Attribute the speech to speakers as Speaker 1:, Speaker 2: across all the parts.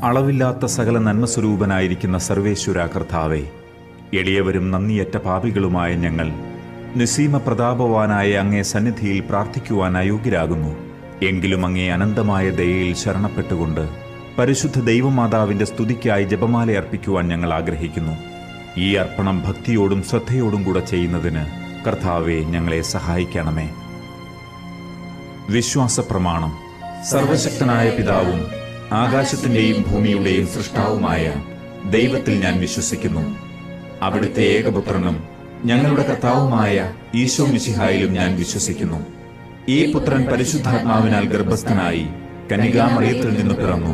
Speaker 1: അളവില്ലാത്ത സകല നന്മസ്വരൂപനായിരിക്കുന്ന സർവേശ്വര കർത്താവേ, എളിയവരും നന്ദിയറ്റ പാപികളുമായ ഞങ്ങൾ നിസ്സീമ പ്രതാപവാനായ അങ്ങേ സന്നിധിയിൽ പ്രാർത്ഥിക്കുവാൻ അയോഗ്യരാകുന്നു. എങ്കിലും അങ്ങേ അനന്തമായ ദയയിൽ ശരണപ്പെട്ടുകൊണ്ട് പരിശുദ്ധ ദൈവമാതാവിന്റെ സ്തുതിക്കായി ജപമാല അർപ്പിക്കുവാൻ ഞങ്ങൾ ആഗ്രഹിക്കുന്നു. ഈ അർപ്പണം ഭക്തിയോടും ശ്രദ്ധയോടും കൂടെ ചെയ്യുന്നതിന് കർത്താവെ ഞങ്ങളെ സഹായിക്കണമേ. വിശ്വാസ പ്രമാണം. സർവശക്തനായ പിതാവും ആകാശത്തിന്റെയും ഭൂമിയുടെയും സൃഷ്ടാവുമായ ദൈവത്തിൽ ഞാൻ വിശ്വസിക്കുന്നു. അവിടുത്തെ ഏകപുത്രനും ഞങ്ങളുടെ കർത്താവുമായ ഈശോ മിശിഹായിലും ഞാൻ വിശ്വസിക്കുന്നു. ഈ പുത്രൻ പരിശുദ്ധാത്മാവിനാൽ ഗർഭസ്ഥനായി കന്യകാമറിയത്തിൽ നിന്ന് പിറന്നു.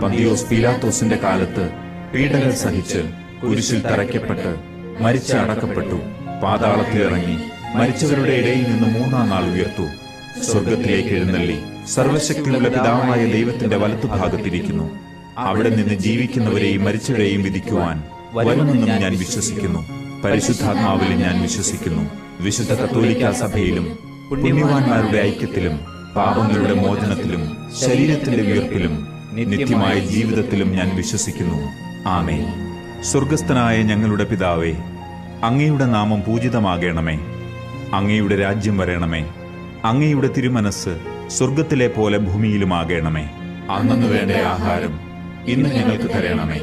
Speaker 1: പന്തിയോസ് പീലാത്തോസിന്റെ കാലത്ത് പീഡകൾ സഹിച്ച് കുരിശിൽ തറയ്ക്കപ്പെട്ട് മരിച്ച് അടക്കപ്പെട്ടു. പാതാളത്തിലിറങ്ങി മരിച്ചവരുടെ ഇടയിൽ നിന്ന് മൂന്നാം നാൾ ഉയർത്തു. സ്വർഗത്തിലേക്ക് എഴുന്നള്ളി സർവശക്തിയുള്ള പിതാവായ ദൈവത്തിന്റെ വലത്തുഭാഗത്തിരിക്കുന്നു. അവിടെ നിന്ന് ജീവിക്കുന്നവരെയും മരിച്ചവരെയും വിധിക്കുവാൻ വരുമെന്നും ഞാൻ വിശ്വസിക്കുന്നു. പരിശുദ്ധാത്മാവിൽ ഞാൻ വിശ്വസിക്കുന്നു. വിശുദ്ധ കത്തോലിക്കാ സഭയിലും പുണ്യവാന്മാരുടെ ഐക്യത്തിലും പാപങ്ങളുടെ മോചനത്തിലും ശരീരത്തിന്റെ ഉയർപ്പിലും നിത്യമായ ജീവിതത്തിലും ഞാൻ വിശ്വസിക്കുന്നു. ആമേൻ. സ്വർഗസ്ഥനായ ഞങ്ങളുടെ പിതാവേ, അങ്ങയുടെ നാമം പൂജിതമാകണമേ. അങ്ങയുടെ രാജ്യം വരണമേ. അങ്ങയുടെ തിരുമനസ് സ്വർഗത്തിലെ പോലെ ഭൂമിയിലുമാകണമേ. അന്നു വേണ്ട ആഹാരം ഇന്ന് ഞങ്ങൾക്ക് തരണമേ.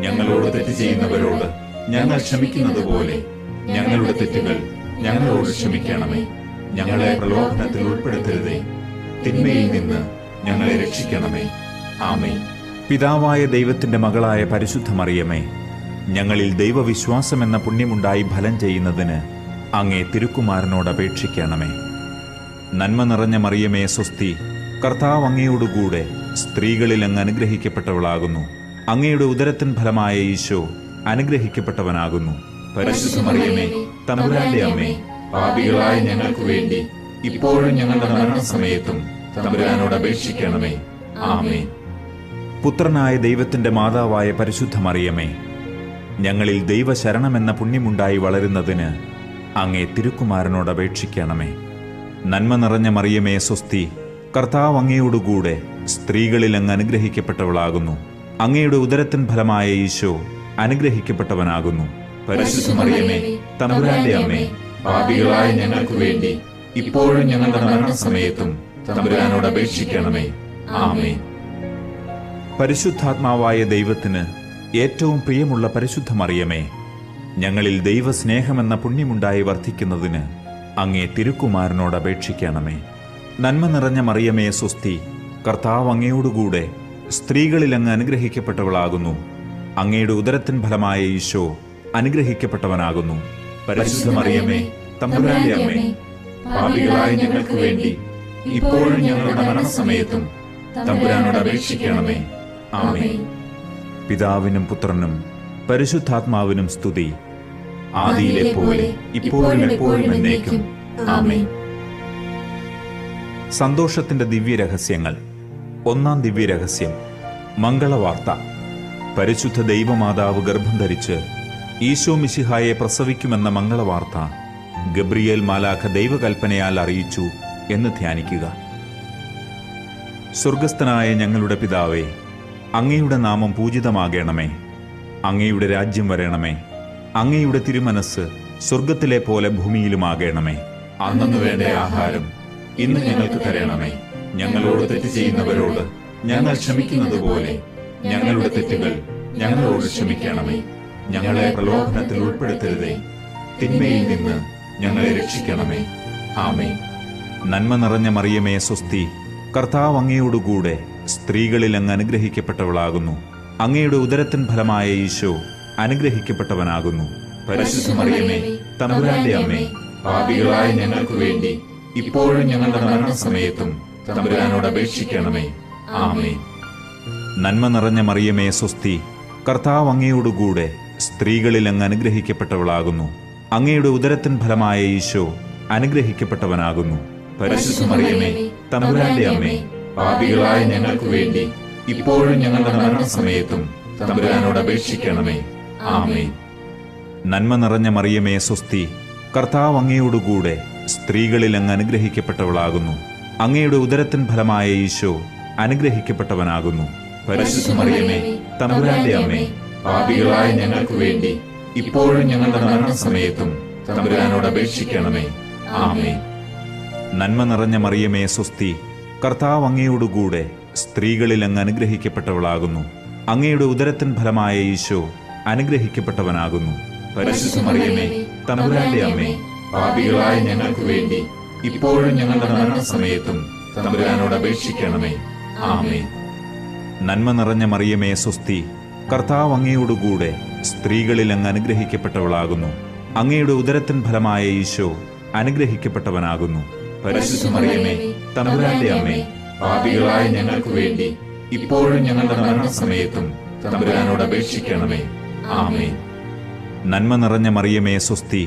Speaker 1: ഞങ്ങളോട് തെറ്റ് ചെയ്യുന്നവരോട് ഞങ്ങൾ ക്ഷമിക്കുന്നത് പോലെ ഞങ്ങളുടെ തെറ്റുകൾ ഞങ്ങളോട് ക്ഷമിക്കണമേ. ഞങ്ങളെ പ്രലോഭനത്തിൽ ഉൾപ്പെടുത്തരുതേ, തിന്മയിൽ നിന്ന് ഞങ്ങളെ രക്ഷിക്കണമേ. ആമേൻ. പിതാവായ ദൈവത്തിന്റെ മകളായ പരിശുദ്ധ മറിയമേ, ഞങ്ങളിൽ ദൈവവിശ്വാസമെന്ന പുണ്യമുണ്ടായി ഫലം ചെയ്യുന്നതിന് അങ്ങേ തിരുക്കുമാരനോട് അപേക്ഷിക്കണമേ. നന്മ നിറഞ്ഞ മറിയമേ സ്വസ്തി, കർത്താവ് അങ്ങയോടുകൂടെ സ്ത്രീകളിൽ അങ്ങ് അനുഗ്രഹിക്കപ്പെട്ടവളാകുന്നു. അങ്ങയുടെ ഉദരത്തിൻ ഫലമായ ഈശോ അനുഗ്രഹിക്കപ്പെട്ടവനാകുന്നു. പരിശുദ്ധ മറിയമേ, തമ്പുരാന്റെ അമ്മേ, പാപികളായ ഞങ്ങൾക്ക് വേണ്ടി ഇപ്പോഴും ഞങ്ങളുടെ മരണസമയത്തും തമ്പുരാനോട് അപേക്ഷിക്കണമേ. ആമേൻ. പുത്രനായ ദൈവത്തിന്റെ മാതാവായ പരിശുദ്ധ മറിയമേ, ഞങ്ങളിൽ ദൈവശരണമെന്ന പുണ്യമുണ്ടായി വളരുന്നതിന് അങ്ങേ തിരുക്കുമാരനോട് അപേക്ഷിക്കണമേ. നന്മ നിറഞ്ഞ മറിയമേ സ്വസ്തി, കർത്താവ് അങ്ങയോടുകൂടെ സ്ത്രീകളിൽ അങ്ങ് അനുഗ്രഹിക്കപ്പെട്ടവളാകുന്നു. അങ്ങയുടെ ഉദരത്തിൻ ഫലമായ ഈശോ അനുഗ്രഹിക്കപ്പെട്ടവനാകുന്നു. പരിശുദ്ധ മറിയമേ, തമ്പുരാന്റെ അമ്മേ, പാപികളായ ഞങ്ങൾക്ക് വേണ്ടി ഇപ്പോഴും ഞങ്ങളുടെ മരണസമയത്തും തമ്പുരാനോട് അപേക്ഷിക്കണമേ. ആമേൻ. പരിശുദ്ധാത്മാവായ ദൈവത്തിന് ഏറ്റവും പ്രിയമുള്ള പരിശുദ്ധ മറിയമേ, ഞങ്ങളിൽ ദൈവസ്നേഹമെന്ന പുണ്യമുണ്ടായി വർദ്ധിക്കുന്നതിന് അങ്ങേ തിരുക്കുമാരനോട് അപേക്ഷിക്കണമേ. നന്മ നിറഞ്ഞ മറിയമേ സ്വസ്തി, കർത്താവ് അങ്ങയോടുകൂടെ സ്ത്രീകളിൽ അങ്ങ് അനുഗ്രഹിക്കപ്പെട്ടവളാകുന്നു. അങ്ങയുടെ ഉദരത്തിൻ ഫലമായ ഈശോ അനുഗ്രഹിക്കപ്പെട്ടവനാകുന്നു. പരിശുദ്ധ മറിയമേ, തമ്പുരാന്റെ അമ്മേ, പാപികളായ ഞങ്ങൾക്ക് വേണ്ടി ഇപ്പോഴും ഞങ്ങളുടെ മരണസമയത്തും തമ്പുരാനോട് അപേക്ഷിക്കണമേ. ആമേൻ. പിതാവിനും പുത്രനും പരിശുദ്ധാത്മാവിനും സ്തുതി, ആദിയിലെ പോലെ ഇപ്പോഴും എപ്പോഴും എന്നേക്കും. ആമേൻ. സന്തോഷത്തിന്റെ ദിവ്യരഹസ്യങ്ങൾ. ഒന്നാം ദിവ്യരഹസ്യം, മംഗളവാർത്ത. പരിശുദ്ധ ദൈവമാതാവ് ഗർഭം ധരിച്ച് ഈശോ മിശിഹായെ പ്രസവിക്കുമെന്ന മംഗളവാർത്ത ഗബ്രിയേൽ മാലാഖ ദൈവകൽപ്പനയാൽ അറിയിച്ചു എന്ന് ധ്യാനിക്കുക. സ്വർഗസ്ഥനായ ഞങ്ങളുടെ പിതാവേ, അങ്ങയുടെ നാമം പൂജിതമാകണമേ. അങ്ങയുടെ രാജ്യം വരണമേ. അങ്ങയുടെ തിരുമനസ് സ്വർഗത്തിലെ പോലെ ഭൂമിയിലുമാകണമേ. അന്നു വേണ്ട ആഹാരം ഇന്ന് ഞങ്ങൾക്ക് തരണമേ. ഞങ്ങളോട് തെറ്റ് ചെയ്യുന്നവരോട് ഞങ്ങൾ ക്ഷമിക്കുന്നത് പോലെ ഞങ്ങളുടെ തെറ്റുകൾ ഞങ്ങളോട് ക്ഷമിക്കണമേ. ഞങ്ങളെ പ്രലോഭനത്തിൽ ഉൾപ്പെടുത്തരുതേ, തിന്മയിൽ നിന്ന് ഞങ്ങളെ രക്ഷിക്കണമേ. ആമേൻ. നന്മ നിറഞ്ഞ മറിയമേ സ്വസ്തി, കർത്താവ് അങ്ങയോടുകൂടെ സ്ത്രീകളിൽ അങ്ങ് അനുഗ്രഹിക്കപ്പെട്ടവളാകുന്നു. അങ്ങയുടെ ഉദരത്തിൻ ഫലമായ ഈശോ അനുഗ്രഹിക്കപ്പെട്ടവനാകുന്നു. പരിശുദ്ധ മറിയമേ, തമ്പുരാന്റെ അമ്മേ, പാപികളായ ഞങ്ങൾക്ക് വേണ്ടി ഇപ്പോഴും ഞങ്ങളുടെ മരണസമയത്തും തമ്പുരാനോട് അപേക്ഷിക്കണമേ. ആമേൻ. നന്മ നിറഞ്ഞ മറിയമേ സ്വസ്തി, കർത്താവ് അങ്ങയോടുകൂടെ സ്ത്രീകളിൽ അങ്ങ് അനുഗ്രഹിക്കപ്പെട്ടവളാകുന്നു. അങ്ങയുടെ ഉദരത്തിൻ ഫലമായ ഈശോ അനുഗ്രഹിക്കപ്പെട്ടവനാകുന്നു. പരിശുദ്ധ മറിയമേ, തമ്പുരാന്റെ അമ്മേ, പാപികളായ ഞങ്ങൾക്ക് വേണ്ടി ഇപ്പോഴും ഞങ്ങളുടെ മരണസമയത്തും തമ്പുരാനോട് അപേക്ഷിക്കണമേ. ആമേൻ. നന്മ നിറഞ്ഞ മറിയമേ സ്വസ്തി, കർത്താവ് അങ്ങയോടുകൂടെ സ്ത്രീകളിൽ അങ്ങ് അനുഗ്രഹിക്കപ്പെട്ടവളാകുന്നു. അങ്ങയുടെ ഉദരത്തിൻ ഫലമായ ഈശോ അനുഗ്രഹിക്കപ്പെട്ടവനാകുന്നു. പരിശുദ്ധ മറിയമേ, തമ്പുരാന്റെ അമ്മേ, പാപികളായ ഞങ്ങൾക്ക് വേണ്ടി ഇപ്പോഴും ഞങ്ങളുടെ മരണസമയത്തും തമ്പുരാനോട് അപേക്ഷിക്കണമേ. ആമേൻ. നന്മ നിറഞ്ഞ മറിയമേ, സ്വസ്തി. കർത്താവ് അങ്ങയോടുകൂടെ സ്ത്രീകളിൽ അങ്ങ് അനുഗ്രഹിക്കപ്പെട്ടവളാകുന്നു. അങ്ങയുടെ ഉദരത്തിൻ ഫലമായ ഈശോ അനുഗ്രഹിക്കപ്പെട്ടവനാകുന്നു. പരിശുദ്ധ മറിയമേ, തമ്പുരാന്റെ അമ്മേ, പാപികളായ ഞങ്ങൾക്ക് വേണ്ടി ഇപ്പോഴും ഞങ്ങളുടെ മരണസമയത്തും തമ്പുരാനോട് അപേക്ഷിക്കണമേ. ആമേൻ. നന്മ നിറഞ്ഞ മറിയമേ, സ്വസ്തി. കർത്താവ് അങ്ങയോടുകൂടെ സ്ത്രീകളിൽ അങ്ങ് അനുഗ്രഹിക്കപ്പെട്ടവളാകുന്നു. അങ്ങയുടെ ഉദരത്തിൻ ഫലമായ ഈശോ അനുഗ്രഹിക്കപ്പെട്ടവനാകുന്നു. പരിശുദ്ധ മറിയമേ, തമ്പുരാന്റെ അമ്മേ, പാപികളായ ഞങ്ങൾക്ക് വേണ്ടി ഇപ്പോഴും ഞങ്ങളുടെ മരണസമയത്തും തമ്പുരാനോട് അപേക്ഷിക്കണമേ. ആമേൻ. നന്മ നിറഞ്ഞ മറിയമേ, സ്വസ്തി.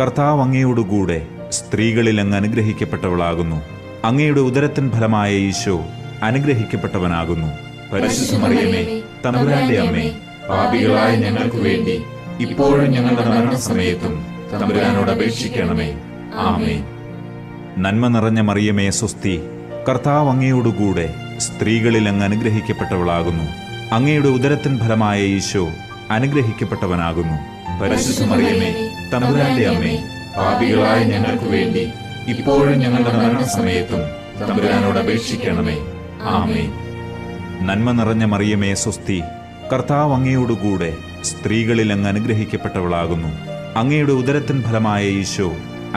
Speaker 1: കർത്താവ് അങ്ങയോടുകൂടെ സ്ത്രീകളിൽ അങ്ങ് അനുഗ്രഹിക്കപ്പെട്ടവളാകുന്നു. അങ്ങയുടെ ഉദരത്തിൻ ഫലമായ ഈശോ അനുഗ്രഹിക്കപ്പെട്ടവനാകുന്നു. പരിശുദ്ധ മറിയമേ, തമ്പുരാന്റെ അമ്മേ, പാപികളായ ഞങ്ങൾക്ക് വേണ്ടി ഇപ്പോഴും ഞങ്ങളുടെ മരണസമയത്തും തമ്പുരാനോട് അപേക്ഷിക്കണമേ. ആമേൻ. നന്മ നിറഞ്ഞ മറിയമേ, സ്വസ്തി. കർത്താവ് അങ്ങയോടുകൂടെ സ്ത്രീകളിൽ അങ്ങ് അനുഗ്രഹിക്കപ്പെട്ടവളാകുന്നു. അങ്ങയുടെ ഉദരത്തിൻ ഫലമായ ഈശോ അനുഗ്രഹിക്കപ്പെട്ടവനാകുന്നു. പരിശുദ്ധ മറിയമേ, തമ്പുരാന്റെ അമ്മേ, പാപികളായ ഞങ്ങൾക്ക് വേണ്ടി ഇപ്പോഴും ഞങ്ങളുടെ മരണസമയത്തും തമ്പുരാനോട് അപേക്ഷിക്കണമേ. ആമേൻ. നന്മ നിറഞ്ഞ മറിയമേ, സ്വസ്തി. കർത്താവ് അങ്ങയോടുകൂടെ സ്ത്രീകളിൽ അങ്ങ് അനുഗ്രഹിക്കപ്പെട്ടവളാകുന്നു. അങ്ങയുടെ ഉദരത്തിൻ ഫലമായ ഈശോ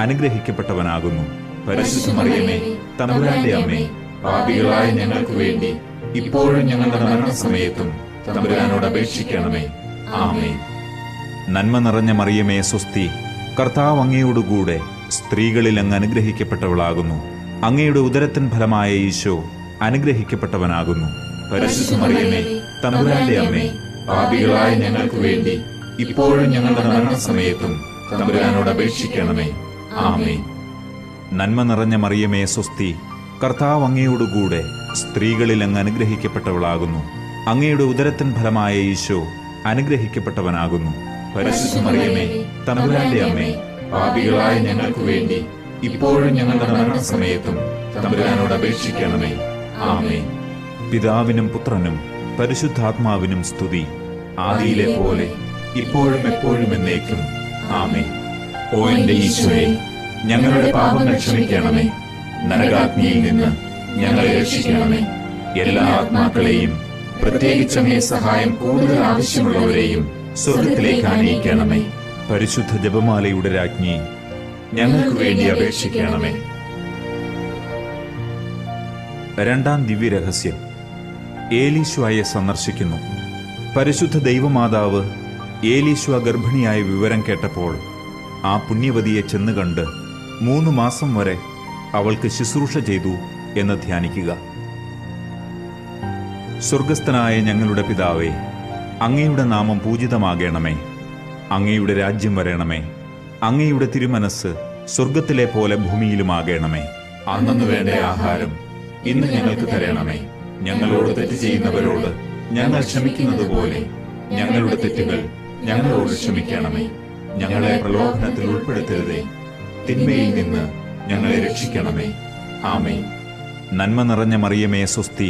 Speaker 1: അനുഗ്രഹിക്കപ്പെട്ടവനാകുന്നു. പരിശുദ്ധ മറിയമേ, തമ്പുരാന്റെ അമ്മേ, പാപികളായ ഞങ്ങൾക്ക് വേണ്ടി ഇപ്പോഴും ഞങ്ങളുടെ മരണസമയത്തും തമ്പുരാനോട് അപേക്ഷിക്കണമേ. ആമേൻ. നന്മ നിറഞ്ഞ മറിയമേ, സ്വസ്തി. കർത്താവ് അങ്ങയോടുകൂടെ സ്ത്രീകളിൽ അങ്ങ് അനുഗ്രഹിക്കപ്പെട്ടവളാകുന്നു. അങ്ങയുടെ ഉദരത്തിൻ ഫലമായ ഈശോ അനുഗ്രഹിക്കപ്പെട്ടവനാകുന്നു. പരിശുദ്ധ മറിയമേ, തമ്പുരാന്റെ അമ്മേ, പാപികളായ ഞങ്ങൾക്ക് വേണ്ടി ഇപ്പോഴും ഞങ്ങളുടെ മരണസമയത്തും തമ്പുരാനോട് അപേക്ഷിക്കണമേ. ആമേൻ. നന്മ നിറഞ്ഞ മറിയമേ, സ്വസ്തി. കർത്താവ് അങ്ങയോടുകൂടെ സ്ത്രീകളിൽ അങ്ങ് അനുഗ്രഹിക്കപ്പെട്ടവളാകുന്നു. അങ്ങയുടെ ഉദരത്തിൻ ഫലമായ ഈശോ അനുഗ്രഹിക്കപ്പെട്ടവനാകുന്നു. പരിശുദ്ധ മറിയമേ, തമ്പുരാന്റെ അമ്മേ, പാപികളായ ഞങ്ങൾക്ക് വേണ്ടി ഇപ്പോഴും ഞങ്ങളുടെ മരണസമയത്തും തമ്പുരാനോട് അപേക്ഷിക്കണമേ. ആമേൻ. പിതാവിനും പുത്രനും പരിശുദ്ധാത്മാവിനും സ്തുതി. ആദിയിലെ പോലെ ഇപ്പോഴും എപ്പോഴും എന്നേക്കും. ആമേൻ. ഓ എന്റെ ഈശോയെ, ഞങ്ങളുടെ പാപങ്ങൾ ക്ഷമിക്കണമേ. നരകാഗ്നിയിൽ നിന്ന് ഞങ്ങളെ രക്ഷിക്കണമേ. എല്ലാ ആത്മാക്കളെയും, പ്രത്യേകിച്ച് അങ്ങേ സഹായം കൂടുതൽ ആവശ്യമുള്ളവരെയും സ്വർഗത്തിലേക്ക് ആനയിക്കണമേ. പരിശുദ്ധ ജപമാലയുടെ രാജ്ഞി, ഞങ്ങൾക്ക് വേണ്ടി അപേക്ഷിക്കണമേ. രണ്ടാം ദിവ്യരഹസ്യം. ഏലീശുവയെ സന്ദർശിക്കുന്നു. പരിശുദ്ധ ദൈവമാതാവ് ഏലീശുവ ഗർഭിണിയായ വിവരം കേട്ടപ്പോൾ ആ പുണ്യവതിയെ ചെന്ന് കണ്ട് 3 മാസം വരെ അവൾക്ക് ശുശ്രൂഷ ചെയ്തു എന്ന് ധ്യാനിക്കുക. സ്വർഗസ്ഥനായ ഞങ്ങളുടെ പിതാവേ, അങ്ങയുടെ നാമം പൂജിതമാകണമേ. അങ്ങയുടെ രാജ്യം വരണമേ. അങ്ങയുടെ തിരുമനസ് സ്വർഗത്തിലെ പോലെ ഭൂമിയിലുമാകണമേ. അന്നന്ന് വേണ്ട ആഹാരം ഇന്ന് ഞങ്ങൾക്ക് തരണമേ. ഞങ്ങളോട് തെറ്റ് ചെയ്യുന്നവരോട് ഞങ്ങൾ ക്ഷമിക്കുന്നത് പോലെ ഞങ്ങളുടെ തെറ്റുകൾ ഞങ്ങളോട് ക്ഷമിക്കണമേ. ഞങ്ങളെ പ്രലോഭനത്തിൽ ഉൾപ്പെടുത്തരുതേ, തിന്മയിൽ നിന്ന് ഞങ്ങളെ രക്ഷിക്കണമേ. ആമേൻ. നന്മ നിറഞ്ഞ മറിയമേ, സ്വസ്തി.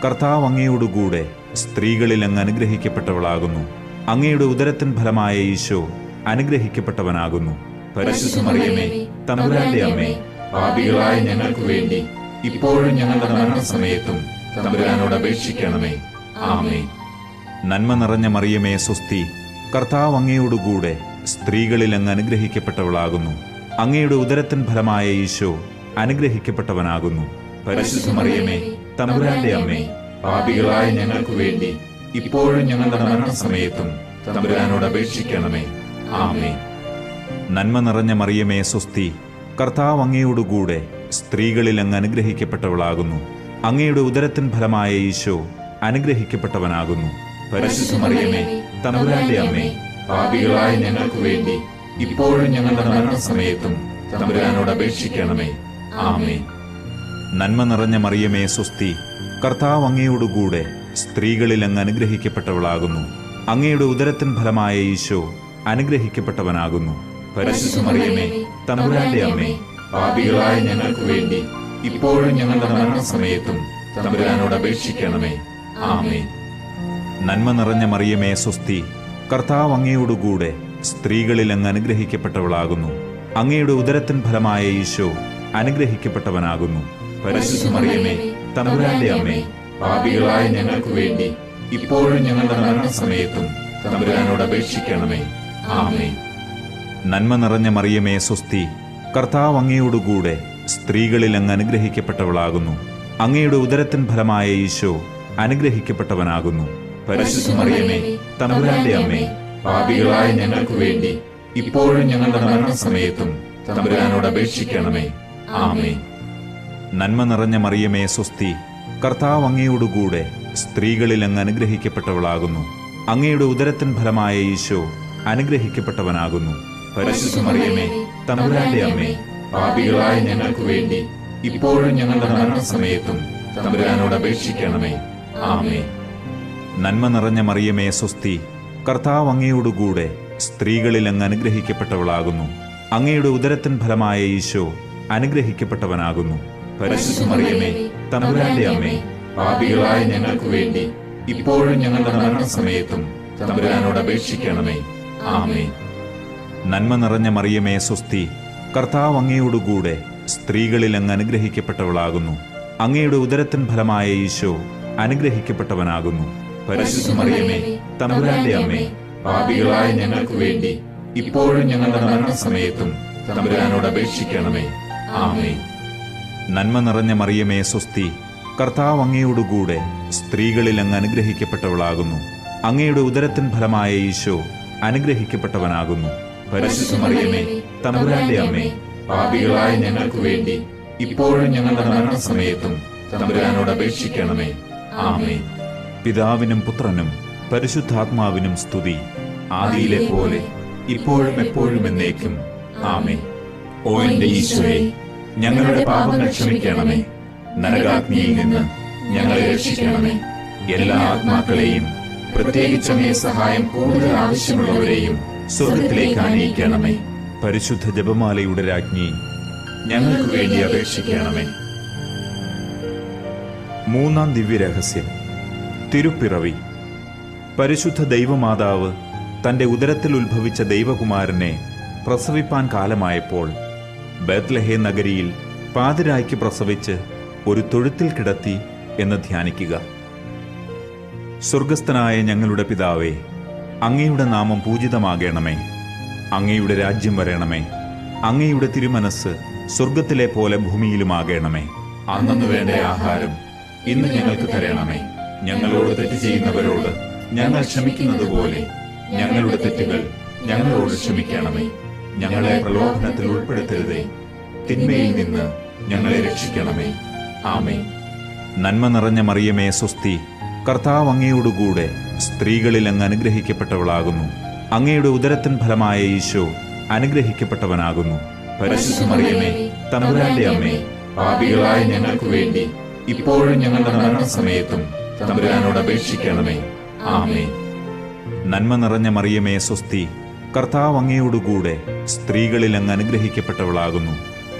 Speaker 1: കർത്താവ് അങ്ങയോടുകൂടെ സ്ത്രീകളിൽ അങ്ങ് അനുഗ്രഹിക്കപ്പെട്ടവളാകുന്നു. അങ്ങയുടെ ഉദരത്തിൻ ഫലമായ ഈശോ അനുഗ്രഹിക്കപ്പെട്ടവനാകുന്നു. പരിശുദ്ധ മറിയമേ, തമ്പുരാന്റെ അമ്മേ, പാപികളായ ഞങ്ങൾക്ക് വേണ്ടി ഇപ്പോഴും ഞങ്ങളുടെ മരണസമയത്തും തമ്പുരാനോട് അപേക്ഷിക്കണമേ. ആമേൻ. നന്മ നിറഞ്ഞ മറിയമേ, സ്വസ്തി. കർത്താവ് അങ്ങയോടുകൂടെ സ്ത്രീകളിൽ അങ്ങ് അനുഗ്രഹിക്കപ്പെട്ടവളാകുന്നു. അങ്ങയുടെ ഉദരത്തിൻ ഫലമായ ഈശോ അനുഗ്രഹിക്കപ്പെട്ടവനാകുന്നു. പരിശുദ്ധ മറിയമേ, തമ്പുരാന്റെ അമ്മേ, പാപികളായ ഞങ്ങൾക്ക് വേണ്ടി ഇപ്പോഴും ഞങ്ങളുടെ മരണസമയത്തും തമ്പുരാനോട് അപേക്ഷിക്കണമേ. ആമേൻ. നന്മ നിറഞ്ഞ മറിയമേ, സ്വസ്തി. കർത്താവ് അങ്ങയോടുകൂടെ സ്ത്രീകളിൽ അങ്ങ് അനുഗ്രഹിക്കപ്പെട്ടവളാകുന്നു. അങ്ങയുടെ ഉദരത്തിൻ ഫലമായ ഈശോ അനുഗ്രഹിക്കപ്പെട്ടവനാകുന്നു. പരിശുദ്ധ മറിയമേ, തമ്പുരാന്റെ അമ്മേ, പാപികളായ ഞങ്ങൾക്ക് വേണ്ടി ഇപ്പോഴും ഞങ്ങളുടെ മരണസമയത്തും തമ്പുരാനോട് അപേക്ഷിക്കണമേ. ആമേൻ. നന്മ നിറഞ്ഞ മറിയമേ, സ്വസ്തി. കർത്താവ് അങ്ങയോടുകൂടെ സ്ത്രീകളിൽ അങ്ങ് അനുഗ്രഹിക്കപ്പെട്ടവളാകുന്നു. അങ്ങയുടെ ഉദരത്തിൻ ഫലമായ ഈശോ അനുഗ്രഹിക്കപ്പെട്ടവനാകുന്നു. പരിശുദ്ധ മറിയമേ, തമ്പുരാന്റെ അമ്മേ, പാപികളായ ഞങ്ങൾക്ക് വേണ്ടി ഇപ്പോഴും ഞങ്ങളുടെ മരണസമയത്തും തമ്പുരാനോട് അപേക്ഷിക്കണമേ. ആമേൻ. നന്മ നിറഞ്ഞ മറിയമേ സ്വസ്തി, കർത്താവ് അങ്ങയോടുകൂടെ സ്ത്രീകളിൽ അങ്ങ് അനുഗ്രഹിക്കപ്പെട്ടവളാകുന്നു. അങ്ങയുടെ ഉദരത്തിൻ ഫലമായ ഈശോ അനുഗ്രഹിക്കപ്പെട്ടവനാകുന്നു. പരിശുദ്ധ മറിയമേ, തമ്പുരാന്റെ അമ്മേ, പാപികളായ ഞങ്ങൾക്ക് വേണ്ടി ഇപ്പോഴും ഞങ്ങളുടെ മരണസമയത്തും തമ്പുരാനോട് അപേക്ഷിക്കണമേ. ആമേൻ. നന്മ നിറഞ്ഞ മറിയമേ സ്വസ്തി, കർത്താവ് അങ്ങയോടുകൂടെ സ്ത്രീകളിൽ അങ്ങ് അനുഗ്രഹിക്കപ്പെട്ടവളാകുന്നു. അങ്ങയുടെ ഉദരത്തിൻ ഫലമായ ഈശോ അനുഗ്രഹിക്കപ്പെട്ടവനാകുന്നു. പരിശുദ്ധ മറിയമേ, തമ്പുരാന്റെ അമ്മേ, പാപികളായ ഞങ്ങൾക്ക് വേണ്ടി ഇപ്പോഴും ഞങ്ങളുടെ മരണസമയത്തും തമ്പുരാനോട് അപേക്ഷിക്കണമേ. ആമേൻ. നന്മ നിറഞ്ഞ മറിയമേ സ്വസ്തി, കർത്താവ് അങ്ങയോടുകൂടെ സ്ത്രീകളിൽ അങ്ങ് അനുഗ്രഹിക്കപ്പെട്ടവളാകുന്നു. അങ്ങയുടെ ഉദരത്തിൻ ഫലമായ ഈശോ അനുഗ്രഹിക്കപ്പെട്ടവനാകുന്നു. പരിശുദ്ധ മറിയമേ, തമ്പുരാന്റെ അമ്മേ, പാപികളായ ഞങ്ങൾക്ക് വേണ്ടി ഇപ്പോഴും ഞങ്ങളുടെ മരണസമയത്തും തമ്പുരാനോട് അപേക്ഷിക്കണമേ. ആമേൻ. നന്മ നിറഞ്ഞ മറിയമേ സ്വസ്തി, കർത്താവ് അങ്ങയോടുകൂടെ സ്ത്രീകളിൽ അങ്ങ് അനുഗ്രഹിക്കപ്പെട്ടവളാകുന്നു. അങ്ങയുടെ ഉദരത്തിൻ ഫലമായ ഈശോ അനുഗ്രഹിക്കപ്പെട്ടവനാകുന്നു. പരിശുദ്ധ മറിയമേ, തമ്പുരാന്റെ അമ്മേ, പാപികളായ ഞങ്ങൾക്ക് വേണ്ടി ഇപ്പോഴും ഞങ്ങളുടെ മരണസമയത്തും തമ്പുരാനോട് അപേക്ഷിക്കണമേ. ആമേൻ. നന്മ നിറഞ്ഞ മറിയമേ സ്വസ്തി, കർത്താവ് അങ്ങയോടുകൂടെ സ്ത്രീകളിൽ അങ്ങ് അനുഗ്രഹിക്കപ്പെട്ടവളാകുന്നു. അങ്ങയുടെ ഉദരത്തിൻ ഫലമായ ഈശോ അനുഗ്രഹിക്കപ്പെട്ടവനാകുന്നു. പരിശുദ്ധ മറിയമേ, തമ്പുരാന്റെ അമ്മേ, പാപികളായ ഞങ്ങൾക്ക് വേണ്ടി ഇപ്പോഴും ഞങ്ങളുടെ മരണസമയത്തും തമ്പുരാനോട് അപേക്ഷിക്കണമേ. ആമേൻ. നന്മ നിറഞ്ഞ മറിയമേ സ്വസ്തി, കർത്താവ് അങ്ങയോടുകൂടെ സ്ത്രീകളിൽ അങ്ങ് അനുഗ്രഹിക്കപ്പെട്ടവളാകുന്നു. അങ്ങയുടെ ഉദരത്തിൻ ഫലമായ ഈശോ അനുഗ്രഹിക്കപ്പെട്ടവനാകുന്നു. പരിശുദ്ധ മറിയമേ, തമ്പുരാന്റെ അമ്മേ, പാപികളായ ഞങ്ങൾക്ക് വേണ്ടി ഇപ്പോഴും ഞങ്ങളുടെ മരണസമയത്തും തമ്പുരാനോട് അപേക്ഷിക്കണമേ. ആമേൻ. പിതാവിനും പുത്രനും പരിശുദ്ധാത്മാവിനും സ്തുതി, ആദിയിലെ പോലെ ഇപ്പോഴും എപ്പോഴും എന്നേക്കും. ആമേൻ. ഓ എന്റെ ഈശോയെ, ഞങ്ങളുടെ പാപങ്ങൾ ക്ഷമിക്കണമേ. നരകാഗ്നിയിൽ നിന്ന് ഞങ്ങളെ രക്ഷിക്കണമേ. എല്ലാ ആത്മാക്കളെയും, പ്രത്യേകിച്ച് അങ്ങേ സഹായം കൂടുതൽ ആവശ്യമുള്ളവരെയും സ്വർഗത്തിലേക്ക് ആനയിക്കണമേ. പരിശുദ്ധ ജപമാലയുടെ രാജ്ഞി, ഞങ്ങൾക്ക് വേണ്ടി അപേക്ഷിക്കണമേ. മൂന്നാം ദിവ്യരഹസ്യം, തിരുപ്പിറവി. പരിശുദ്ധ ദൈവമാതാവ് തന്റെ ഉദരത്തിൽ ഉത്ഭവിച്ച ദൈവകുമാരനെ പ്രസവിപ്പാൻ കാലമായപ്പോൾ ബേത്ലഹേം നഗരിയിൽ പാതിരായ്ക്ക് പ്രസവിച്ച് ഒരു തൊഴുത്തിൽ കിടത്തി എന്ന് ധ്യാനിക്കുക. സ്വർഗസ്ഥനായ ഞങ്ങളുടെ പിതാവേ, അങ്ങയുടെ നാമം പൂജിതമാകണമേ. അങ്ങയുടെ രാജ്യം വരണമേ. അങ്ങയുടെ തിരുമനസ് സ്വർഗത്തിലെ പോലെ ഭൂമിയിലുമാകണമേ. അന്നന്ന് വേണ്ട ആഹാരം ഇന്ന് ഞങ്ങൾക്ക് തരണമേ. ഞങ്ങളോട് തെറ്റ് ചെയ്യുന്നവരോട് ഞങ്ങൾ ക്ഷമിക്കുന്നത് പോലെ ഞങ്ങളുടെ തെറ്റുകൾ ഞങ്ങളോട് ക്ഷമിക്കണമേ. ഞങ്ങളെ പ്രലോഭനത്തിൽ ഉൾപ്പെടുത്തരുതേ, തിന്മയിൽ നിന്ന് ഞങ്ങളെ രക്ഷിക്കണമേ. ആമേൻ. നന്മ നിറഞ്ഞ മറിയമേ സ്വസ്തി, കർത്താവ് അങ്ങയോടുകൂടെ സ്ത്രീകളിൽ അങ്ങ് അനുഗ്രഹിക്കപ്പെട്ടവളാകുന്നു. അങ്ങയുടെ ഉദരത്തിൻ ഫലമായ ഈശോ അനുഗ്രഹിക്കപ്പെട്ടവനാകുന്നു. പരിശുദ്ധ മറിയമേ, തമ്പുരാന്റെ അമ്മേ, പാപികളായ ഞങ്ങൾക്ക് വേണ്ടി ഇപ്പോഴും ഞങ്ങളുടെ മരണസമയത്തും തമ്പുരാനോട് അപേക്ഷിക്കണമേ. ആമേൻ. നന്മ നിറഞ്ഞ മറിയമേ സ്വസ്തി, കർത്താവ് അങ്ങയോടുകൂടെ സ്ത്രീകളിൽ അങ്ങ് അനുഗ്രഹിക്കപ്പെട്ടവളാകുന്നു.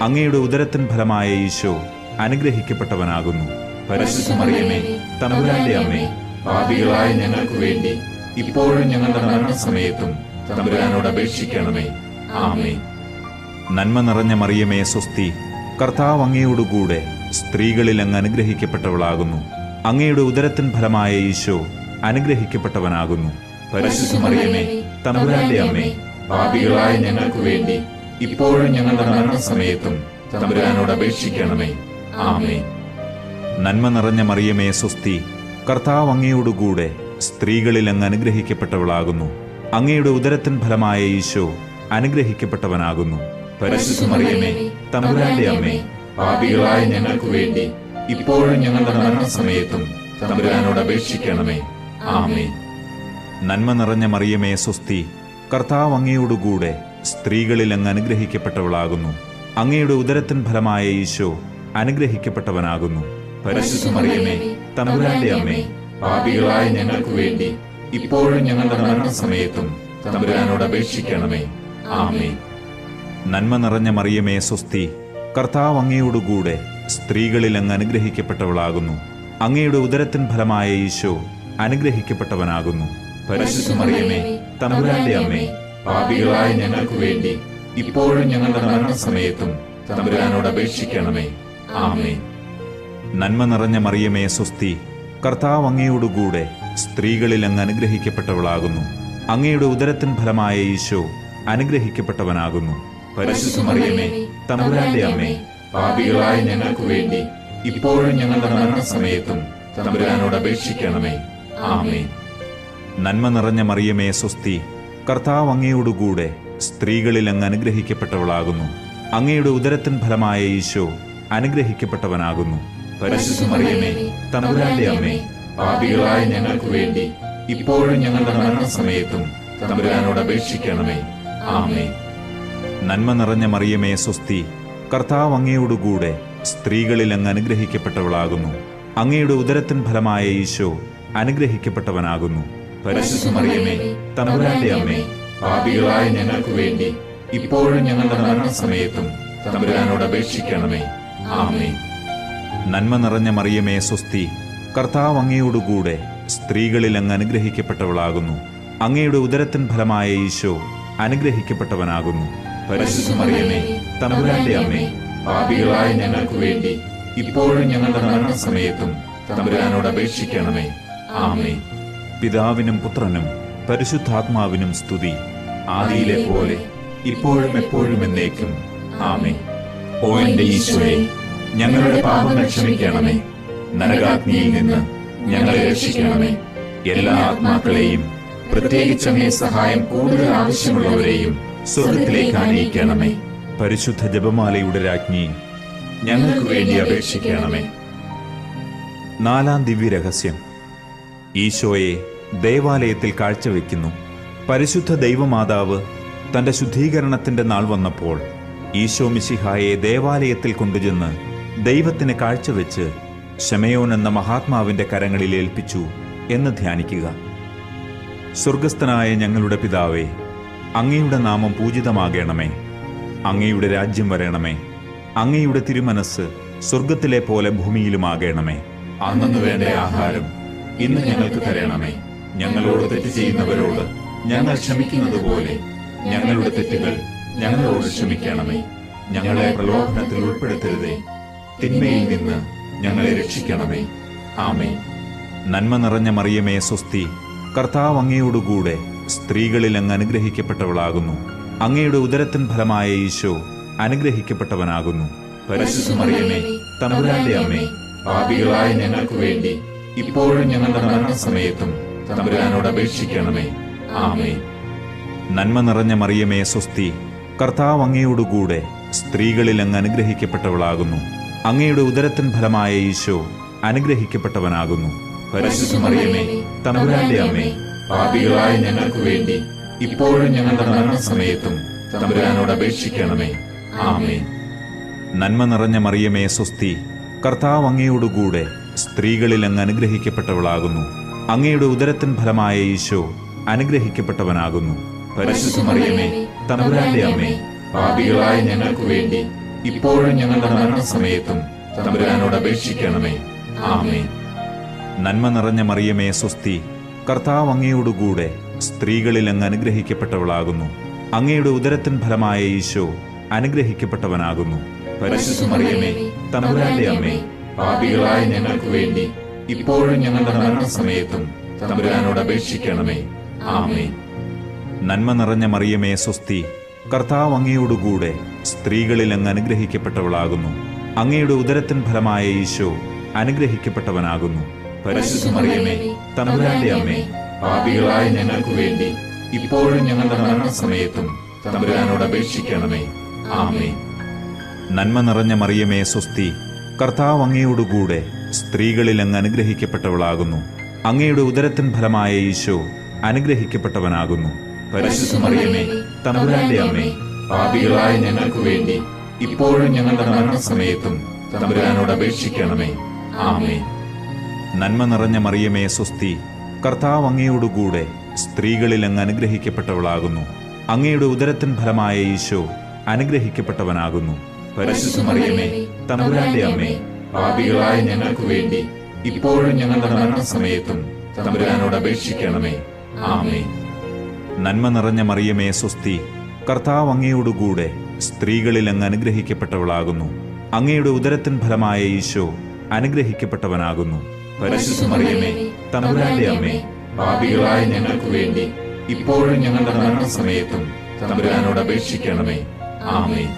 Speaker 1: അങ്ങയുടെ ഉദരത്തിൻ ഫലമായ ഈശോ അനുഗ്രഹിക്കപ്പെട്ടവനാകുന്നു. പരിശുദ്ധ മറിയമേ, തമ്പുരാന്റെ അമ്മേ, പാപികളായ ഞങ്ങൾക്ക് വേണ്ടി ഇപ്പോഴും ഞങ്ങളുടെ മരണസമയത്തും തമ്പുരാനോട് അപേക്ഷിക്കണമേ. ആമേൻ. നന്മ നിറഞ്ഞ മറിയമേ സ്വസ്തി, കർത്താവ് അങ്ങയോടുകൂടെ സ്ത്രീകളിൽ അങ്ങ് അനുഗ്രഹിക്കപ്പെട്ടവളാകുന്നു. അങ്ങയുടെ ഉദരത്തിൻ ഫലമായ ഈശോ അനുഗ്രഹിക്കപ്പെട്ടവനാകുന്നു. പരിശുദ്ധ മറിയമേ, തമ്പുരാന്റെ അമ്മേ, പാപികളായ ഞങ്ങൾക്ക് വേണ്ടി ഇപ്പോഴും ഞങ്ങളുടെ മരണസമയത്തും തമ്പുരാനോട് അപേക്ഷിക്കണമേ. ആമേൻ. നന്മ നിറഞ്ഞ മറിയമേ സ്വസ്തി, കർത്താവ് അങ്ങയോടുകൂടെ സ്ത്രീകളിൽ അങ്ങ് അനുഗ്രഹിക്കപ്പെട്ടവളാകുന്നു. അങ്ങയുടെ ഉദരത്തിൻ ഫലമായ ഈശോ അനുഗ്രഹിക്കപ്പെട്ടവനാകുന്നു. പരിശുദ്ധ മറിയമേ, തമ്പുരാന്റെ അമ്മേ, പാപികളായ ഞങ്ങൾക്ക് വേണ്ടി ഇപ്പോഴും ഞങ്ങളുടെ മരണസമയത്തും തമ്പുരാനോട് അപേക്ഷിക്കണമേ. ആമേൻ. നന്മ നിറഞ്ഞ മറിയമേ സ്വസ്തി, കർത്താവ് അങ്ങയോടുകൂടെ സ്ത്രീകളിൽ അങ്ങ് അനുഗ്രഹിക്കപ്പെട്ടവളാകുന്നു. അങ്ങയുടെ ഉദരത്തിൻ ഫലമായ ഈശോ അനുഗ്രഹിക്കപ്പെട്ടവനാകുന്നു. പരിശുദ്ധ മറിയമേ, തമ്പുരാന്റെ അമ്മേ, പാപികളായ ഞങ്ങൾക്ക് വേണ്ടി ഇപ്പോഴും ഞങ്ങളുടെ മരണസമയത്തും തമ്പുരാനോട് അപേക്ഷിക്കണമേ. ആമേൻ. നന്മ നിറഞ്ഞ മറിയമേ സ്വസ്തി, കർത്താവ് അങ്ങയോടുകൂടെ സ്ത്രീകളിൽ അങ്ങ് അനുഗ്രഹിക്കപ്പെട്ടവളാകുന്നു. അങ്ങയുടെ ഉദരത്തിൻ ഫലമായ ഈശോ അനുഗ്രഹിക്കപ്പെട്ടവനാകുന്നു. പരിശുദ്ധ മറിയമേ, തമ്പുരാന്റെ അമ്മേ, പാപികളായ ഞങ്ങൾക്ക് വേണ്ടി ഇപ്പോഴും ഞങ്ങളുടെ മരണസമയത്തും തമ്പുരാനോട് അപേക്ഷിക്കണമേ. ആമേൻ. നന്മ നിറഞ്ഞ മറിയമേ, സ്വസ്തി. കർത്താവ് അങ്ങയോടുകൂടെ സ്ത്രീകളിൽ അങ്ങ് അനുഗ്രഹിക്കപ്പെട്ടവളാകുന്നു. അങ്ങയുടെ ഉദരത്തിൻ ഫലമായ ഈശോ അനുഗ്രഹിക്കപ്പെട്ടവനാകുന്നു. പരിശുദ്ധ മറിയമേ, തമ്പുരാന്റെ അമ്മേ, പാപികളായ ഞങ്ങൾക്ക് വേണ്ടി ഇപ്പോഴും ഞങ്ങളുടെ മരണസമയത്തും തമ്പുരാനോട് അപേക്ഷിക്കണമേ. ആമേൻ. നന്മ നിറഞ്ഞ മറിയമേ, സ്വസ്തി. കർത്താവ് അങ്ങയോടുകൂടെ സ്ത്രീകളിൽ അങ്ങ് അനുഗ്രഹിക്കപ്പെട്ടവളാകുന്നു. അങ്ങയുടെ ഉദരത്തിൻ ഫലമായ ഈശോ അനുഗ്രഹിക്കപ്പെട്ടവനാകുന്നു. പരിശുദ്ധ മറിയമേ, തമ്പുരാന്റെ അമ്മേ, പാപികളായ ഞങ്ങൾക്ക് വേണ്ടി ഇപ്പോഴും ഞങ്ങളുടെ മരണസമയത്തും തമ്പുരാനോട് അപേക്ഷിക്കണമേ. ആമേൻ. നന്മ നിറഞ്ഞ മറിയമേ, സ്വസ്തി. കർത്താവ് അങ്ങയോടുകൂടെ സ്ത്രീകളിൽ അങ്ങ് അനുഗ്രഹിക്കപ്പെട്ടവളാകുന്നു. അങ്ങയുടെ ഉദരത്തിൻ ഫലമായ ഈശോ അനുഗ്രഹിക്കപ്പെട്ടവനാകുന്നു. പരിശുദ്ധ മറിയമേ, തമ്പുരാന്റെ അമ്മേ, പാപികളായ ഞങ്ങൾക്ക് വേണ്ടി ഇപ്പോഴും ഞങ്ങളുടെ മരണസമയത്തും തമ്പുരാനോട് അപേക്ഷിക്കണമേ. ആമേൻ. നന്മ നിറഞ്ഞ മറിയമേ, സ്വസ്തി. കർത്താവ് അങ്ങയോടുകൂടെ സ്ത്രീകളിൽ അങ്ങ് അനുഗ്രഹിക്കപ്പെട്ടവളാകുന്നു. അങ്ങയുടെ ഉദരത്തിൻ ഫലമായ ഈശോ അനുഗ്രഹിക്കപ്പെട്ടവനാകുന്നു. പരിശുദ്ധ മറിയമേ, തമ്പുരാന്റെ അമ്മേ, പാപികളായ ഞങ്ങൾക്ക് വേണ്ടി ഇപ്പോഴും ഞങ്ങളുടെ മരണസമയത്തും തമ്പുരാനോട് അപേക്ഷിക്കണമേ. ആമേൻ. പിതാവിനും പുത്രനും പരിശുദ്ധാത്മാവിനും സ്തുതി. ആദിയിലെ പോലെ ഇപ്പോഴും എപ്പോഴും എന്നേക്കും. ആമേൻ. ഓ എന്റെ ഈശോയെ, ഞങ്ങളുടെ പാപങ്ങൾ ക്ഷമിക്കണമേ. നരകാഗ്നിയിൽ നിന്ന് ഞങ്ങളെ രക്ഷിക്കണമേ. എല്ലാ ആത്മാക്കളെയും, പ്രത്യേകിച്ച് അങ്ങേ സഹായം കൂടുതൽ ആവശ്യമുള്ളവരെയും സ്വർഗത്തിലേക്ക് ആനയിക്കണമേ. പരിശുദ്ധ ജപമാലയുടെ രാജ്ഞി, ഞങ്ങൾക്ക് വേണ്ടി അപേക്ഷിക്കണമേ. നാലാം ദിവ്യരഹസ്യം. ഈശോയെ ദേവാലയത്തിൽ കാഴ്ചവെക്കുന്നു. പരിശുദ്ധ ദൈവമാതാവ് തന്റെ ശുദ്ധീകരണത്തിന്റെ നാൾ വന്നപ്പോൾ ഈശോ മിശിഹായെ ദേവാലയത്തിൽ കൊണ്ടുചെന്ന് ദൈവത്തിന് കാഴ്ചവെച്ച് ശമയോൻ എന്ന മഹാത്മാവിന്റെ കരങ്ങളിൽ ഏൽപ്പിച്ചു എന്ന് ധ്യാനിക്കുക. സ്വർഗസ്ഥനായ ഞങ്ങളുടെ പിതാവേ, അങ്ങയുടെ നാമം പൂജിതമാകണമേ. അങ്ങയുടെ രാജ്യം വരണമേ. അങ്ങയുടെ തിരുമനസ് സ്വർഗത്തിലെ പോലെ ഭൂമിയിലുമാകണമേ. അന്നു വേണ്ട ആഹാരം ഇന്ന് ഞങ്ങൾക്ക് തരണമേ. ഞങ്ങളോട് തെറ്റ് ചെയ്യുന്നവരോട് ഞങ്ങൾ ക്ഷമിക്കുന്നത് പോലെ ഞങ്ങളുടെ തെറ്റുകൾ ഞങ്ങളോട് ക്ഷമിക്കണമേ. ഞങ്ങളെ പ്രലോഭനത്തിൽ ഉൾപ്പെടുത്തരുതേ, തിന്മയിൽ നിന്ന് ഞങ്ങളെ രക്ഷിക്കണമേ. ആമേൻ. നന്മ നിറഞ്ഞ മറിയമേ, സ്വസ്തി. കർത്താവ് അങ്ങയോടുകൂടെ സ്ത്രീകളിൽ അങ്ങ് അനുഗ്രഹിക്കപ്പെട്ടവളാകുന്നു. അങ്ങയുടെ ഉദരത്തിൻ ഫലമായ ഈശോ അനുഗ്രഹിക്കപ്പെട്ടവനാകുന്നു. പരിശുദ്ധ മറിയമേ, തമ്പുരാന്റെ അമ്മേ, പാപികളായ ഞങ്ങൾക്ക് വേണ്ടി ഇപ്പോഴും ഞങ്ങളുടെ മരണസമയത്തും തമ്പുരാനോട് അപേക്ഷിക്കണമേ. ആമേൻ. നന്മ നിറഞ്ഞ മറിയമേ, സ്വസ്തി. കർത്താവ് അങ്ങയോടുകൂടെ സ്ത്രീകളിൽ അങ്ങ് അനുഗ്രഹിക്കപ്പെട്ടവളാകുന്നു. അങ്ങയുടെ ഉദരത്തിൻ ഫലമായ ഈശോ അനുഗ്രഹിക്കപ്പെട്ടവനാകുന്നു. പരിശുദ്ധ മറിയമേ, തമ്പുരാന്റെ അമ്മേ, പാപികളായ ഞങ്ങൾക്ക് വേണ്ടി ഇപ്പോഴും ഞങ്ങളുടെ മരണസമയത്തും തമ്പുരാനോട് അപേക്ഷിക്കണമേ. ആമേൻ. നന്മ നിറഞ്ഞ മറിയമേ, സ്വസ്തി. കർത്താവ് അങ്ങയോടുകൂടെ സ്ത്രീകളിൽ അങ്ങ് അനുഗ്രഹിക്കപ്പെട്ടവളാകുന്നു. അങ്ങയുടെ ഉദരത്തിൻ ഫലമായ ഈശോ അനുഗ്രഹിക്കപ്പെട്ടവനാകുന്നു. പരിശുദ്ധ മറിയമേ, തമ്പുരാന്റെ അമ്മേ, പാപികളായ ഞങ്ങൾക്ക് വേണ്ടി ഇപ്പോഴും ഞങ്ങളുടെ മരണസമയത്തും തമ്പുരാനോട് അപേക്ഷിക്കണമേ. ആമേൻ. നന്മ നിറഞ്ഞ മറിയമേ, സ്വസ്തി. കർത്താവ് അങ്ങയോടുകൂടെ സ്ത്രീകളിൽ അങ്ങ് അനുഗ്രഹിക്കപ്പെട്ടവളാകുന്നു. അങ്ങയുടെ ഉദരത്തിൻ ഫലമായ ഈശോ അനുഗ്രഹിക്കപ്പെട്ടവനാകുന്നു. പരിശുദ്ധ മറിയമേ, തമ്പുരാന്റെ അമ്മേ, പാപികളായ ഞങ്ങൾക്ക് വേണ്ടി ഇപ്പോഴും ഞങ്ങളുടെ മരണസമയത്തും തമ്പുരാനോട് അപേക്ഷിക്കണമേ. ആമേൻ. നന്മ നിറഞ്ഞ മറിയമേ, സ്വസ്തി. കർത്താവ് അങ്ങയോടുകൂടെ സ്ത്രീകളിൽ അങ്ങ് അനുഗ്രഹിക്കപ്പെട്ടവളാകുന്നു. അങ്ങയുടെ ഉദരത്തിൻ ഫലമായ ഈശോ അനുഗ്രഹിക്കപ്പെട്ടവനാകുന്നു. പരിശുദ്ധ മറിയമേ, തമ്പുരാന്റെ അമ്മേ, പാപികളായ ഞങ്ങൾക്ക് വേണ്ടി ഇപ്പോഴും ഞങ്ങളുടെ മരണസമയത്തും തമ്പുരാനോട് അപേക്ഷിക്കണമേ. ആമേൻ. നന്മ നിറഞ്ഞ മറിയമേ, സ്വസ്തി. കർത്താവ് അങ്ങയോടുകൂടെ സ്ത്രീകളിൽ അങ്ങ് അനുഗ്രഹിക്കപ്പെട്ടവളാകുന്നു. അങ്ങയുടെ ഉദരത്തിൻ ഫലമായ ഈശോ അനുഗ്രഹിക്കപ്പെട്ടവനാകുന്നു. പരിശുദ്ധ മറിയമേ, തമ്പുരാന്റെ അമ്മേ, പാപികളായ ഞങ്ങൾക്ക് വേണ്ടി ഇപ്പോഴും ഞങ്ങളുടെ മരണസമയത്തും തമ്പുരാനോട് അപേക്ഷിക്കണമേ. ആമേൻ. നന്മ നിറഞ്ഞ മറിയമേ, സ്വസ്തി. കർത്താവ് അങ്ങയോടുകൂടെ സ്ത്രീകളിൽ അങ്ങ് അനുഗ്രഹിക്കപ്പെട്ടവളാകുന്നു. അങ്ങയുടെ ഉദരത്തിൻ ഫലമായ ഈശോ അനുഗ്രഹിക്കപ്പെട്ടവനാകുന്നു. പരിശുദ്ധ മറിയമേ, തമ്പുരാന്റെ അമ്മേ, പാപികളായ ഞങ്ങൾക്ക് വേണ്ടി ഇപ്പോഴും ഞങ്ങളുടെ മരണസമയത്തും തമ്പുരാനോട് അപേക്ഷിക്കണമേ. ആമേൻ. നന്മ നിറഞ്ഞ മറിയമേ സ്വസ്തി, കർത്താവ് അങ്ങയോടുകൂടെ സ്ത്രീകളിൽ അങ്ങ് അനുഗ്രഹിക്കപ്പെട്ടവളാകുന്നു. അങ്ങയുടെ ഉദരത്തിൻ ഫലമായ ഈശോ അനുഗ്രഹിക്കപ്പെട്ടവനാകുന്നു. പരിശുദ്ധ മറിയമേ, തമ്പുരാന്റെ അമ്മേ, പാപികളായ ഞങ്ങൾക്ക് വേണ്ടി ഇപ്പോഴും ഞങ്ങളുടെ മരണസമയത്തും തമ്പുരാനോട് അപേക്ഷിക്കണമേ. ആമേൻ.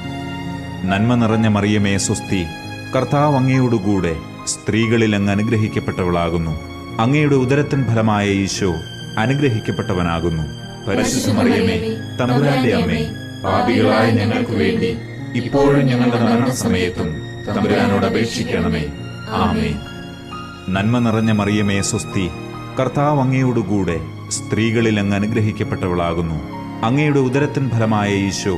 Speaker 1: നന്മ നിറഞ്ഞ മറിയമേ സ്വസ്തി, കർത്താവ് അങ്ങയോടുകൂടെ സ്ത്രീകളിൽ അങ്ങ് അനുഗ്രഹിക്കപ്പെട്ടവളാകുന്നു. അങ്ങയുടെ ഉദരത്തിൻ ഫലമായ ഈശോ അനുഗ്രഹിക്കപ്പെട്ടവനാകുന്നു. പരിശുദ്ധ മറിയമേ, തമ്പുരാന്റെ അമ്മേ, പാപികളായ ഞങ്ങൾക്ക് വേണ്ടി ഇപ്പോഴും ഞങ്ങളുടെ മരണസമയത്തും തമ്പുരാനോട് അപേക്ഷിക്കണമേ. ആമേൻ. നന്മ നിറഞ്ഞ മറിയമേ സ്വസ്തി, കർത്താവ് അങ്ങയോടുകൂടെ സ്ത്രീകളിൽ അങ്ങ് അനുഗ്രഹിക്കപ്പെട്ടവളാകുന്നു. അങ്ങയുടെ ഉദരത്തിൻ ഫലമായ ഈശോ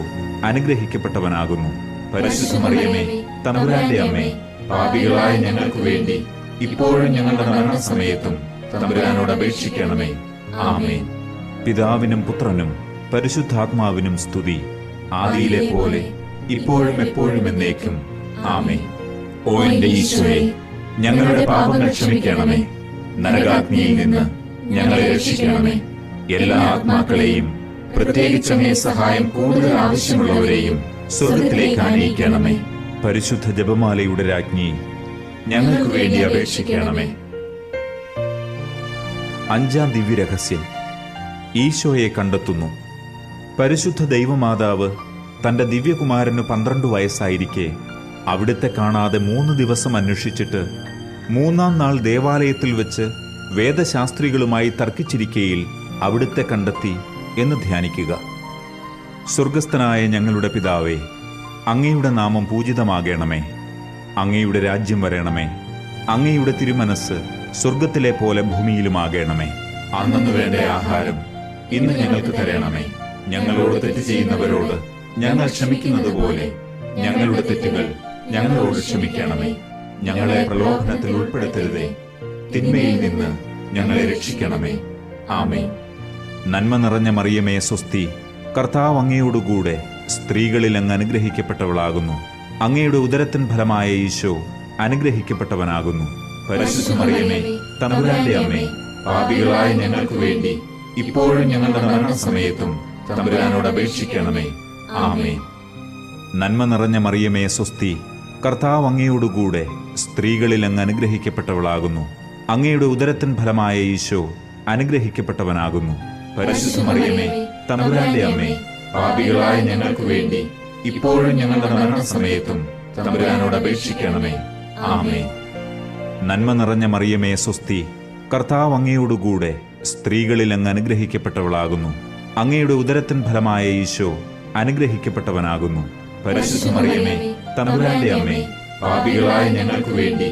Speaker 1: അനുഗ്രഹിക്കപ്പെട്ടവനാകുന്നു. പരിശുദ്ധ മറിയമേ, തമ്പുരാന്റെ അമ്മേ, പാപികളായ ഞങ്ങൾക്ക് വേണ്ടി ഇപ്പോഴും ഞങ്ങളുടെ മരണസമയത്തും തമ്പുരാനോട് അപേക്ഷിക്കണമേ. ആമേൻ. പിതാവിനും പുത്രനും പരിശുദ്ധാത്മാവിനും സ്തുതി, ആദിയിലെ പോലെ ഇപ്പോഴും എപ്പോഴും എന്നേക്കും. ആമേൻ. ഓ എന്റെ ഈശോയെ, ഞങ്ങളുടെ പാപങ്ങൾ ക്ഷമിക്കണമേ. നരകാഗ്നിയിൽ നിന്ന് ഞങ്ങളെ രക്ഷിക്കണമേ. എല്ലാ ആത്മാക്കളെയും, പ്രത്യേകിച്ച് അങ്ങേ സഹായം കൂടുതൽ ആവശ്യമുള്ളവരെയും സ്വർഗത്തിലേക്ക് ആനയിക്കണമേ. പരിശുദ്ധ ജപമാലയുടെ രാജ്ഞി, ഞങ്ങൾക്ക് വേണ്ടി അപേക്ഷിക്കണമേ. അഞ്ചാം ദിവ്യരഹസ്യം, ഈശോയെ കണ്ടെത്തുന്നു. പരിശുദ്ധ ദൈവമാതാവ് തന്റെ ദിവ്യകുമാരന് 12 വയസ്സായിരിക്കെ അവിടുത്തെ കാണാതെ 3 ദിവസം അന്വേഷിച്ചിട്ട് 3-ാം നാൾ ദേവാലയത്തിൽ വെച്ച് വേദശാസ്ത്രികളുമായി തർക്കിച്ചിരിക്കയിൽ അവിടുത്തെ കണ്ടെത്തി എന്ന് ധ്യാനിക്കുക. സ്വർഗസ്ഥനായ ഞങ്ങളുടെ പിതാവേ, അങ്ങയുടെ നാമം പൂജിതമാകണമേ. അങ്ങയുടെ രാജ്യം വരണമേ. അങ്ങയുടെ തിരുമനസ് സ്വർഗത്തിലെ പോലെ ഭൂമിയിലുമാകണമേ. അന്നു വേണ്ട ആഹാരം ഇന്ന് ഞങ്ങൾക്ക് തരണമേ. ഞങ്ങളോട് തെറ്റ് ചെയ്യുന്നവരോട് ഞങ്ങൾ ക്ഷമിക്കുന്നത് പോലെ ഞങ്ങളുടെ തെറ്റുകൾ ഞങ്ങളോട് ക്ഷമിക്കണമേ. ഞങ്ങളെ പ്രലോഭനത്തിൽ ഉൾപ്പെടുത്തരുതേ, തിന്മയിൽ നിന്ന് ഞങ്ങളെ രക്ഷിക്കണമേ. ആമേൻ. നന്മ നിറഞ്ഞ മറിയമേ സ്വസ്തി, കർത്താവ് അങ്ങയോടുകൂടെ സ്ത്രീകളിൽ അങ്ങ് അനുഗ്രഹിക്കപ്പെട്ടവളാകുന്നു. അങ്ങയുടെ ഉദരത്തിൻ ഫലമായ ഈശോ അനുഗ്രഹിക്കപ്പെട്ടവനാകുന്നു. പരിശുദ്ധ മറിയമേ, തമ്പുരാന്റെ അമ്മേ, പാപികളായ ഞങ്ങൾക്ക് വേണ്ടി ഇപ്പോഴും ഞങ്ങളുടെ മരണസമയത്തും തമ്പുരാനോട് അപേക്ഷിക്കണമേ. ആമേൻ. നന്മ നിറഞ്ഞ മറിയമേ സ്വസ്തി, കർത്താവ് അങ്ങയോടുകൂടെ സ്ത്രീകളിൽ അങ്ങ് അനുഗ്രഹിക്കപ്പെട്ടവളാകുന്നു. അങ്ങയുടെ ഉദരത്തിൻ ഫലമായ ഈശോ അനുഗ്രഹിക്കപ്പെട്ടവനാകുന്നു. പരിശുദ്ധ മറിയമേ, തമ്പുരാന്റെ അമ്മേ, പാപികളായ ഞങ്ങൾക്ക് വേണ്ടി ഇപ്പോഴും ഞങ്ങളുടെ മരണസമയത്തും തമ്പുരാനോട് അപേക്ഷിക്കണമേ. ആമേൻ. നന്മ നിറഞ്ഞ മറിയമേ സ്വസ്തി, കർത്താവ് അങ്ങയോടുകൂടെ സ്ത്രീകളിൽ അങ്ങ് അനുഗ്രഹിക്കപ്പെട്ടവളാകുന്നു. അങ്ങയുടെ ഉദരത്തിൻ ഫലമായ ഈശോ അനുഗ്രഹിക്കപ്പെട്ടവനാകുന്നു. പരിശുദ്ധ മറിയമേ, തമ്പുരാന്റെ അമ്മേ, പാപികളായ ഞങ്ങൾക്ക് വേണ്ടി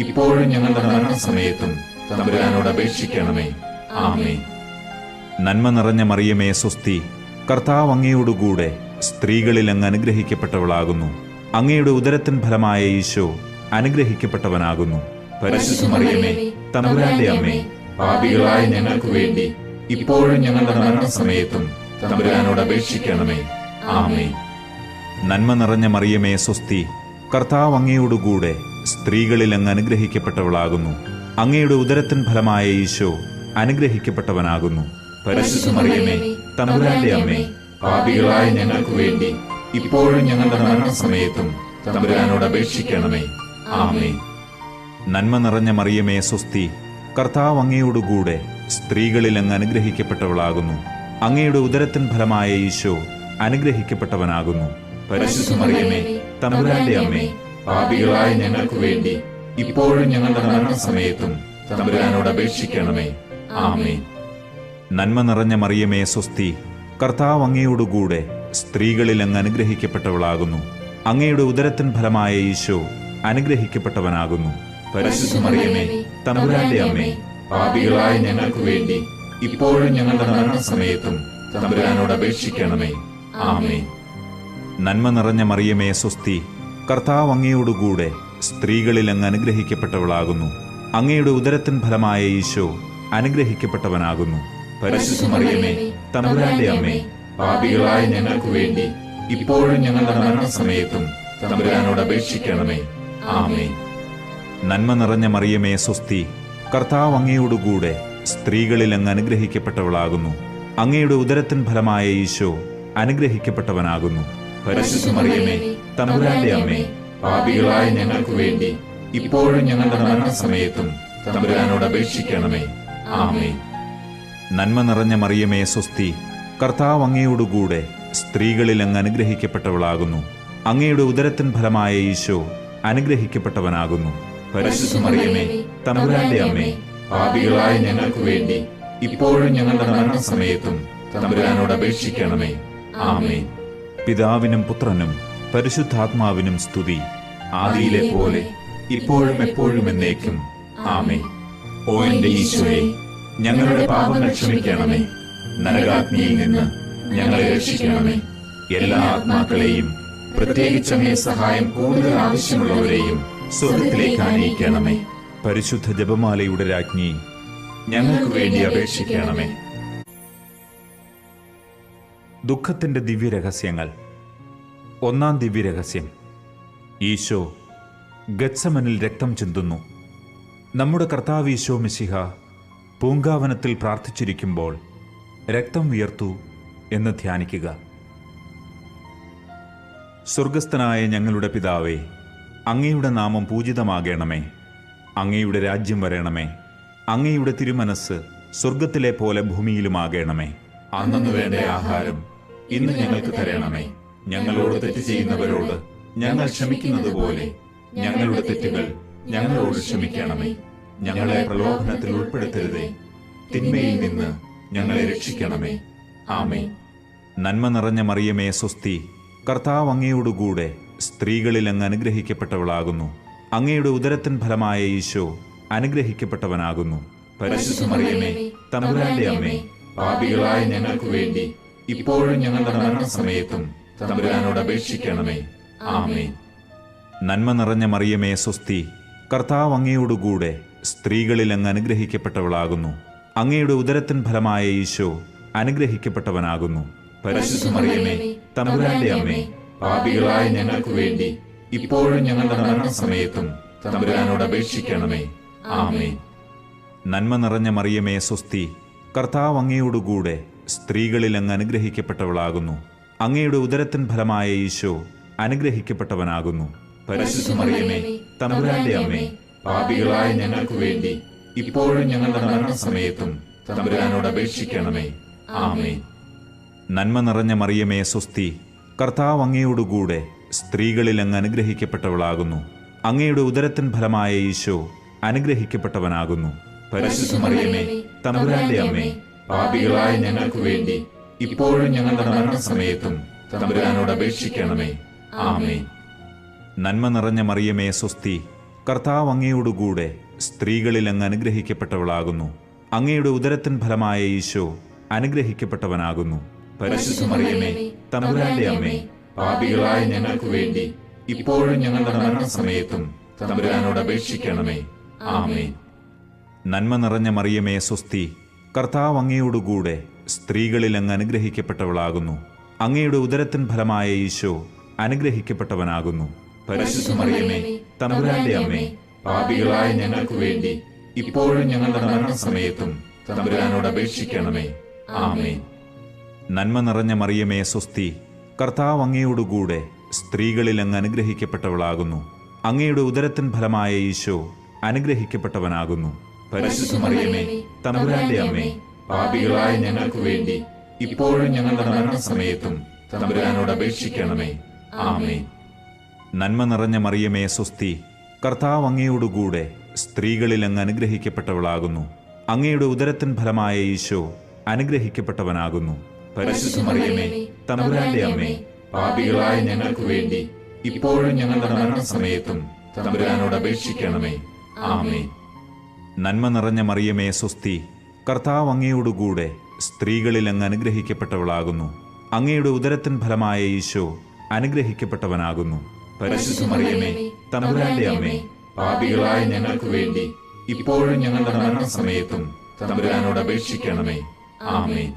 Speaker 1: ഇപ്പോഴും ഞങ്ങളുടെ മരണസമയത്തും തമ്പുരാനോട് അപേക്ഷിക്കണമേ. ആമേൻ. നന്മ നിറഞ്ഞ മറിയമേ സ്വസ്തി, കർത്താവ് അങ്ങയോടുകൂടെ സ്ത്രീകളിൽ അങ്ങ് അനുഗ്രഹിക്കപ്പെട്ടവളാകുന്നു. അങ്ങയുടെ ഉദരത്തിൻ ഫലമായ ഈശോ അനുഗ്രഹിക്കപ്പെട്ടവനാകുന്നു. പരിശുദ്ധ മറിയമേ, തമ്പുരാന്റെ അമ്മേ, പാപികളായ ഞങ്ങൾക്ക് വേണ്ടി ഇപ്പോഴും ഞങ്ങളുടെ മരണസമയത്തും തമ്പുരാനോട് അപേക്ഷിക്കണമേ. ആമേൻ. നന്മ നിറഞ്ഞ മറിയമേ സ്വസ്തി, കർത്താവ് അങ്ങയോടുകൂടെ സ്ത്രീകളിൽ അങ്ങ് അനുഗ്രഹിക്കപ്പെട്ടവളാകുന്നു. അങ്ങയുടെ ഉദരത്തിൻ ഫലമായ ഈശോ അനുഗ്രഹിക്കപ്പെട്ടവനാകുന്നു. പരിശുദ്ധ മറിയമേ, തമ്പുരാന്റെ അമ്മേ, പാപികളായ ഞങ്ങൾക്ക് വേണ്ടി ഇപ്പോഴും ഞങ്ങളുടെ മരണസമയത്തും തമ്പുരാനോട് അപേക്ഷിക്കണമേ. ആമേൻ. നന്മ നിറഞ്ഞ മറിയമേ സ്വസ്തി, കർത്താവ് അങ്ങയോടുകൂടെ സ്ത്രീകളിൽ അങ്ങ് അനുഗ്രഹിക്കപ്പെട്ടവളാകുന്നു. അങ്ങയുടെ ഉദരത്തിൻ ഫലമായ ഈശോ അനുഗ്രഹിക്കപ്പെട്ടവനാകുന്നു. പരിശുദ്ധ മറിയമേ, തമ്പുരാന്റെ അമ്മേ, പാപികളായ ഞങ്ങൾക്ക് വേണ്ടി ഇപ്പോഴും ഞങ്ങളുടെ മരണസമയത്തും തമ്പുരാനോട് അപേക്ഷിക്കണമേ. ആമേൻ. നന്മ നിറഞ്ഞ മറിയമേ സ്വസ്തി, കർത്താവ് അങ്ങയോടുകൂടെ സ്ത്രീകളിൽ അങ്ങ് അനുഗ്രഹിക്കപ്പെട്ടവളാകുന്നു. അങ്ങയുടെ ഉദരത്തിൻ ഫലമായ ഈശോ അനുഗ്രഹിക്കപ്പെട്ടവനാകുന്നു. പരിശുദ്ധ മറിയമേ, തമ്പുരാന്റെ അമ്മേ, പാപികളായ ഞങ്ങൾക്ക് വേണ്ടി ഇപ്പോഴും ഞങ്ങളുടെ മരണസമയത്തും തമ്പുരാനോട് അപേക്ഷിക്കണമേ. ആമേൻ. നന്മ നിറഞ്ഞ മറിയമേ സ്വസ്തി, കർത്താവ് അങ്ങയോടുകൂടെ സ്ത്രീകളിൽ അങ്ങ് അനുഗ്രഹിക്കപ്പെട്ടവളാകുന്നു. അങ്ങയുടെ ഉദരത്തിൻ ഫലമായ ഈശോ അനുഗ്രഹിക്കപ്പെട്ടവനാകുന്നു. പരിശുദ്ധ മറിയമേ, തമ്പുരാന്റെ അമ്മേ, പാപികളായ ഞങ്ങൾക്ക് വേണ്ടി ഇപ്പോഴും ഞങ്ങളുടെ മരണസമയത്തും തമ്പുരാനോട് അപേക്ഷിക്കണമേ. ആമേൻ. നന്മ നിറഞ്ഞ മറിയമേ സ്വസ്തി, കർത്താവ് അങ്ങയോടുകൂടെ സ്ത്രീകളിൽ അങ്ങ് അനുഗ്രഹിക്കപ്പെട്ടവളാകുന്നു. അങ്ങയുടെ ഉദരത്തിൻ ഫലമായ ഈശോ അനുഗ്രഹിക്കപ്പെട്ടവനാകുന്നു. പരിശുദ്ധ മറിയമേ, തമ്പുരാന്റെ അമ്മേ, പാപികളായ ഞങ്ങൾക്ക് വേണ്ടി ഇപ്പോഴും ഞങ്ങളുടെ മരണസമയത്തും തമ്പുരാനോട് അപേക്ഷിക്കണമേ. ആമേൻ. നന്മ നിറഞ്ഞ മറിയമേ, സ്വസ്തി. കർത്താവ് അങ്ങയോടുകൂടെ സ്ത്രീകളിൽ അങ്ങ് അനുഗ്രഹിക്കപ്പെട്ടവളാകുന്നു. അങ്ങയുടെ ഉദരത്തിൻ ഫലമായ ഈശോ അനുഗ്രഹിക്കപ്പെട്ടവനാകുന്നു. പരിശുദ്ധ മറിയമേ, തമ്പുരാന്റെ അമ്മേ, പാപികളായ ഞങ്ങൾക്ക് വേണ്ടി ഇപ്പോഴും ഞങ്ങളുടെ മരണസമയത്തും തമ്പുരാനോട് അപേക്ഷിക്കണമേ. ആമേൻ. പിതാവിനും പുത്രനും പരിശുദ്ധാത്മാവിനും സ്തുതി, ആദിയിലെ പോലെ ഇപ്പോഴും എപ്പോഴും എന്നേക്കും. ആമേൻ. ഓ എന്റെ ഈശോയെ, ഞങ്ങളുടെ പാപങ്ങൾ ക്ഷമിക്കണമേ. നരകാഗ്നിയിൽ നിന്ന് ഞങ്ങളെ രക്ഷിക്കണമേ. എല്ലാ ആത്മാക്കളെയും, പ്രത്യേകിച്ച് അങ്ങേ സഹായം കൂടുതൽ ആവശ്യമുള്ളവരെയും സ്വർഗ്ഗത്തിലേക്ക് ആനയിക്കണമേ. പരിശുദ്ധ ജപമാലയുടെ രാജ്ഞി, ഞങ്ങൾക്ക് വേണ്ടി അപേക്ഷിക്കണമേ. ദുഃഖത്തിന്റെ ദിവ്യരഹസ്യങ്ങൾ. ഒന്നാം ദിവ്യരഹസ്യം. ഈശോ ഗത്സമനിൽ രക്തം ചിന്തുന്നു. നമ്മുടെ കർത്താവ് ഈശോ മിശിഹ പൂങ്കാവനത്തിൽ പ്രാർത്ഥിച്ചിരിക്കുമ്പോൾ രക്തം വിയർത്തു എന്ന് ധ്യാനിക്കുക. സ്വർഗസ്ഥനായ ഞങ്ങളുടെ പിതാവേ, അങ്ങയുടെ നാമം പൂജിതമാകണമേ. അങ്ങയുടെ രാജ്യം വരണമേ. അങ്ങയുടെ തിരുമനസ് സ്വർഗത്തിലെ പോലെ ഭൂമിയിലുമാകണമേ. അന്നു വേണ്ട ആഹാരം ഇന്ന് ഞങ്ങൾക്ക് തരണമേ. ഞങ്ങളോട് തെറ്റ് ചെയ്യുന്നവരോട് ഞങ്ങൾ ക്ഷമിക്കുന്നത് പോലെ ഞങ്ങളുടെ തെറ്റുകൾ ഞങ്ങളോട് ക്ഷമിക്കണമേ. ഞങ്ങളെ പ്രലോഭനത്തിൽ ഉൾപ്പെടുത്തരുതേ, തിന്മയിൽ നിന്ന് ഞങ്ങളെ രക്ഷിക്കണമേ. ആമേൻ. നന്മ നിറഞ്ഞ മറിയമേ, സ്വസ്തി. കർത്താവ് അങ്ങയോടുകൂടെ സ്ത്രീകളിൽ അങ്ങ് അനുഗ്രഹിക്കപ്പെട്ടവളാകുന്നു. അങ്ങയുടെ ഉദരത്തിൻ ഫലമായ ഈശോ അനുഗ്രഹിക്കപ്പെട്ടവനാകുന്നു. പരിശുദ്ധ മറിയമേ, തമ്പുരാന്റെ അമ്മേ, പാപികളായ ഞങ്ങൾക്ക് വേണ്ടി ഇപ്പോഴും ഞങ്ങളുടെ മരണസമയത്തും തമ്പുരാനോട് അപേക്ഷിക്കണമേ. ആമേൻ. നന്മ നിറഞ്ഞ മറിയമേ, സ്വസ്തി. കർത്താവ് അങ്ങയോടുകൂടെ സ്ത്രീകളിൽ അങ്ങ് അനുഗ്രഹിക്കപ്പെട്ടവളാകുന്നു. അങ്ങയുടെ ഉദരത്തിൻ ഫലമായ ഈശോ അനുഗ്രഹിക്കപ്പെട്ടവനാകുന്നു. പരിശുദ്ധ മറിയമേ, തമ്പുരാന്റെ അമ്മേ, പാപികളായ ഞങ്ങൾക്ക് വേണ്ടി ഇപ്പോഴും ഞങ്ങളുടെ മരണസമയത്തും തമ്പുരാനോട് അപേക്ഷിക്കണമേ. ആമേൻ. നന്മ നിറഞ്ഞ മറിയമേ, സ്വസ്തി. കർത്താവ് അങ്ങയോടുകൂടെ സ്ത്രീകളിൽ അങ്ങ് അനുഗ്രഹിക്കപ്പെട്ടവളാകുന്നു. അങ്ങയുടെ ഉദരത്തിൻ ഫലമായ ഈശോ അനുഗ്രഹിക്കപ്പെട്ടവനാകുന്നു. പരിശുദ്ധ മറിയമേ, തമ്പുരാന്റെ അമ്മേ, പാപികളായ ഞങ്ങൾക്ക് വേണ്ടി ഇപ്പോഴും ഞങ്ങളുടെ മരണസമയത്തും തമ്പുരാനോട് അപേക്ഷിക്കണമേ. ആമേൻ. നന്മ നിറഞ്ഞ മറിയമേ, സ്വസ്തി. കർത്താവ് അങ്ങയോടുകൂടെ സ്ത്രീകളിൽ അങ്ങ് അനുഗ്രഹിക്കപ്പെട്ടവളാകുന്നു. അങ്ങയുടെ ഉദരത്തിൻ ഫലമായ ഈശോ അനുഗ്രഹിക്കപ്പെട്ടവനാകുന്നു. പരിശുദ്ധ മറിയമേ, തമ്പുരാന്റെ അമ്മേ, പാപികളായ ഞങ്ങൾക്ക് വേണ്ടി ഇപ്പോഴും ഞങ്ങളുടെ മരണസമയത്തും തമ്പുരാനോട് അപേക്ഷിക്കണമേ. ആമേൻ. നന്മ നിറഞ്ഞ മറിയമേ, സ്വസ്തി. കർത്താവ് അങ്ങയോടുകൂടെ സ്ത്രീകളിൽ അങ്ങ് അനുഗ്രഹിക്കപ്പെട്ടവളാകുന്നു. അങ്ങയുടെ ഉദരത്തിൻ ഫലമായ ഈശോ അനുഗ്രഹിക്കപ്പെട്ടവനാകുന്നു. പരിശുദ്ധ മറിയമേ, തമ്പുരാന്റെ അമ്മേ, പാപികളായ ഞങ്ങൾക്ക് വേണ്ടി ഇപ്പോഴും ഞങ്ങളുടെ മരണസമയത്തും തമ്പുരാനോട് അപേക്ഷിക്കണമേ. ആമേൻ. നന്മ നിറഞ്ഞ മറിയമേ, സ്വസ്തി. കർത്താവ് അങ്ങയോടുകൂടെ സ്ത്രീകളിൽ അങ്ങ് അനുഗ്രഹിക്കപ്പെട്ടവളാകുന്നു. അങ്ങയുടെ ഉദരത്തിൻ ഫലമായ ഈശോ അനുഗ്രഹിക്കപ്പെട്ടവനാകുന്നു. പരിശുദ്ധ മറിയമേ, തമ്പുരാന്റെ അമ്മേ, പാപികളായ ഞങ്ങൾക്ക് വേണ്ടി ഇപ്പോഴും ഞങ്ങളുടെ മരണസമയത്തും തമ്പുരാനോട് അപേക്ഷിക്കണമേ. ആമേൻ. നന്മ നിറഞ്ഞ മറിയമേ, സ്വസ്തി. കർത്താവ് അങ്ങയോടുകൂടെ സ്ത്രീകളിൽ അങ്ങ് അനുഗ്രഹിക്കപ്പെട്ടവളാകുന്നു. അങ്ങയുടെ ഉദരത്തിൻ ഫലമായ ഈശോ അനുഗ്രഹിക്കപ്പെട്ടവനാകുന്നു. പരിശുദ്ധ മറിയമേ, തമ്പുരാന്റെ അമ്മേ, പാപികളായ ഞങ്ങൾക്ക് വേണ്ടി ഇപ്പോഴും ഞങ്ങളുടെ മരണസമയത്തും തമ്പുരാനോട് അപേക്ഷിക്കണമേ. ആമേൻ. നന്മ നിറഞ്ഞ മറിയമേ, സ്വസ്തി. കർത്താവ് അങ്ങയോടുകൂടെ സ്ത്രീകളിൽ അങ്ങ് അനുഗ്രഹിക്കപ്പെട്ടവളാകുന്നു. അങ്ങയുടെ ഉദരത്തിൻ ഫലമായ ഈശോ അനുഗ്രഹിക്കപ്പെട്ടവനാകുന്നു. പരിശുദ്ധ മറിയമേ, തമ്പുരാന്റെ അമ്മേ, പാപികളായ ഞങ്ങൾക്ക് വേണ്ടി ഇപ്പോഴും ഞങ്ങളുടെ മരണസമയത്തും തമ്പുരാനോട് അപേക്ഷിക്കണമേ. ആമേൻ. നന്മ നിറഞ്ഞ മറിയമേ, സ്വസ്തി. കർത്താവ് അങ്ങയോടുകൂടെ സ്ത്രീകളിൽ അങ്ങ് അനുഗ്രഹിക്കപ്പെട്ടവളാകുന്നു. അങ്ങയുടെ ഉദരത്തിൻ ഫലമായ ഈശോ അനുഗ്രഹിക്കപ്പെട്ടവനാകുന്നു. പരിശുദ്ധ മറിയമേ, തമ്പുരാന്റെ അമ്മേ, പാപികളായ ഞങ്ങൾക്ക് വേണ്ടി ഇപ്പോഴും ഞങ്ങളുടെ മരണസമയത്തും തമ്പുരാനോട് അപേക്ഷിക്കണമേ. ആമേൻ.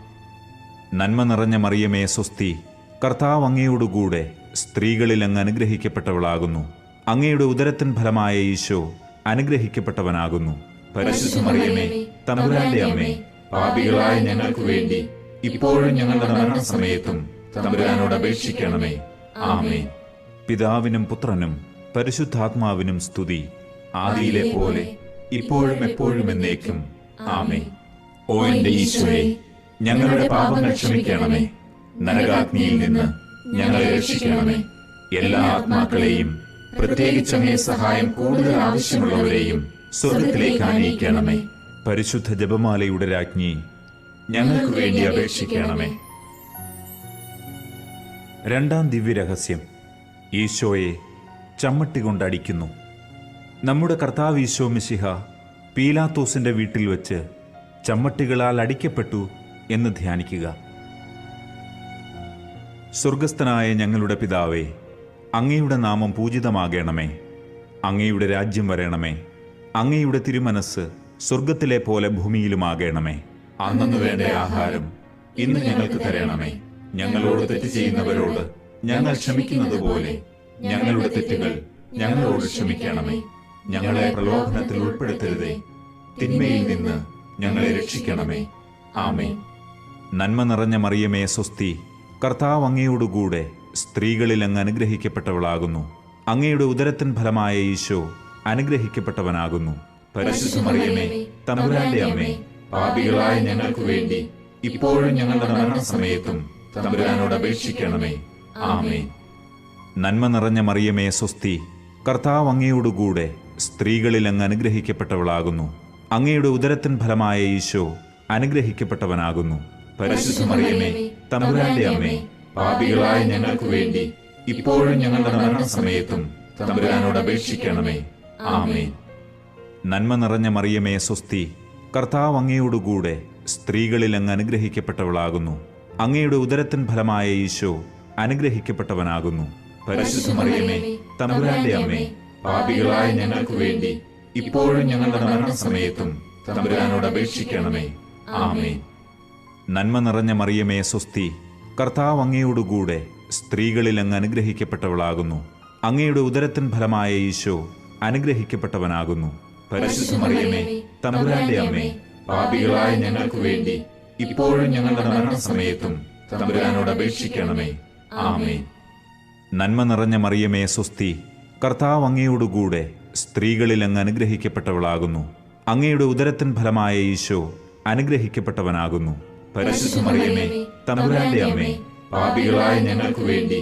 Speaker 1: നന്മ നിറഞ്ഞ മറിയമേ, സ്വസ്തി. കർത്താവ് അങ്ങയോടുകൂടെ സ്ത്രീകളിൽ അങ്ങ് അനുഗ്രഹിക്കപ്പെട്ടവളാകുന്നു. അങ്ങയുടെ ഉദരത്തിൻ ഫലമായ ഈശോ അനുഗ്രഹിക്കപ്പെട്ടവനാകുന്നു. പരിശുദ്ധ മറിയമേ, തമ്പുരാന്റെ അമ്മേ, പാപികളായ ഞങ്ങൾക്ക് വേണ്ടി ഇപ്പോഴും ഞങ്ങളുടെ മരണസമയത്തും തമ്പുരാനോട് അപേക്ഷിക്കണമേ. ആമേൻ. പിതാവിനും പുത്രനും പരിശുദ്ധാത്മാവിനും സ്തുതി, ആദിയിലെ പോലെ ഇപ്പോഴും എപ്പോഴും എന്നേക്കും. ആമേൻ. ഓ എന്റെ ഈശോയെ, ഞങ്ങളുടെ പാപങ്ങൾ ക്ഷമിക്കണമേ. നരകാഗ്നിയിൽ നിന്ന് ഞങ്ങളെ രക്ഷിക്കണമേ. എല്ലാ ആത്മാക്കളെയും, പ്രത്യേകിച്ച് അങ്ങേ സഹായം കൂടുതൽ ആവശ്യമുള്ളവരെയും സ്വർഗത്തിലേക്ക് ആനയിക്കണമേ. പരിശുദ്ധ ജപമാലയുടെ രാജ്ഞി, ഞങ്ങൾക്ക് വേണ്ടി അപേക്ഷിക്കണമേ. രണ്ടാം ദിവ്യരഹസ്യം, ഈശോയെ ചമ്മട്ടി കൊണ്ടടിക്കുന്നു. നമ്മുടെ കർത്താവ് ഈശോ മിശിഹ പീലാത്തോസിന്റെ വീട്ടിൽ വെച്ച് ചമ്മട്ടികളാൽ അടിക്കപ്പെട്ടു എന്ന് ധ്യാനിക്കുക. സ്വർഗസ്ഥനായ ഞങ്ങളുടെ പിതാവേ, അങ്ങയുടെ നാമം പൂജിതമാകണമേ. അങ്ങയുടെ രാജ്യം വരണമേ. അങ്ങയുടെ തിരുമനസ് സ്വർഗത്തിലെ പോലെ ഭൂമിയിലുമാകണമേ. അന്നന്ന് വേണ്ട ആഹാരം ഇന്ന് ഞങ്ങൾക്ക് തരണമേ. ഞങ്ങളോട് തെറ്റ് ചെയ്യുന്നവരോട് ഞങ്ങൾ ക്ഷമിക്കുന്നത് പോലെ ഞങ്ങളുടെ തെറ്റുകൾ ഞങ്ങളോട് ക്ഷമിക്കണമേ. ഞങ്ങളെ പ്രലോഭനത്തിൽ ഉൾപ്പെടുത്തരുതേ, തിന്മയിൽ നിന്ന് ഞങ്ങളെ രക്ഷിക്കണമേ. ആമേൻ. നന്മ നിറഞ്ഞ മറിയമേ സ്വസ്തി, കർത്താവ് അങ്ങയോടുകൂടെ സ്ത്രീകളിൽ അങ്ങ് അനുഗ്രഹിക്കപ്പെട്ടവളാകുന്നു. അങ്ങയുടെ ഉദരത്തിൻ ഫലമായ ഈശോ അനുഗ്രഹിക്കപ്പെട്ടവനാകുന്നു. പരിശുദ്ധ മറിയമേ, തമ്പുരാന്റെ അമ്മേ, പാപികളായ ഞങ്ങൾക്ക് വേണ്ടി ഇപ്പോഴും ഞങ്ങളുടെ മരണസമയത്തും തമ്പുരാനോട് അപേക്ഷിക്കണമേ. ആമേൻ. നന്മ നിറഞ്ഞ മറിയമേ സ്വസ്തി, കർത്താവ് അങ്ങയോടുകൂടെ സ്ത്രീകളിൽ അങ്ങ് അനുഗ്രഹിക്കപ്പെട്ടവളാകുന്നു. അങ്ങയുടെ ഉദരത്തിൻ ഫലമായ ഈശോ അനുഗ്രഹിക്കപ്പെട്ടവനാകുന്നു. പരിശുദ്ധ മറിയമേ, തമ്പുരാന്റെ അമ്മേ, പാപികളായ ഞങ്ങൾക്ക് വേണ്ടി ഇപ്പോഴും ഞങ്ങളുടെ മരണസമയത്തും തമ്പുരാനോട് അപേക്ഷിക്കണമേ. ആമേൻ. നന്മ നിറഞ്ഞ മറിയമേ സ്വസ്തി, കർത്താവ് അങ്ങയോടുകൂടെ സ്ത്രീകളിൽ അങ്ങ് അനുഗ്രഹിക്കപ്പെട്ടവളാകുന്നു. അങ്ങയുടെ ഉദരത്തിൻ ഫലമായ ഈശോ അനുഗ്രഹിക്കപ്പെട്ടവനാകുന്നു. പരിശുദ്ധ മറിയമേ, തമ്പുരാന്റെ അമ്മേ, പാപികളായ ഞങ്ങൾക്ക് വേണ്ടി ഇപ്പോഴും ഞങ്ങളുടെ മരണസമയത്തും തമ്പുരാനോട് അപേക്ഷിക്കണമേ. ആമേൻ. നന്മ നിറഞ്ഞ മറിയമേ സ്വസ്തി, കർത്താവ് അങ്ങയോടുകൂടെ സ്ത്രീകളിൽ അങ്ങ് അനുഗ്രഹിക്കപ്പെട്ടവളാകുന്നു. അങ്ങയുടെ ഉദരത്തിൻ ഫലമായ ഈശോ അനുഗ്രഹിക്കപ്പെട്ടവനാകുന്നു. പരിശുദ്ധ മറിയമേ, തമ്പുരാന്റെ അമ്മേ, പാപികളായ ഞങ്ങൾക്ക് വേണ്ടി ഇപ്പോഴും ഞങ്ങളുടെ മരണസമയത്തും തമ്പുരാനോട് അപേക്ഷിക്കണമേ. ആമേൻ. നന്മ നിറഞ്ഞ മറിയമേ സ്വസ്തി, കർത്താവ് അങ്ങയോടുകൂടെ സ്ത്രീകളിൽ അങ്ങ് അനുഗ്രഹിക്കപ്പെട്ടവളാകുന്നു. അങ്ങയുടെ ഉദരത്തിൻ ഫലമായ ഈശോ അനുഗ്രഹിക്കപ്പെട്ടവനാകുന്നു. പരിശുദ്ധ മറിയമേ, തമ്പുരാന്റെ അമ്മേ, പാപികളായ ഞങ്ങൾക്ക് വേണ്ടി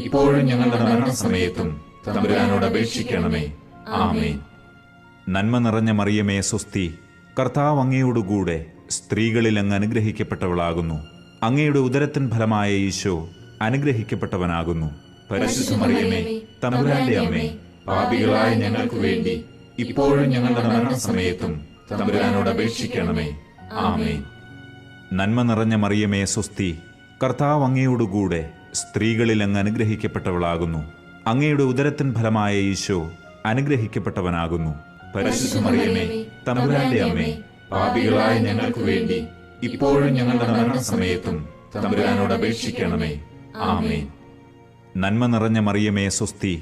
Speaker 1: ഇപ്പോഴും ഞങ്ങളുടെ മരണസമയത്തും തമ്പുരാനോട് അപേക്ഷിക്കണമേ. ആമേൻ. നന്മ നിറഞ്ഞ മറിയമേ സ്വസ്തി, കർത്താവ് അങ്ങയോടുകൂടെ സ്ത്രീകളിൽ അങ്ങ് അനുഗ്രഹിക്കപ്പെട്ടവളാകുന്നു. അങ്ങയുടെ ഉദരത്തിൻ ഫലമായ ഈശോ അനുഗ്രഹിക്കപ്പെട്ടവനാകുന്നു. പരിശുദ്ധ മറിയമേ, തമ്പുരാന്റെ അമ്മേ, പാപികളായ ഞങ്ങൾക്ക് വേണ്ടി ഇപ്പോഴും ഞങ്ങളുടെ മരണസമയത്തും തമ്പുരാനോട് അപേക്ഷിക്കണമേ. ആമേൻ. നന്മ നിറഞ്ഞ മറിയമേ സ്വസ്തി, കർത്താവ് അങ്ങയോടുകൂടെ സ്ത്രീകളിൽ അങ്ങ് അനുഗ്രഹിക്കപ്പെട്ടവളാകുന്നു. അങ്ങയുടെ ഉദരത്തിൻ ഫലമായ ഈശോ അനുഗ്രഹിക്കപ്പെട്ടവനാകുന്നു. പരിശുദ്ധ മറിയമേ, തമ്പുരാന്റെ അമ്മേ, പാപികളായ ഞങ്ങൾക്ക് വേണ്ടി ഇപ്പോഴും ഞങ്ങളുടെ മരണസമയത്തും തമ്പുരാനോട് അപേക്ഷിക്കണമേ. ആമേൻ. നന്മ നിറഞ്ഞ മറിയമേ സ്വസ്തി,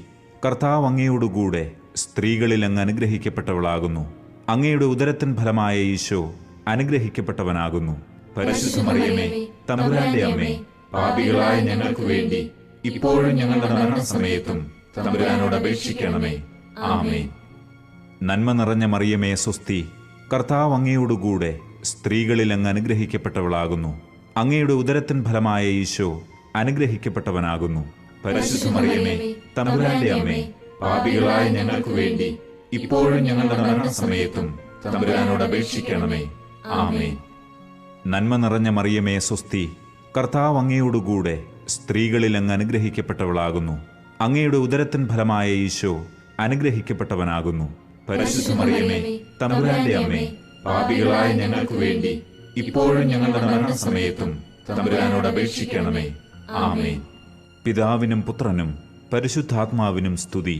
Speaker 1: കർത്താവ് അങ്ങയോടുകൂടെ സ്ത്രീകളിൽ അങ്ങ് അനുഗ്രഹിക്കപ്പെട്ടവളാകുന്നു. അങ്ങയുടെ ഉദരത്തിൻ ഫലമായ ഈശോ അനുഗ്രഹിക്കപ്പെട്ടവനാകുന്നു. പരിശുദ്ധ മറിയമേ, തമ്പുരാന്റെ അമ്മേ, പാപികളായ ഞങ്ങൾക്ക് വേണ്ടി ഇപ്പോഴും ഞങ്ങളുടെ മരണസമയത്തും തമ്പുരാനോട് അപേക്ഷിക്കണമേ. ആമേൻ. നന്മ നിറഞ്ഞ മറിയമേ സ്വസ്തി, കർത്താവ് അങ്ങയോടുകൂടെ സ്ത്രീകളിൽ അങ്ങ് അനുഗ്രഹിക്കപ്പെട്ടവളാകുന്നു. അങ്ങയുടെ ഉദരത്തിൻ ഫലമായ ഈശോ അനുഗ്രഹിക്കപ്പെട്ടവനാകുന്നു. പരിശുദ്ധ മറിയമേ, തമ്പുരാന്റെ അമ്മേ, പാപികളായ ഞങ്ങൾക്ക് വേണ്ടി ഇപ്പോഴും ഞങ്ങളുടെ മരണസമയത്തും തമ്പുരാനോട് അപേക്ഷിക്കണമേ. ആമേൻ. നന്മ നിറഞ്ഞ മറിയമേ സ്വസ്തി, കർത്താവ് അങ്ങയോടുകൂടെ സ്ത്രീകളിൽ അങ്ങ് അനുഗ്രഹിക്കപ്പെട്ടവളാകുന്നു. അങ്ങയുടെ ഉദരത്തിൻ ഫലമായ ഈശോ അനുഗ്രഹിക്കപ്പെട്ടവനാകുന്നു. പരിശുദ്ധ മറിയമേ, തമ്പുരാന്റെ അമ്മേ, പാപികളായ ഞങ്ങൾക്ക് വേണ്ടി ഇപ്പോഴും ഞങ്ങളുടെ മരണസമയത്തും തമ്പുരാനോട് അപേക്ഷിക്കണമേ. ആമേൻ. പിതാവിനും പുത്രനും പരിശുദ്ധാത്മാവിനും സ്തുതി,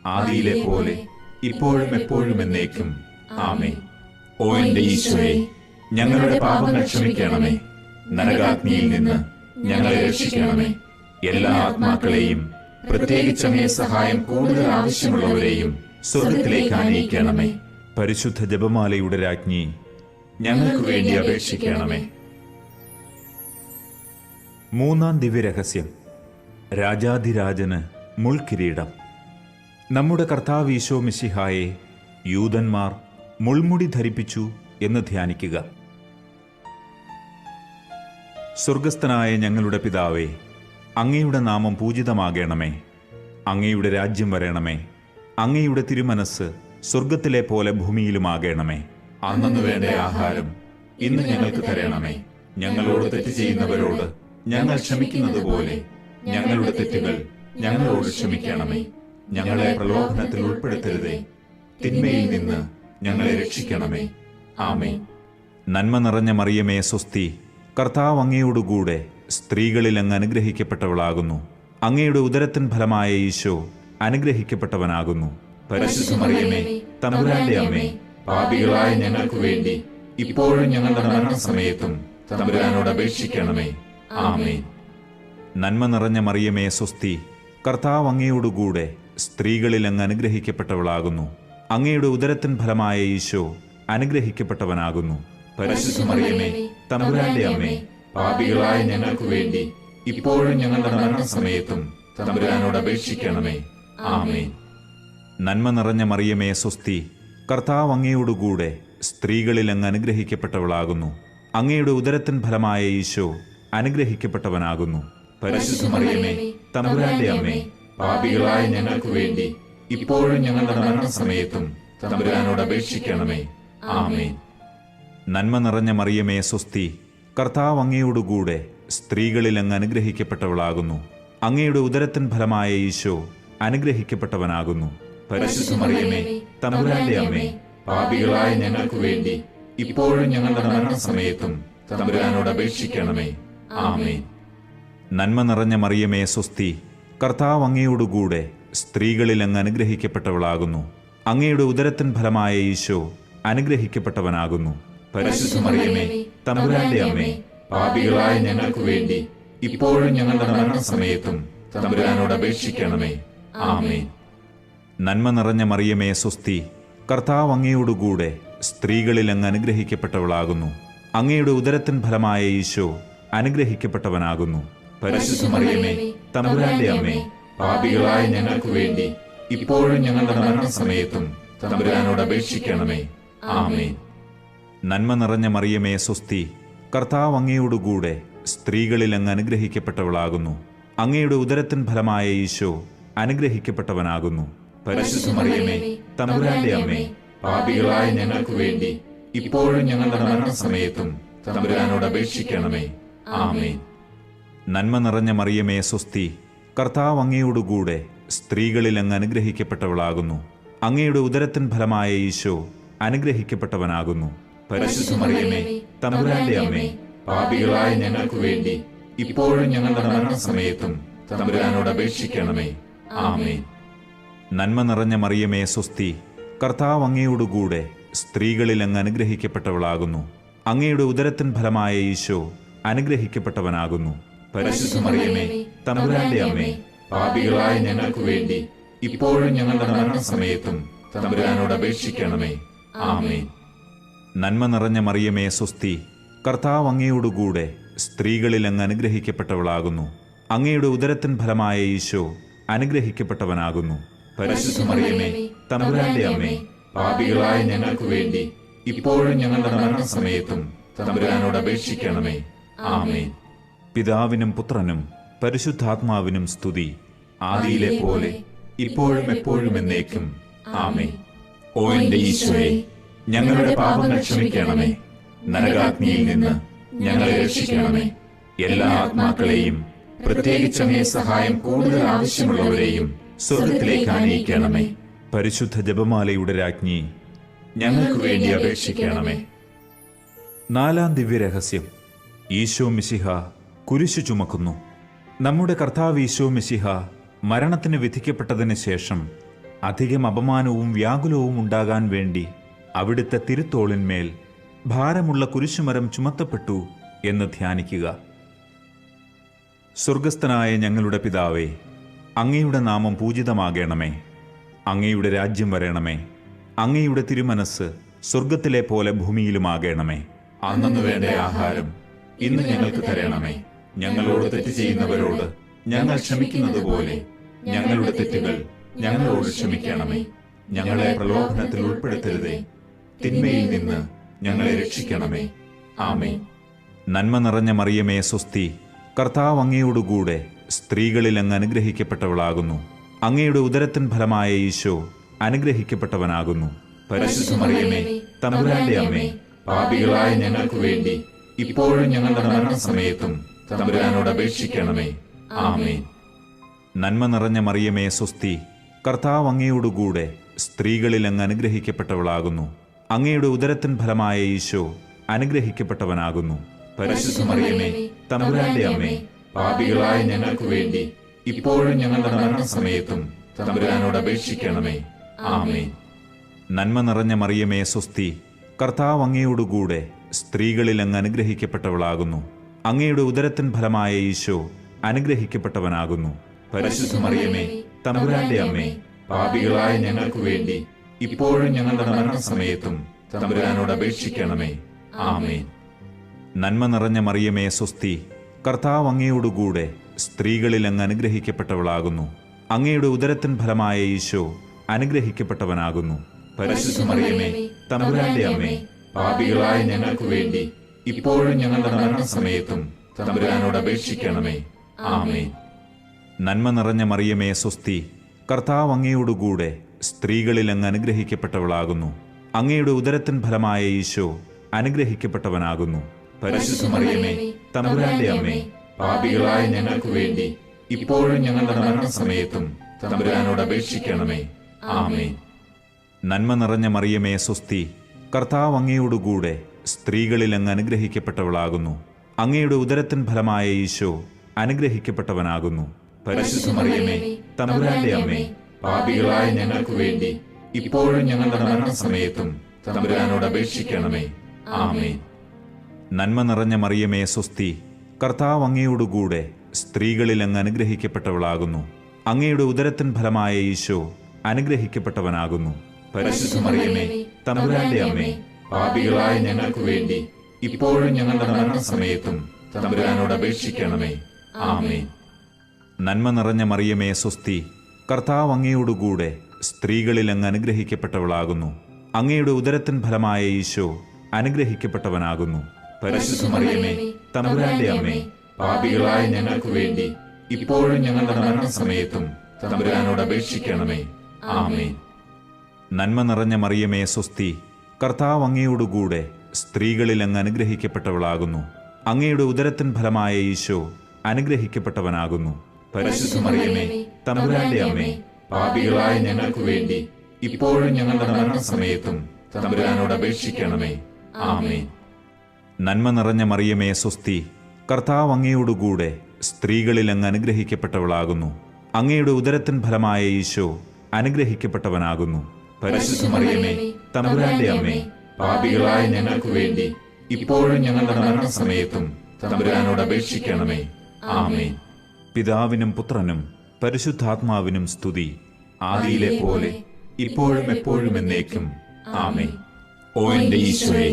Speaker 1: ആദിയിലെ പോലെ ഇപ്പോഴും എപ്പോഴും എന്നേക്കും. ആമേൻ. ഓ എന്റെ ഈശോയെ, ഞങ്ങളുടെ പാപങ്ങൾ ക്ഷമിക്കണമേ. നരകാഗ്നിയിൽ നിന്ന് ഞങ്ങളെ രക്ഷിക്കണമേ. എല്ലാ ആത്മാക്കളെയും, പ്രത്യേകിച്ച് അങ്ങേ സഹായം കൂടുതൽ ആവശ്യമുള്ളവരെയും സ്വർഗത്തിലേക്ക് ആനയിക്കണമേ. പരിശുദ്ധ ജപമാലയുടെ രാജ്ഞി,
Speaker 2: ഞങ്ങൾക്ക് വേണ്ടി അപേക്ഷിക്കണമേ.
Speaker 1: മൂന്നാം ദിവ്യരഹസ്യം, രാജാധിരാജന് മുൾക്കിരീടം. നമ്മുടെ കർത്താവ് ഈശോ മിശിഹായെ യൂദന്മാർ മുൾമുടി ധരിപ്പിച്ചു എന്ന് ധ്യാനിക്കുക. സ്വർഗസ്ഥനായ ഞങ്ങളുടെ പിതാവേ, അങ്ങയുടെ നാമം പൂജിതമാകണമേ. അങ്ങയുടെ രാജ്യം വരണമേ. അങ്ങയുടെ തിരുമനസ് സ്വർഗത്തിലെ പോലെ ഭൂമിയിലുമാകണമേ.
Speaker 2: അന്നന്ന് വേണ്ട ആഹാരം ഇന്ന് ഞങ്ങൾക്ക് തരണമേ. ഞങ്ങളോട് തെറ്റ് ചെയ്യുന്നവരോട് ഞങ്ങൾ ക്ഷമിക്കുന്നത് പോലെ ഞങ്ങളുടെ തെറ്റുകൾ ഞങ്ങളോട് ക്ഷമിക്കണമേ. ഞങ്ങളെ പ്രലോഭനത്തിൽ ഉൾപ്പെടുത്തരുതേ, തിന്മയിൽ നിന്ന് ഞങ്ങളെ രക്ഷിക്കണമേ. ആമേൻ.
Speaker 1: നന്മ നിറഞ്ഞ മറിയമേ സ്വസ്തി, കർത്താവ് അങ്ങയോടുകൂടെ സ്ത്രീകളിൽ അങ്ങ് അനുഗ്രഹിക്കപ്പെട്ടവളാകുന്നു. അങ്ങയുടെ ഉദരത്തിൻ ഫലമായ ഈശോ അനുഗ്രഹിക്കപ്പെട്ടവനാകുന്നു.
Speaker 2: പരിശുദ്ധ മറിയമേ, തമ്പുരാന്റെ അമ്മേ, പാപികളായ ഞങ്ങൾക്ക് വേണ്ടി ഇപ്പോഴും ഞങ്ങളുടെ മരണസമയത്തും തമ്പുരാനോട് അപേക്ഷിക്കണമേ. ആമേൻ.
Speaker 1: നന്മ നിറഞ്ഞ മറിയമേ സ്വസ്തി, കർത്താവ് അങ്ങയോടുകൂടെ സ്ത്രീകളിൽ അങ്ങ് അനുഗ്രഹിക്കപ്പെട്ടവളാകുന്നു. അങ്ങയുടെ ഉദരത്തിൻ ഫലമായ ഈശോ അനുഗ്രഹിക്കപ്പെട്ടവനാകുന്നു.
Speaker 2: പരിശുദ്ധ മറിയമേ, തമ്പുരാന്റെ അമ്മേ, പാപികളായ ഞങ്ങൾക്ക് വേണ്ടി ഇപ്പോഴും ഞങ്ങളുടെ മരണസമയത്തും തമ്പുരാനോട് അപേക്ഷിക്കണമേ. ആമേൻ.
Speaker 1: നന്മ നിറഞ്ഞ മറിയമേ സ്വസ്തി, കർത്താവ് അങ്ങയോടുകൂടെ സ്ത്രീകളിൽ അങ്ങ് അനുഗ്രഹിക്കപ്പെട്ടവളാകുന്നു. അങ്ങയുടെ ഉദരത്തിൻ ഫലമായ ഈശോ അനുഗ്രഹിക്കപ്പെട്ടവനാകുന്നു.
Speaker 2: പരിശുദ്ധ മറിയമേ, തമ്പുരാന്റെ അമ്മേ, പാപികളായ ഞങ്ങൾക്ക് വേണ്ടി ഇപ്പോഴും ഞങ്ങളുടെ മരണസമയത്തും തമ്പുരാനോട് അപേക്ഷിക്കണമേ. ആമേൻ.
Speaker 1: നന്മ നിറഞ്ഞ മറിയമേ സ്വസ്തി, കർത്താവ് അങ്ങയോടുകൂടെ സ്ത്രീകളിൽ അങ്ങ് അനുഗ്രഹിക്കപ്പെട്ടവളാകുന്നു. അങ്ങയുടെ ഉദരത്തിൻ ഫലമായ ഈശോ അനുഗ്രഹിക്കപ്പെട്ടവനാകുന്നു.
Speaker 2: പരിശുദ്ധ മറിയമേ, തമ്പുരാന്റെ അമ്മേ, പാപികളായ ഞങ്ങൾക്ക് വേണ്ടി ഇപ്പോഴും ഞങ്ങളുടെ മരണസമയത്തും തമ്പുരാനോട് അപേക്ഷിക്കണമേ. ആമേൻ.
Speaker 1: നന്മ നിറഞ്ഞ മറിയമേ സ്വസ്തി, കർത്താവ് അങ്ങയോടുകൂടെ സ്ത്രീകളിൽ അങ്ങ് അനുഗ്രഹിക്കപ്പെട്ടവളാകുന്നു. അങ്ങയുടെ ഉദരത്തിൻ ഫലമായ ഈശോ അനുഗ്രഹിക്കപ്പെട്ടവനാകുന്നു.
Speaker 2: പരിശുദ്ധ മറിയമേ, തമ്പുരാന്റെ അമ്മേ, പാപികളായ ഞങ്ങൾക്ക് വേണ്ടി ഇപ്പോഴും ഞങ്ങളുടെ മരണസമയത്തും തമ്പുരാനോട് അപേക്ഷിക്കണമേ. ആമേൻ.
Speaker 1: നന്മ നിറഞ്ഞ മറിയമേ സ്വസ്തി, കർത്താവ് അങ്ങയോടുകൂടെ സ്ത്രീകളിൽ അങ്ങ് അനുഗ്രഹിക്കപ്പെട്ടവളാകുന്നു. അങ്ങയുടെ ഉദരത്തിൻ ഫലമായ ഈശോ അനുഗ്രഹിക്കപ്പെട്ടവനാകുന്നു.
Speaker 2: പരിശുദ്ധ മറിയമേ, തമ്പുരാന്റെ അമ്മേ, പാപികളായ ഞങ്ങൾക്ക് വേണ്ടി ഇപ്പോഴും ഞങ്ങളുടെ മരണസമയത്തും തമ്പുരാനോട് അപേക്ഷിക്കണമേ. ആമേൻ.
Speaker 1: നന്മ നിറഞ്ഞ മറിയമേ സ്വസ്തി, കർത്താവ് അങ്ങയോടുകൂടെ സ്ത്രീകളിൽ അങ്ങ് അനുഗ്രഹിക്കപ്പെട്ടവളാകുന്നു. അങ്ങയുടെ ഉദരത്തിൻ ഫലമായ ഈശോ അനുഗ്രഹിക്കപ്പെട്ടവനാകുന്നു.
Speaker 2: പരിശുദ്ധ മറിയമേ, തമ്പുരാന്റെ അമ്മേ, പാപികളായ ഞങ്ങൾക്ക് വേണ്ടി ഇപ്പോഴും ഞങ്ങളുടെ മരണസമയത്തും തമ്പുരാനോട് അപേക്ഷിക്കണമേ. ആമേൻ.
Speaker 1: നന്മ നിറഞ്ഞ മറിയമേ സ്വസ്തി, കർത്താവ് അങ്ങയോടുകൂടെ സ്ത്രീകളിൽ അങ്ങ് അനുഗ്രഹിക്കപ്പെട്ടവളാകുന്നു. അങ്ങയുടെ ഉദരത്തിൻ ഫലമായ ഈശോ അനുഗ്രഹിക്കപ്പെട്ടവനാകുന്നു.
Speaker 2: പരിശുദ്ധ മറിയമേ, തമ്പുരാന്റെ അമ്മേ, പാപികളായ ഞങ്ങൾക്ക് വേണ്ടി ഇപ്പോഴും ഞങ്ങളുടെ മരണസമയത്തും തമ്പുരാനോട് അപേക്ഷിക്കണമേ. ആമേൻ.
Speaker 1: നന്മ നിറഞ്ഞ മറിയമേ സ്വസ്തി, കർത്താവ് അങ്ങയോടുകൂടെ സ്ത്രീകളിൽ അങ്ങ് അനുഗ്രഹിക്കപ്പെട്ടവളാകുന്നു. അങ്ങയുടെ ഉദരത്തിൻ ഫലമായ ഈശോ അനുഗ്രഹിക്കപ്പെട്ടവനാകുന്നു.
Speaker 2: പരിശുദ്ധ മറിയമേ, തമ്പുരാന്റെ അമ്മേ, പാപികളായ ഞങ്ങൾക്ക് വേണ്ടി ഇപ്പോഴും ഞങ്ങളുടെ മരണസമയത്തും തമ്പുരാനോട് അപേക്ഷിക്കണമേ. ആമേൻ.
Speaker 1: നന്മ നിറഞ്ഞ മറിയമേ സ്വസ്തി, കർത്താവ് അങ്ങയോടുകൂടെ സ്ത്രീകളിൽ അങ്ങ് അനുഗ്രഹിക്കപ്പെട്ടവളാകുന്നു. അങ്ങയുടെ ഉദരത്തിൻ ഫലമായ ഈശോ അനുഗ്രഹിക്കപ്പെട്ടവനാകുന്നു.
Speaker 2: പരിശുദ്ധ മറിയമേ, തമ്പുരാന്റെ അമ്മേ, പാപികളായ ഞങ്ങൾക്ക് വേണ്ടി ഇപ്പോഴും ഞങ്ങളുടെ മരണസമയത്തും തമ്പുരാനോട് അപേക്ഷിക്കണമേ. ആമേൻ.
Speaker 1: പിതാവിനും പുത്രനും പരിശുദ്ധാത്മാവിനും സ്തുതി,
Speaker 2: ആദിയിലെ പോലെ ഇപ്പോഴും എപ്പോഴും എന്നേക്കും. ആമേൻ. ഓ എന്റെ ഈശോയെ, ഞങ്ങളുടെ പാപങ്ങൾ ക്ഷമിക്കണമേ. നരകാഗ്നിയിൽ നിന്ന് ഞങ്ങളെ രക്ഷിക്കണമേ. എല്ലാ ആത്മാക്കളെയും, പ്രത്യേകിച്ച് അങ്ങേ സഹായം കൂടുതൽ ആവശ്യമുള്ളവരെയും സ്വർഗത്തിലേക്ക് ആനയിക്കണമേ.
Speaker 1: പരിശുദ്ധ ജപമാലയുടെ രാജ്ഞി,
Speaker 2: ഞങ്ങൾക്ക് വേണ്ടി അപേക്ഷിക്കണമേ.
Speaker 1: നാലാം ദിവ്യരഹസ്യം, ഈശോ മിശിഹ കുരിശു ചുമക്കുന്നു. നമ്മുടെ കർത്താവ് ഈശോ മിശിഹ മരണത്തിന് വിധിക്കപ്പെട്ടതിന് ശേഷം അധികം അപമാനവും വ്യാകുലവും ഉണ്ടാകാൻ വേണ്ടി അവിടുത്തെ തിരുത്തോളിന്മേൽ ഭാരമുള്ള കുരിശുമരം ചുമത്തപ്പെട്ടു എന്ന് ധ്യാനിക്കുക. സ്വർഗസ്ഥനായ ഞങ്ങളുടെ പിതാവേ, അങ്ങയുടെ നാമം പൂജിതമാകണമേ. അങ്ങയുടെ രാജ്യം വരണമേ. അങ്ങയുടെ തിരുമനസ് സ്വർഗത്തിലെ പോലെ ഭൂമിയിലുമാകണമേ.
Speaker 2: അന്നു വേണ്ട ആഹാരം ഇന്ന് ഞങ്ങൾക്ക് തരണമേ. ഞങ്ങളോട് തെറ്റ് ചെയ്യുന്നവരോട് ഞങ്ങൾ ക്ഷമിക്കുന്നത് പോലെ ഞങ്ങളുടെ തെറ്റുകൾ ഞങ്ങളോട് ക്ഷമിക്കണമേ. ഞങ്ങളെ പ്രലോഭനത്തിൽ ഉൾപ്പെടുത്തരുതേ, തിന്മയിൽ നിന്ന് ഞങ്ങളെ രക്ഷിക്കണമേ. ആമേൻ.
Speaker 1: നന്മ നിറഞ്ഞ മറിയമേ സ്വസ്തി, കർത്താവ് അങ്ങയോടുകൂടെ സ്ത്രീകളിൽ അങ്ങ് അനുഗ്രഹിക്കപ്പെട്ടവളാകുന്നു. അങ്ങയുടെ ഉദരത്തിൻ ഫലമായ ഈശോ അനുഗ്രഹിക്കപ്പെട്ടവനാകുന്നു.
Speaker 2: പരിശുദ്ധ മറിയമേ, തമ്പുരാന്റെ അമ്മേ, പാപികളായ ഞങ്ങൾക്ക് വേണ്ടി ഇപ്പോഴും ഞങ്ങളുടെ മരണസമയത്തും തമ്പുരാനോട് അപേക്ഷിക്കണമേ. ആമേൻ.
Speaker 1: നന്മ നിറഞ്ഞ മറിയമേ സ്വസ്തി, കർത്താവ് അങ്ങയോടുകൂടെ സ്ത്രീകളിൽ അങ്ങ് അനുഗ്രഹിക്കപ്പെട്ടവളാകുന്നു. അങ്ങയുടെ ഉദരത്തിൻ ഫലമായ ഈശോ അനുഗ്രഹിക്കപ്പെട്ടവനാകുന്നു.
Speaker 2: പരിശുദ്ധ മറിയമേ, തമ്പുരാന്റെ അമ്മേ, പാപികളായ ഞങ്ങൾക്ക് വേണ്ടി ഇപ്പോഴും ഞങ്ങളുടെ മരണസമയത്തും തമ്പുരാനോട് അപേക്ഷിക്കണമേ. ആമേൻ.
Speaker 1: നന്മ നിറഞ്ഞ മറിയമേ സ്വസ്തി, കർത്താവ് അങ്ങയോടുകൂടെ സ്ത്രീകളിൽ അങ്ങ് അനുഗ്രഹിക്കപ്പെട്ടവളാകുന്നു. അങ്ങയുടെ ഉദരത്തിൻ ഫലമായ ഈശോ അനുഗ്രഹിക്കപ്പെട്ടവനാകുന്നു.
Speaker 2: പരിശുദ്ധ മറിയമേ, തമ്പുരാന്റെ അമ്മേ, പാപികളായ ഞങ്ങൾക്ക് വേണ്ടി ഇപ്പോഴും ഞങ്ങളുടെ മരണസമയത്തും തമ്പുരാനോട് അപേക്ഷിക്കണമേ. ആമേൻ.
Speaker 1: നന്മ നിറഞ്ഞ മറിയമേ സ്വസ്തി, കർത്താവ് അങ്ങയോടുകൂടെ സ്ത്രീകളിൽ അങ്ങ് അനുഗ്രഹിക്കപ്പെട്ടവളാകുന്നു. അങ്ങയുടെ ഉദരത്തിൻ ഫലമായ ഈശോ അനുഗ്രഹിക്കപ്പെട്ടവനാകുന്നു.
Speaker 2: പരിശുദ്ധ മറിയമേ, തമ്പുരാന്റെ അമ്മേ, പാപികളായ ഞങ്ങൾക്ക് വേണ്ടി ഇപ്പോഴും ഞങ്ങളുടെ മരണസമയത്തും തമ്പുരാനോട് അപേക്ഷിക്കണമേ. ആമേൻ.
Speaker 1: നന്മ നിറഞ്ഞ മറിയമേ സ്വസ്തി, കർത്താവ് അങ്ങയോടുകൂടെ സ്ത്രീകളിൽ അങ്ങ് അനുഗ്രഹിക്കപ്പെട്ടവളാകുന്നു. അങ്ങയുടെ ഉദരത്തിൻ ഫലമായ ഈശോ അനുഗ്രഹിക്കപ്പെട്ടവനാകുന്നു.
Speaker 2: പരിശുദ്ധ മറിയമേ, തമ്പുരാന്റെ അമ്മേ, പാപികളായ ഞങ്ങൾക്ക് വേണ്ടി ഇപ്പോഴും ഞങ്ങളുടെ മരണസമയത്തും തമ്പുരാനോട് അപേക്ഷിക്കണമേ. ആമേൻ.
Speaker 1: നന്മ നിറഞ്ഞ മറിയമേ സ്വസ്തി, കർത്താവ് അങ്ങയോടുകൂടെ സ്ത്രീകളിൽ അങ്ങ് അനുഗ്രഹിക്കപ്പെട്ടവളാകുന്നു. അങ്ങയുടെ ഉദരത്തിൻ ഫലമായ ഈശോ അനുഗ്രഹിക്കപ്പെട്ടവനാകുന്നു.
Speaker 2: പരിശുദ്ധ മറിയമേ, തമ്പുരാന്റെ അമ്മേ, പാപികളായ ഞങ്ങൾക്ക് വേണ്ടി ഇപ്പോഴും ഞങ്ങളുടെ മരണസമയത്തും തമ്പുരാനോട് അപേക്ഷിക്കണമേ. ആമേൻ.
Speaker 1: നന്മ നിറഞ്ഞ മറിയമേ സ്വസ്തി, കർത്താവ് അങ്ങയോടുകൂടെ സ്ത്രീകളിൽ അങ്ങ് അനുഗ്രഹിക്കപ്പെട്ടവളാകുന്നു. അങ്ങയുടെ ഉദരത്തിൻ ഫലമായ ഈശോ അനുഗ്രഹിക്കപ്പെട്ടവനാകുന്നു.
Speaker 2: പരിശുദ്ധ മറിയമേ, തമ്പുരാന്റെ അമ്മേ, പാപികളായ ഞങ്ങൾക്ക് വേണ്ടി ഇപ്പോഴും ഞങ്ങളുടെ മരണസമയത്തും തമ്പുരാനോട് അപേക്ഷിക്കണമേ. ആമേൻ.
Speaker 1: നന്മ നിറഞ്ഞ മറിയമേ സ്വസ്തി, കർത്താവ് അങ്ങയോടുകൂടെ സ്ത്രീകളിൽ അങ്ങ് അനുഗ്രഹിക്കപ്പെട്ടവളാകുന്നു. അങ്ങയുടെ ഉദരത്തിൻ ഫലമായ ഈശോ അനുഗ്രഹിക്കപ്പെട്ടവനാകുന്നു.
Speaker 2: പരിശുദ്ധ മറിയമേ, തമ്പുരാന്റെ അമ്മേ, പാപികളായ ഞങ്ങൾക്ക് വേണ്ടി ഇപ്പോഴും ഞങ്ങളുടെ മരണസമയത്തും തമ്പുരാനോട് അപേക്ഷിക്കണമേ. ആമേൻ.
Speaker 1: നന്മ നിറഞ്ഞ മറിയമേ സ്വസ്തി, കർത്താവ് അങ്ങയോടുകൂടെ സ്ത്രീകളിൽ അങ്ങ് അനുഗ്രഹിക്കപ്പെട്ടവളാകുന്നു. അങ്ങയുടെ ഉദരത്തിൻ ഫലമായ ഈശോ അനുഗ്രഹിക്കപ്പെട്ടവനാകുന്നു.
Speaker 2: പരിശുദ്ധ മറിയമേ, തമ്പുരാന്റെ അമ്മേ, പാപികളായ ഞങ്ങൾക്ക് വേണ്ടി ഇപ്പോഴും ഞങ്ങളുടെ മരണസമയത്തും തമ്പുരാനോട് അപേക്ഷിക്കണമേ. ആമേൻ.
Speaker 1: നന്മ നിറഞ്ഞ മറിയമേ സ്വസ്തി, കർത്താവ് അങ്ങയോടുകൂടെ സ്ത്രീകളിൽ അങ്ങ് അനുഗ്രഹിക്കപ്പെട്ടവളാകുന്നു. അങ്ങയുടെ ഉദരത്തിൻ ഫലമായ ഈശോ അനുഗ്രഹിക്കപ്പെട്ടവനാകുന്നു.
Speaker 2: പരിശുദ്ധ മറിയമേ, തമ്പുരാന്റെ അമ്മേ, പാപികളായ ഞങ്ങൾക്ക് വേണ്ടി ഇപ്പോഴും ഞങ്ങളുടെ മരണസമയത്തും തമ്പുരാനോട് അപേക്ഷിക്കണമേ. ആമേൻ.
Speaker 1: പിതാവിനും പുത്രനും പരിശുദ്ധാത്മാവിനും സ്തുതി,
Speaker 2: ആദിയിലെ പോലെ ഇപ്പോഴും എപ്പോഴും എന്നേക്കും. ആമേൻ. ഓ എന്റെ ഈശോയെ,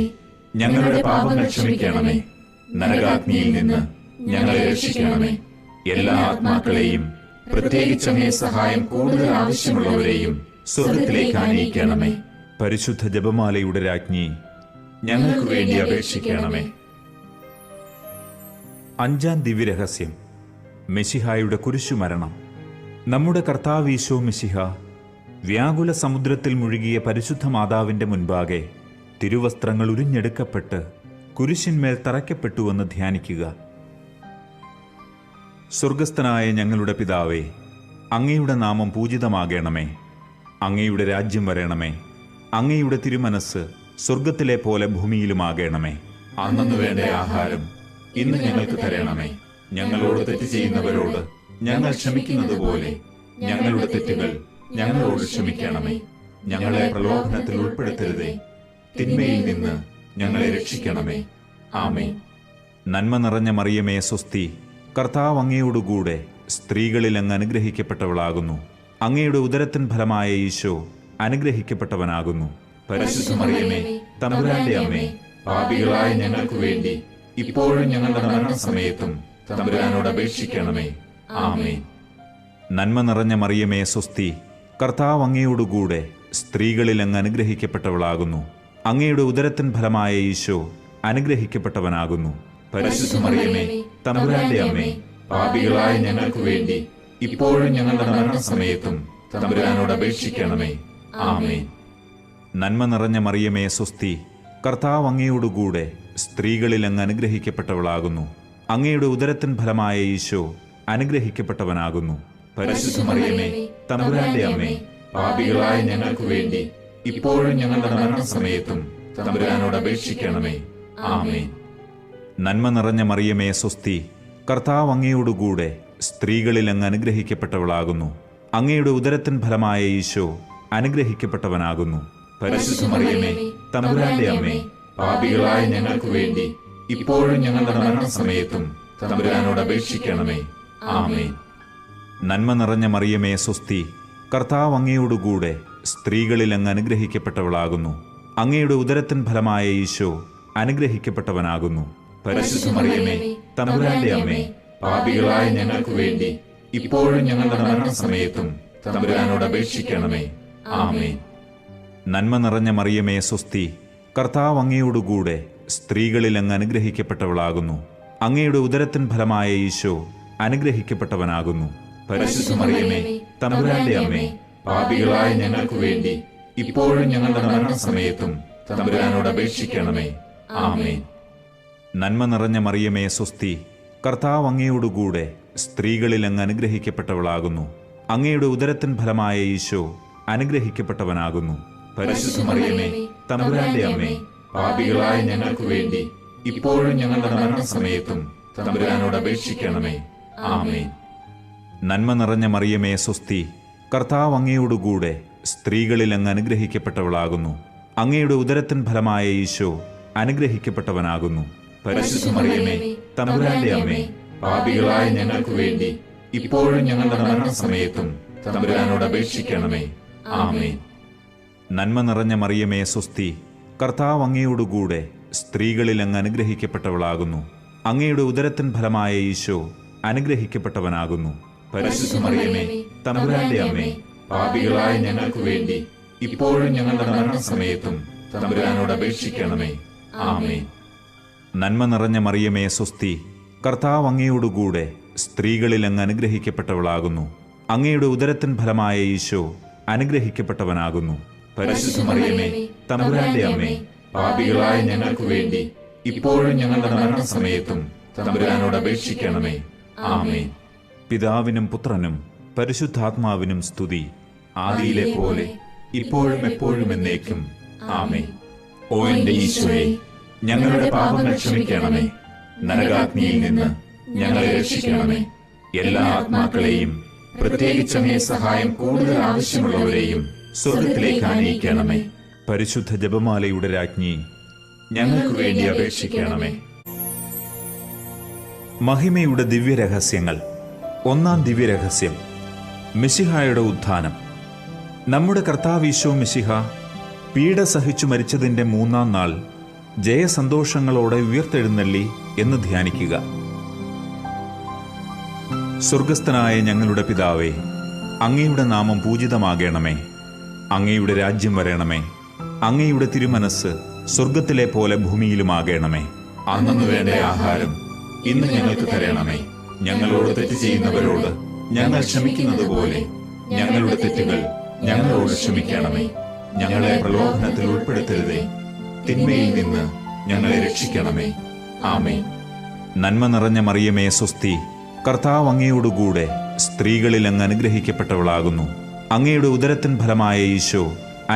Speaker 2: ഞങ്ങളുടെ പാപങ്ങൾ ക്ഷമിക്കണമേ. നരകാഗ്നിയിൽ നിന്ന് ഞങ്ങളെ രക്ഷിക്കണമേ. എല്ലാ ആത്മാക്കളെയും, പ്രത്യേകിച്ച് അങ്ങേ സഹായം കൂടുതൽ ആവശ്യമുള്ളവരെയും സ്വർഗത്തിലേക്ക് ആനയിക്കണമേ.
Speaker 1: പരിശുദ്ധ ജപമാലയുടെ രാജ്ഞി,
Speaker 2: ഞങ്ങൾക്ക് വേണ്ടി അപേക്ഷിക്കണമേ.
Speaker 1: അഞ്ചാം ദിവ്യരഹസ്യം, മെശിഹായുടെ കുരിശുമരണം. നമ്മുടെ കർത്താവ് ഈശോ മെശിഹ വ്യാകുല സമുദ്രത്തിൽ മുഴുകിയ പരിശുദ്ധ മാതാവിൻ്റെ മുൻപാകെ തിരുവസ്ത്രങ്ങൾ ഉരിഞ്ഞെടുക്കപ്പെട്ട് കുരിശിന്മേൽ തറയ്ക്കപ്പെട്ടുവെന്ന് ധ്യാനിക്കുക. സ്വർഗസ്ഥനായ ഞങ്ങളുടെ പിതാവേ, അങ്ങയുടെ നാമം പൂജിതമാകണമേ. അങ്ങയുടെ രാജ്യം വരണമേ. അങ്ങയുടെ തിരുമനസ് സ്വർഗത്തിലെ പോലെ ഭൂമിയിലുമാകണമേ.
Speaker 2: അന്നു വേണ്ട ആഹാരം ഇന്ന് ഞങ്ങൾക്ക് തരണമേ. ഞങ്ങളോട് തെറ്റ് ചെയ്യുന്നവരോട് ഞങ്ങൾ ക്ഷമിക്കുന്നത് പോലെ ഞങ്ങളുടെ തെറ്റുകൾ ഞങ്ങളോട് ക്ഷമിക്കണമേ. ഞങ്ങളെ പ്രലോഭനത്തിൽ ഉൾപ്പെടുത്തരുതേ, തിന്മയിൽ നിന്ന് ഞങ്ങളെ രക്ഷിക്കണമേ. ആമേൻ.
Speaker 1: നന്മ നിറഞ്ഞ മറിയമേ സ്വസ്തി, കർത്താവ് അങ്ങയോടുകൂടെ സ്ത്രീകളിൽ അങ്ങ് അനുഗ്രഹിക്കപ്പെട്ടവളാകുന്നു. അങ്ങയുടെ ഉദരത്തിൻ ഫലമായ ഈശോ അനുഗ്രഹിക്കപ്പെട്ടവനാകുന്നു.
Speaker 2: പരിശുദ്ധ മറിയമേ, തമ്പുരാന്റെ അമ്മേ, പാപികളായ ഞങ്ങൾക്ക് വേണ്ടി ഇപ്പോഴും ഞങ്ങളുടെ മരണസമയത്തും തമ്പുരാനോട് അപേക്ഷിക്കണമേ. ആമേൻ.
Speaker 1: നന്മ നിറഞ്ഞ മറിയമേ സ്വസ്തി, കർത്താവ് അങ്ങയോടുകൂടെ സ്ത്രീകളിൽ അങ്ങ് അനുഗ്രഹിക്കപ്പെട്ടവളാകുന്നു. അങ്ങയുടെ ഉദരത്തിൻ ഫലമായ ഈശോ അനുഗ്രഹിക്കപ്പെട്ടവനാകുന്നു.
Speaker 2: പരിശുദ്ധ മറിയമേ, തമ്പുരാന്റെ അമ്മേ, പാപികളായ ഞങ്ങൾക്ക് വേണ്ടി ഇപ്പോഴും ഞങ്ങളുടെ മരണസമയത്തും തമ്പുരാനോട് അപേക്ഷിക്കണമേ. ആമേൻ.
Speaker 1: നന്മ നിറഞ്ഞ മറിയമേ സ്വസ്തി, കർത്താവ് അങ്ങയോടുകൂടെ സ്ത്രീകളിൽ അങ്ങ് അനുഗ്രഹിക്കപ്പെട്ടവളാകുന്നു. അങ്ങയുടെ ഉദരത്തിൻ ഫലമായ ഈശോ അനുഗ്രഹിക്കപ്പെട്ടവനാകുന്നു.
Speaker 2: പരിശുദ്ധ മറിയമേ, തമ്പുരാന്റെ അമ്മേ, പാപികളായ ഞങ്ങൾക്ക് വേണ്ടി ഇപ്പോഴും ഞങ്ങളുടെ മരണസമയത്തും തമ്പുരാനോട് അപേക്ഷിക്കണമേ. ആമേൻ.
Speaker 1: നന്മ നിറഞ്ഞ മറിയമേ സ്വസ്തി, കർത്താവ് അങ്ങയോടുകൂടെ സ്ത്രീകളിൽ അങ്ങ് അനുഗ്രഹിക്കപ്പെട്ടവളാകുന്നു. അങ്ങയുടെ ഉദരത്തിൻ ഫലമായ ഈശോ അനുഗ്രഹിക്കപ്പെട്ടവനാകുന്നു.
Speaker 2: പരിശുദ്ധ മറിയമേ, തമ്പുരാന്റെ അമ്മേ, പാപികളായ ഞങ്ങൾക്ക് വേണ്ടി ഇപ്പോഴും ഞങ്ങളുടെ മരണസമയത്തും തമ്പുരാനോട് അപേക്ഷിക്കണമേ. ആമേൻ.
Speaker 1: നന്മ നിറഞ്ഞ മറിയമേ സ്വസ്തി, കർത്താവ് അങ്ങയോടുകൂടെ സ്ത്രീകളിൽ അങ്ങ് അനുഗ്രഹിക്കപ്പെട്ടവളാകുന്നു. അങ്ങയുടെ ഉദരത്തിൻ ഫലമായ ഈശോ അനുഗ്രഹിക്കപ്പെട്ടവനാകുന്നു.
Speaker 2: പരിശുദ്ധ മറിയമേ, തമ്പുരാന്റെ അമ്മേ, പാപികളായ ഞങ്ങൾക്ക് വേണ്ടി ഇപ്പോഴും ഞങ്ങളുടെ മരണസമയത്തും തമ്പുരാനോട് അപേക്ഷിക്കണമേ. ആമേൻ.
Speaker 1: നന്മ നിറഞ്ഞ മറിയമേ സ്വസ്തി, കർത്താവ് അങ്ങയോടുകൂടെ സ്ത്രീകളിൽ അങ്ങ് അനുഗ്രഹിക്കപ്പെട്ടവളാകുന്നു. അങ്ങയുടെ ഉദരത്തിൻ ഫലമായ ഈശോ അനുഗ്രഹിക്കപ്പെട്ടവനാകുന്നു.
Speaker 2: പരിശുദ്ധ മറിയമേ, തമ്പുരാന്റെ അമ്മേ, പാപികളായ ഞങ്ങൾക്ക് വേണ്ടി ഇപ്പോഴും ഞങ്ങളുടെ മരണസമയത്തും തമ്പുരാനോട് അപേക്ഷിക്കണമേ. ആമേൻ.
Speaker 1: നന്മ നിറഞ്ഞ മറിയമേ സ്വസ്തി, കർത്താവ് അങ്ങയോടുകൂടെ സ്ത്രീകളിൽ അങ്ങ് അനുഗ്രഹിക്കപ്പെട്ടവളാകുന്നു. അങ്ങയുടെ ഉദരത്തിൻ ഫലമായ ഈശോ അനുഗ്രഹിക്കപ്പെട്ടവനാകുന്നു.
Speaker 2: പരിശുദ്ധ മറിയമേ, തമ്പുരാന്റെ അമ്മേ, പാപികളായ ഞങ്ങൾക്ക് വേണ്ടി ഇപ്പോഴും ഞങ്ങളുടെ മരണസമയത്തും തമ്പുരാനോട് അപേക്ഷിക്കണമേ. ആമേൻ.
Speaker 1: നന്മ നിറഞ്ഞ മറിയമേ സ്വസ്തി, കർത്താവ് അങ്ങയോടുകൂടെ സ്ത്രീകളിൽ അങ്ങ് അനുഗ്രഹിക്കപ്പെട്ടവളാകുന്നു. അങ്ങയുടെ ഉദരത്തിൻ ഫലമായ ഈശോ അനുഗ്രഹിക്കപ്പെട്ടവനാകുന്നു.
Speaker 2: പരിശുദ്ധ മറിയമേ, തമ്പുരാന്റെ അമ്മേ, പാപികളായ ഞങ്ങൾക്ക് വേണ്ടി ഇപ്പോഴും ഞങ്ങളുടെ മരണസമയത്തും തമ്പുരാനോട് അപേക്ഷിക്കണമേ. ആമേൻ.
Speaker 1: നന്മ നിറഞ്ഞ മറിയമേ സ്വസ്തി, കർത്താവ് അങ്ങയോടുകൂടെ സ്ത്രീകളിൽ അങ്ങ് അനുഗ്രഹിക്കപ്പെട്ടവളാകുന്നു. അങ്ങയുടെ ഉദരത്തിൻ ഫലമായ ഈശോ അനുഗ്രഹിക്കപ്പെട്ടവനാകുന്നു.
Speaker 2: പരിശുദ്ധ മറിയമേ, തമ്പുരാന്റെ അമ്മേ, പാപികളായ ഞങ്ങൾക്ക് വേണ്ടി ഇപ്പോഴും ഞങ്ങളുടെ മരണസമയത്തും തമ്പുരാനോട് അപേക്ഷിക്കണമേ. ആമേൻ.
Speaker 1: നന്മ നിറഞ്ഞ മറിയമേ സ്വസ്തി, കർത്താവ് അങ്ങയോടുകൂടെ സ്ത്രീകളിൽ അങ്ങ് അനുഗ്രഹിക്കപ്പെട്ടവളാകുന്നു. അങ്ങയുടെ ഉദരത്തിൻ ഫലമായ ഈശോ അനുഗ്രഹിക്കപ്പെട്ടവനാകുന്നു.
Speaker 2: പരിശുദ്ധ മറിയമേ, തമ്പുരാന്റെ അമ്മേ, പാപികളായ ഞങ്ങൾക്ക് വേണ്ടി ഇപ്പോഴും ഞങ്ങളുടെ മരണസമയത്തും തമ്പുരാനോട് അപേക്ഷിക്കണമേ. ആമേൻ.
Speaker 1: പിതാവിനും പുത്രനും പരിശുദ്ധാത്മാവിനും സ്തുതി,
Speaker 2: ആദിയിലെ പോലെ ഇപ്പോഴും എപ്പോഴും എന്നേക്കും. ആമേൻ. ഓ എന്റെ ഈശോയെ, ഞങ്ങളുടെ പാപങ്ങൾ ക്ഷമിക്കണമേ. നരകാഗ്നിയിൽ നിന്ന് ഞങ്ങളെ രക്ഷിക്കണമേ. എല്ലാ ആത്മാക്കളെയും, പ്രത്യേകിച്ച് അങ്ങേ സഹായം കൂടുതൽ ആവശ്യമുള്ളവരെയും സ്വർഗത്തിലേക്ക് ആനയിക്കണമേ.
Speaker 1: പരിശുദ്ധ ജപമാലയുടെ രാജ്ഞി,
Speaker 2: ഞങ്ങൾക്ക് വേണ്ടി അപേക്ഷിക്കണമേ.
Speaker 1: മഹിമയുടെ ദിവ്യരഹസ്യങ്ങൾ. ഒന്നാം ദിവ്യരഹസ്യം, മിശിഹായുടെ ഉത്ഥാനം. നമ്മുടെ കർത്താവ് ഈശോ മിശിഹ പീഡ സഹിച്ചു മരിച്ചതിൻ്റെ 3-ാം നാൾ ജയസന്തോഷങ്ങളോടെ ഉയർത്തെഴുന്നള്ളി എന്ന് ധ്യാനിക്കുക. സ്വർഗസ്ഥനായ ഞങ്ങളുടെ പിതാവേ, അങ്ങയുടെ നാമം പൂജിതമാകണമേ. അങ്ങയുടെ രാജ്യം വരണമേ. അങ്ങയുടെ തിരുമനസ് സ്വർഗത്തിലെ പോലെ ഭൂമിയിലുമാകണമേ.
Speaker 2: അന്നു വേണ്ട ആഹാരം ഇന്ന് ഞങ്ങൾക്ക് തരണമേ. ഞങ്ങളോട് തെറ്റ് ചെയ്യുന്നവരോട് ഞങ്ങൾ ക്ഷമിക്കുന്നത് പോലെ ഞങ്ങളുടെ തെറ്റുകൾ ഞങ്ങളോട് ക്ഷമിക്കണമേ. ഞങ്ങളെ പ്രലോഭനത്തിൽ ഉൾപ്പെടുത്തരുതേ, തിന്മയിൽ നിന്ന് ഞങ്ങളെ രക്ഷിക്കണമേ. ആമേൻ.
Speaker 1: നന്മ നിറഞ്ഞ മറിയമേ സ്വസ്തി, കർത്താവ് അങ്ങയോടുകൂടെ സ്ത്രീകളിൽ അങ്ങ് അനുഗ്രഹിക്കപ്പെട്ടവളാകുന്നു. അങ്ങയുടെ ഉദരത്തിൻ ഫലമായ ഈശോ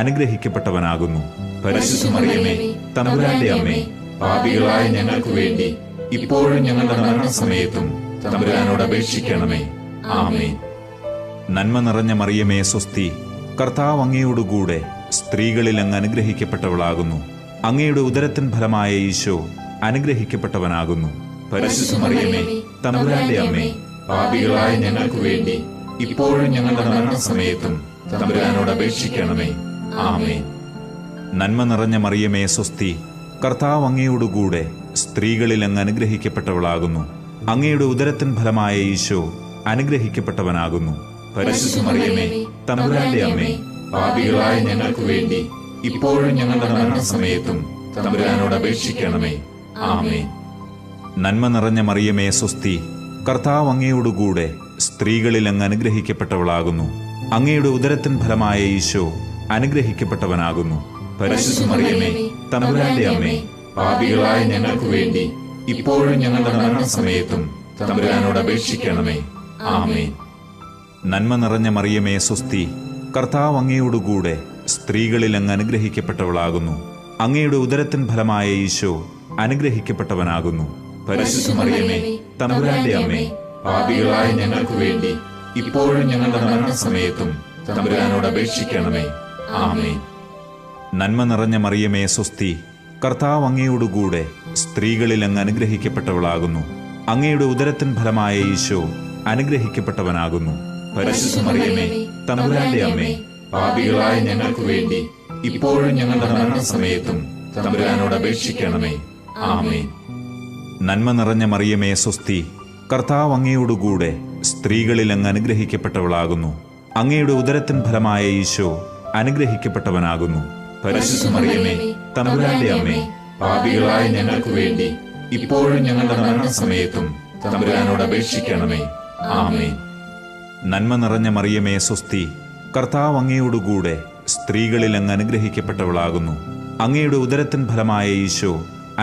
Speaker 1: അനുഗ്രഹിക്കപ്പെട്ടവനാകുന്നു.
Speaker 2: പരിശുദ്ധ മറിയമേ, തമ്പുരാന്റെ അമ്മേ, പാപികളായ ഞങ്ങൾക്ക് വേണ്ടി ഇപ്പോഴും ഞങ്ങളുടെ മരണസമയത്തും തമ്പുരാനോട് അപേക്ഷിക്കണമേ. ആമേൻ.
Speaker 1: നന്മ നിറഞ്ഞ മറിയമേ സ്വസ്തി, കർത്താവ് അങ്ങയോടുകൂടെ സ്ത്രീകളിൽ അങ്ങ് അനുഗ്രഹിക്കപ്പെട്ടവളാകുന്നു. അങ്ങയുടെ ഉദരത്തിൻ ഫലമായ ഈശോ അനുഗ്രഹിക്കപ്പെട്ടവനാകുന്നു.
Speaker 2: പരിശുദ്ധ മറിയമേ, തമ്പുരാന്റെ അമ്മേ, പാപികളായ ഞങ്ങൾക്ക് വേണ്ടി ഇപ്പോഴും ഞങ്ങളുടെ മരണസമയത്തും തമ്പുരാനോട് അപേക്ഷിക്കണമേ. ആമേൻ.
Speaker 1: നന്മ നിറഞ്ഞ മറിയമേ സ്വസ്തി, കർത്താവ് അങ്ങയോടുകൂടെ സ്ത്രീകളിൽ അങ്ങ് അനുഗ്രഹിക്കപ്പെട്ടവളാകുന്നു. അങ്ങയുടെ ഉദരത്തിൻ ഫലമായ ഈശോ അനുഗ്രഹിക്കപ്പെട്ടവനാകുന്നു.
Speaker 2: പരിശുദ്ധ മറിയമേ, തമ്പുരാന്റെ അമ്മേ, പാപികളായ ഞങ്ങൾക്ക് വേണ്ടി ഇപ്പോഴും ഞങ്ങളുടെ മരണസമയത്തും തമ്പുരാനോട് അപേക്ഷിക്കണമേ. ആമേൻ.
Speaker 1: നന്മ നിറഞ്ഞ മറിയമേ സ്വസ്തി, കർത്താവ് അങ്ങയോടുകൂടെ സ്ത്രീകളിൽ അങ്ങ് അനുഗ്രഹിക്കപ്പെട്ടവളാകുന്നു. അങ്ങയുടെ ഉദരത്തിൻ ഫലമായ ഈശോ അനുഗ്രഹിക്കപ്പെട്ടവനാകുന്നു.
Speaker 2: പരിശുദ്ധ മറിയമേ, തമ്പുരാന്റെ അമ്മേ, പാപികളായ ഞങ്ങൾക്ക് വേണ്ടി ഇപ്പോഴും ഞങ്ങളുടെ മരണസമയത്തും തമ്പുരാനോട് അപേക്ഷിക്കണമേ. ആമേൻ.
Speaker 1: നന്മ നിറഞ്ഞ മറിയമേ സ്വസ്തി, കർത്താവ് അങ്ങയോടുകൂടെ സ്ത്രീകളിൽ അങ്ങ് അനുഗ്രഹിക്കപ്പെട്ടവളാകുന്നു. അങ്ങയുടെ ഉദരത്തിൻ ഫലമായ ഈശോ അനുഗ്രഹിക്കപ്പെട്ടവനാകുന്നു.
Speaker 2: പരിശുദ്ധ മറിയമേ, തമ്പുരാന്റെ അമ്മേ, പാപികളായ ഞങ്ങൾക്ക് വേണ്ടി ഇപ്പോഴും ഞങ്ങളുടെ മരണസമയത്തും തമ്പുരാനോട് അപേക്ഷിക്കണമേ. ആമേൻ.
Speaker 1: നന്മ നിറഞ്ഞ മറിയമേ സ്വസ്തി, കർത്താവ് അങ്ങയോടുകൂടെ സ്ത്രീകളിൽ അങ്ങ് അനുഗ്രഹിക്കപ്പെട്ടവളാകുന്നു. അങ്ങയുടെ ഉദരത്തിൻ ഫലമായ ഈശോ അനുഗ്രഹിക്കപ്പെട്ടവനാകുന്നു.
Speaker 2: പരിശുദ്ധ മറിയമേ, തമ്പുരാന്റെ അമ്മേ, പാപികളായ ഞങ്ങൾക്ക് വേണ്ടി ഇപ്പോഴും ഞങ്ങളുടെ മരണസമയത്തും തമ്പുരാനോട് അപേക്ഷിക്കണമേ. ആമേൻ.
Speaker 1: നന്മ നിറഞ്ഞ മറിയമേ സ്വസ്തി, കർത്താവ് അങ്ങയോടുകൂടെ സ്ത്രീകളിൽ അങ്ങ് അനുഗ്രഹിക്കപ്പെട്ടവളാകുന്നു. അങ്ങയുടെ ഉദരത്തിൻ ഫലമായ ഈശോ അനുഗ്രഹിക്കപ്പെട്ടവനാകുന്നു.
Speaker 2: പരിശുദ്ധ മറിയമേ, തമ്പുരാന്റെ അമ്മേ, പാപികളായ ഞങ്ങൾക്ക് വേണ്ടി ഇപ്പോഴും ഞങ്ങളുടെ മരണസമയത്തും തമ്പുരാനോട് അപേക്ഷിക്കണമേ. ആമേൻ.
Speaker 1: നന്മ നിറഞ്ഞ മറിയമേ സ്വസ്തി, കർത്താവ് അങ്ങയോടുകൂടെ സ്ത്രീകളിൽ അങ്ങ് അനുഗ്രഹിക്കപ്പെട്ടവളാകുന്നു. അങ്ങയുടെ ഉദരത്തിൻ ഫലമായ ഈശോ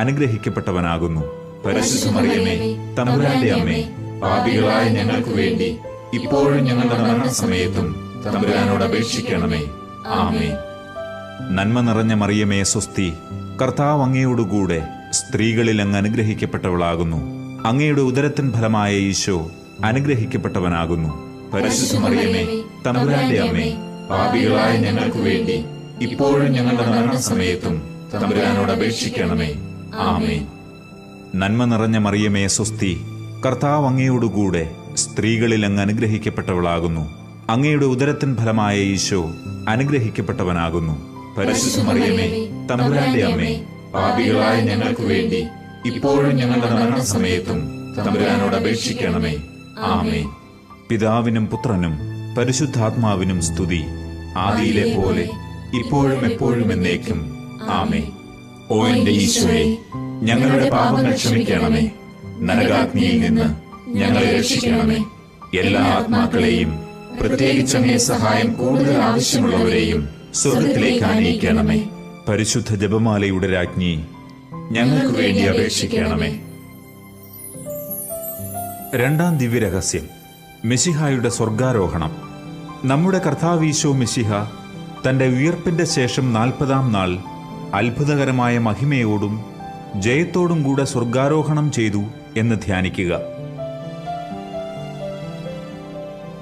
Speaker 1: അനുഗ്രഹിക്കപ്പെട്ടവനാകുന്നു.
Speaker 2: പരിശുദ്ധ മറിയമേ, തമ്പുരാന്റെ അമ്മേ, പാപികളായ ഞങ്ങൾക്ക് വേണ്ടി ഇപ്പോഴും ഞങ്ങളുടെ മരണസമയത്തും തമ്പുരാനോട് അപേക്ഷിക്കണമേ. ആമേൻ.
Speaker 1: നന്മ നിറഞ്ഞ മറിയമേ സ്വസ്തി, കർത്താവ് അങ്ങയോടുകൂടെ സ്ത്രീകളിൽ അങ്ങ് അനുഗ്രഹിക്കപ്പെട്ടവളാകുന്നു. അങ്ങയുടെ ഉദരത്തിൻ ഫലമായ ഈശോ അനുഗ്രഹിക്കപ്പെട്ടവനാകുന്നു.
Speaker 2: പരിശുദ്ധ മറിയമേ, തമ്പുരാന്റെ അമ്മേ, പാപികളായ ഞങ്ങൾക്ക് വേണ്ടി ഇപ്പോഴും ഞങ്ങളുടെ മരണസമയത്തും തമ്പുരാനോട് അപേക്ഷിക്കണമേ. ആമേൻ.
Speaker 1: നന്മ നിറഞ്ഞ മറിയമേ സ്വസ്തി, കർത്താവ് അങ്ങയോടുകൂടെ സ്ത്രീകളിൽ അങ്ങ് അനുഗ്രഹിക്കപ്പെട്ടവളാകുന്നു. അങ്ങയുടെ ഉദരത്തിൻ ഫലമായ ഈശോ അനുഗ്രഹിക്കപ്പെട്ടവനാകുന്നു.
Speaker 2: പരിശുദ്ധ മറിയമേ, തമ്പുരാന്റെ അമ്മേ, പാപികളായ ഞങ്ങൾക്ക് വേണ്ടി ഇപ്പോഴും ഞങ്ങളുടെ മരണസമയത്തും തമ്പുരാനോട് അപേക്ഷിക്കണമേ. ആമേൻ.
Speaker 1: പിതാവിനും പുത്രനും പരിശുദ്ധാത്മാവിനും സ്തുതി,
Speaker 2: ആദിയിലെ പോലെ ഇപ്പോഴും എപ്പോഴും എന്നേക്കും. ആമേൻ. ഓ എന്റെ ഈശോയെ, ഞങ്ങളുടെ പാപങ്ങൾ ക്ഷമിക്കണമേ. നരകാഗ്നിയിൽ നിന്ന് ഞങ്ങളെ രക്ഷിക്കണമേ. എല്ലാ ആത്മാക്കളെയും, പ്രത്യേകിച്ച് അങ്ങേ സഹായം കൂടുതൽ ആവശ്യമുള്ളവരെയും സ്വർഗത്തിലേക്ക് ആനയിക്കണമേ.
Speaker 1: പരിശുദ്ധ ജപമാലയുടെ രാജ്ഞി,
Speaker 2: ഞങ്ങൾക്ക് വേണ്ടി അപേക്ഷിക്കണമേ.
Speaker 1: രണ്ടാം ദിവ്യരഹസ്യം, മിശിഹായുടെ സ്വർഗാരോഹണം. നമ്മുടെ കർത്താവീശോ മിശിഹ തന്റെ ഉയർപ്പിന്റെ ശേഷം 40-ാം നാൾ അത്ഭുതകരമായ മഹിമയോടും ജയത്തോടും കൂടെ സ്വർഗാരോഹണം ചെയ്തു എന്ന് ധ്യാനിക്കുക.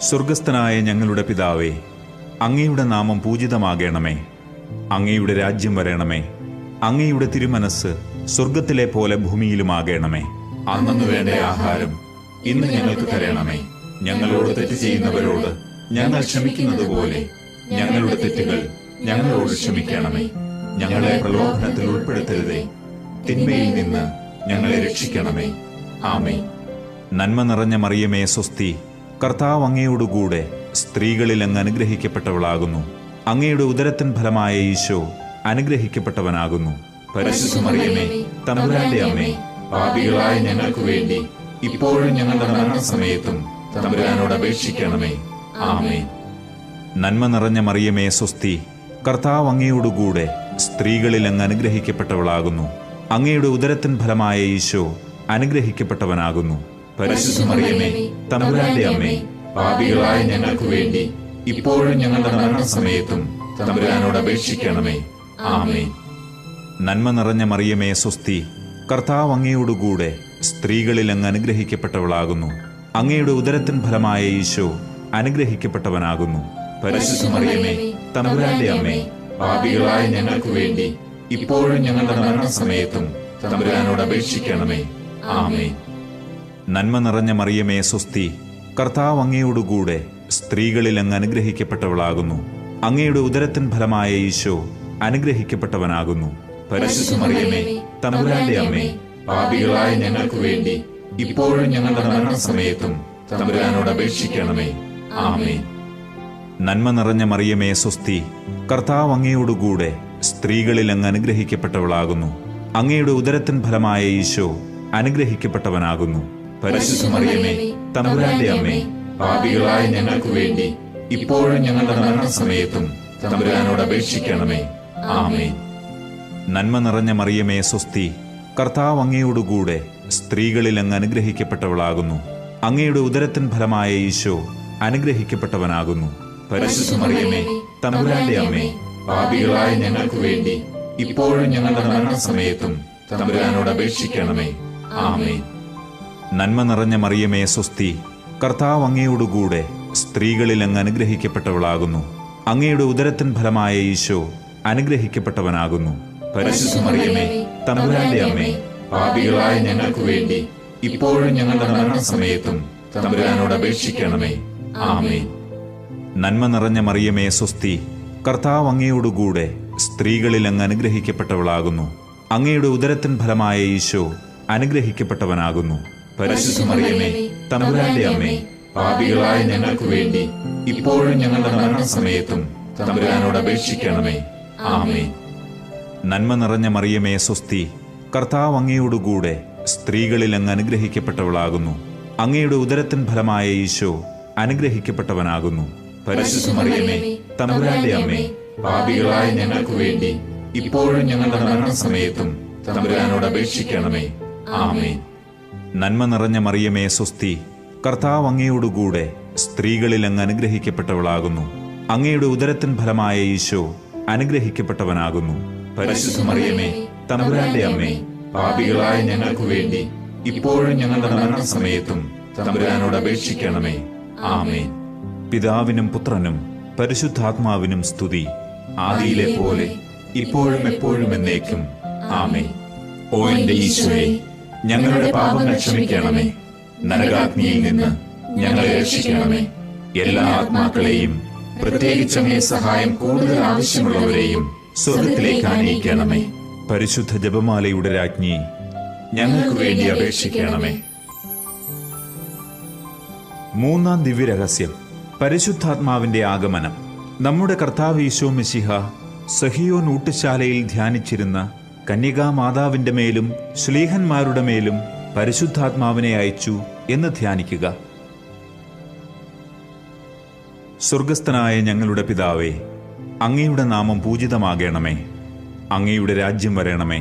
Speaker 1: സ്വർഗസ്ഥനായ ഞങ്ങളുടെ പിതാവേ, അങ്ങയുടെ നാമം പൂജിതമാകണമേ. അങ്ങയുടെ രാജ്യം വരണമേ. അങ്ങയുടെ തിരുമനസ് സ്വർഗത്തിലെ പോലെ ഭൂമിയിലുമാകണമേ.
Speaker 2: അന്നു വേണ്ട ആഹാരം ഇന്ന് ഞങ്ങൾക്ക് തരണമേ. ഞങ്ങളോട് തെറ്റ് ചെയ്യുന്നവരോട് ഞങ്ങൾ ക്ഷമിക്കുന്നത് പോലെ ഞങ്ങളുടെ തെറ്റുകൾ ഞങ്ങളോട് ക്ഷമിക്കണമേ. ഞങ്ങളെ പ്രലോഭനത്തിൽ ഉൾപ്പെടുത്തരുതേ, തിന്മയിൽ നിന്ന് ഞങ്ങളെ രക്ഷിക്കണമേ. ആമേൻ.
Speaker 1: നന്മ നിറഞ്ഞ മറിയമേ സ്വസ്തി, കർത്താവ് അങ്ങയോടുകൂടെ സ്ത്രീകളിൽ അങ്ങ് അനുഗ്രഹിക്കപ്പെട്ടവളാകുന്നു. അങ്ങയുടെ ഉദരത്തിൻ ഫലമായ ഈശോ അനുഗ്രഹിക്കപ്പെട്ടവനാകുന്നു.
Speaker 2: പരിശുദ്ധ മറിയമേ, തമ്പുരാന്റെ അമ്മേ, പാപികളായ ഞങ്ങൾക്ക് വേണ്ടി ഇപ്പോഴും ഞങ്ങളുടെ മരണസമയത്തും തമ്പുരാനോട് അപേക്ഷിക്കണമേ. ആമേൻ.
Speaker 1: നന്മ നിറഞ്ഞ മറിയമേ സ്വസ്തി, കർത്താവ് അങ്ങയോടുകൂടെ സ്ത്രീകളിൽ അങ്ങ് അനുഗ്രഹിക്കപ്പെട്ടവളാകുന്നു. അങ്ങയുടെ ഉദരത്തിൻ ഫലമായ ഈശോ അനുഗ്രഹിക്കപ്പെട്ടവനാകുന്നു.
Speaker 2: പരിശുദ്ധ മറിയമേ, തമ്പുരാന്റെ അമ്മേ, പാപികളായ ഞങ്ങൾക്ക് വേണ്ടി ഇപ്പോഴും ഞങ്ങളുടെ മരണസമയത്തും തമ്പുരാനോട് അപേക്ഷിക്കണമേ. ആമേൻ.
Speaker 1: നന്മ നിറഞ്ഞ മറിയമേ സ്വസ്തി, കർത്താവ് അങ്ങയോടുകൂടെ സ്ത്രീകളിൽ അങ്ങ് അനുഗ്രഹിക്കപ്പെട്ടവളാകുന്നു. അങ്ങയുടെ ഉദരത്തിൻ ഫലമായ ഈശോ അനുഗ്രഹിക്കപ്പെട്ടവനാകുന്നു.
Speaker 2: പരിശുദ്ധ മറിയമേ, തമ്പുരാന്റെ അമ്മേ, പാപികളായ ഞങ്ങൾക്ക് വേണ്ടി ഇപ്പോഴും ഞങ്ങളുടെ മരണസമയത്തും തമ്പുരാനോട് അപേക്ഷിക്കണമേ. ആമേൻ.
Speaker 1: നന്മ നിറഞ്ഞ മറിയമേ സ്വസ്തി, കർത്താവ് അങ്ങയോടുകൂടെ സ്ത്രീകളിൽ അങ്ങ് അനുഗ്രഹിക്കപ്പെട്ടവളാകുന്നു. അങ്ങയുടെ ഉദരത്തിൻ ഫലമായ ഈശോ അനുഗ്രഹിക്കപ്പെട്ടവനാകുന്നു.
Speaker 2: പരിശുദ്ധ മറിയമേ, തമ്പുരാന്റെ അമ്മേ, പാപികളായ ഞങ്ങൾക്ക് വേണ്ടി ഇപ്പോഴും ഞങ്ങളുടെ മരണസമയത്തും തമ്പുരാനോട് അപേക്ഷിക്കണമേ. ആമേൻ.
Speaker 1: നന്മ നിറഞ്ഞ മറിയമേ സ്വസ്തി, കർത്താവ് അങ്ങയോടുകൂടെ സ്ത്രീകളിൽ അങ്ങ് അനുഗ്രഹിക്കപ്പെട്ടവളാകുന്നു. അങ്ങയുടെ ഉദരത്തിൻ ഫലമായ ഈശോ അനുഗ്രഹിക്കപ്പെട്ടവനാകുന്നു.
Speaker 2: പരിശുദ്ധ മറിയമേ, തമ്പുരാന്റെ അമ്മേ, പാപികളായ ഞങ്ങൾക്ക് വേണ്ടി ഇപ്പോഴും ഞങ്ങളുടെ മരണസമയത്തും തമ്പുരാനോട് അപേക്ഷിക്കണമേ. ആമേൻ.
Speaker 1: നന്മ നിറഞ്ഞ മറിയമേ സ്വസ്തി, കർത്താവ് അങ്ങയോടുകൂടെ സ്ത്രീകളിൽ അങ്ങ് അനുഗ്രഹിക്കപ്പെട്ടവളാകുന്നു. അങ്ങയുടെ ഉദരത്തിൻ ഫലമായ ഈശോ അനുഗ്രഹിക്കപ്പെട്ടവനാകുന്നു.
Speaker 2: പരിശുദ്ധ മറിയമേ, തമ്പുരാന്റെ അമ്മേ, പാപികളായ ഞങ്ങൾക്ക് വേണ്ടി ഇപ്പോഴും ഞങ്ങളുടെ മരണസമയത്തും തമ്പുരാനോട് അപേക്ഷിക്കണമേ. ആമേൻ.
Speaker 1: നന്മ നിറഞ്ഞ മറിയമേ സ്വസ്തി, കർത്താവ് അങ്ങയോടുകൂടെ സ്ത്രീകളിൽ അങ്ങ് അനുഗ്രഹിക്കപ്പെട്ടവളാകുന്നു. അങ്ങയുടെ ഉദരത്തിൻ ഫലമായ ഈശോ അനുഗ്രഹിക്കപ്പെട്ടവനാകുന്നു.
Speaker 2: പരിശുദ്ധ മറിയമേ, തമ്പുരാന്റെ അമ്മേ, പാപികളായ ഞങ്ങൾക്ക് വേണ്ടി ഇപ്പോഴും ഞങ്ങളുടെ മരണസമയത്തും തമ്പുരാനോട് അപേക്ഷിക്കണമേ. ആമേൻ.
Speaker 1: നന്മ നിറഞ്ഞ മറിയമേ സ്വസ്തി, കർത്താവ് അങ്ങയോടുകൂടെ സ്ത്രീകളിൽ അങ്ങ് അനുഗ്രഹിക്കപ്പെട്ടവളാകുന്നു. അങ്ങയുടെ ഉദരത്തിൻ ഫലമായ ഈശോ അനുഗ്രഹിക്കപ്പെട്ടവനാകുന്നു.
Speaker 2: പരിശുദ്ധ മറിയമേ, തമ്പുരാന്റെ അമ്മേ, പാപികളായ ഞങ്ങൾക്ക് വേണ്ടി ഇപ്പോഴും ഞങ്ങളുടെ മരണസമയത്തും തമ്പുരാനോട് അപേക്ഷിക്കണമേ. ആമേൻ.
Speaker 1: നന്മ നിറഞ്ഞ മറിയമേ സ്വസ്തി, കർത്താവ് അങ്ങയോടുകൂടെ സ്ത്രീകളിൽ അങ്ങ് അനുഗ്രഹിക്കപ്പെട്ടവളാകുന്നു. അങ്ങയുടെ ഉദരത്തിൻ ഫലമായ ഈശോ അനുഗ്രഹിക്കപ്പെട്ടവനാകുന്നു.
Speaker 2: പരിശുദ്ധ മറിയമേ, തമ്പുരാന്റെ അമ്മേ, പാപികളായ ഞങ്ങൾക്ക് വേണ്ടി ഇപ്പോഴും ഞങ്ങളുടെ മരണസമയത്തും തമ്പുരാനോട് അപേക്ഷിക്കണമേ. ആമേൻ.
Speaker 1: നന്മ നിറഞ്ഞ മറിയമേ സ്വസ്തി, കർത്താവ് അങ്ങയോടുകൂടെ സ്ത്രീകളിൽ അങ്ങ് അനുഗ്രഹിക്കപ്പെട്ടവളാകുന്നു. അങ്ങയുടെ ഉദരത്തിൻ ഫലമായ ഈശോ അനുഗ്രഹിക്കപ്പെട്ടവനാകുന്നു.
Speaker 2: പരിശുദ്ധ മറിയമേ, തമ്പുരാന്റെ അമ്മേ, പാപികളായ ഞങ്ങൾക്ക് വേണ്ടി ഇപ്പോഴും ഞങ്ങളുടെ മരണസമയത്തും തമ്പുരാനോട് അപേക്ഷിക്കണമേ. ആമേൻ.
Speaker 1: പിതാവിനും പുത്രനും പരിശുദ്ധാത്മാവിനും സ്തുതി,
Speaker 2: ആദിയിലെ പോലെ ഇപ്പോഴും എപ്പോഴും എന്നേക്കും. ആമേൻ. ഓ എന്റെ ഈശോയെ, ഞങ്ങളുടെ പാപങ്ങൾ ക്ഷമിക്കണമേ. നരകാഗ്നിയിൽ നിന്ന് ഞങ്ങളെ രക്ഷിക്കണമേ. എല്ലാ ആത്മാക്കളെയും, പ്രത്യേകിച്ച് അങ്ങേ സഹായം കൂടുതൽ ആവശ്യമുള്ളവരെയും സ്വർഗത്തിലേക്ക് ആനയിക്കണമേ.
Speaker 1: പരിശുദ്ധ ജപമാലയുടെ രാജ്ഞി,
Speaker 2: ഞങ്ങൾക്ക് വേണ്ടി അപേക്ഷിക്കണമേ.
Speaker 1: മൂന്നാം ദിവ്യരഹസ്യം, പരിശുദ്ധാത്മാവിന്റെ ആഗമനം. നമ്മുടെ കർത്താവ് ഈശോ മിശിഹ സഹിയോൻ ഊട്ടുശാലയിൽ ധ്യാനിച്ചിരുന്ന കന്യകാമാതാവിന്റെ മേലും ശ്ലീഹന്മാരുടെ മേലും പരിശുദ്ധാത്മാവിനെ അയച്ചു എന്ന് ധ്യാനിക്കുക. സ്വർഗസ്ഥനായ ഞങ്ങളുടെ പിതാവേ, അങ്ങയുടെ നാമം പൂജിതമാകണമേ. അങ്ങയുടെ രാജ്യം വരണമേ.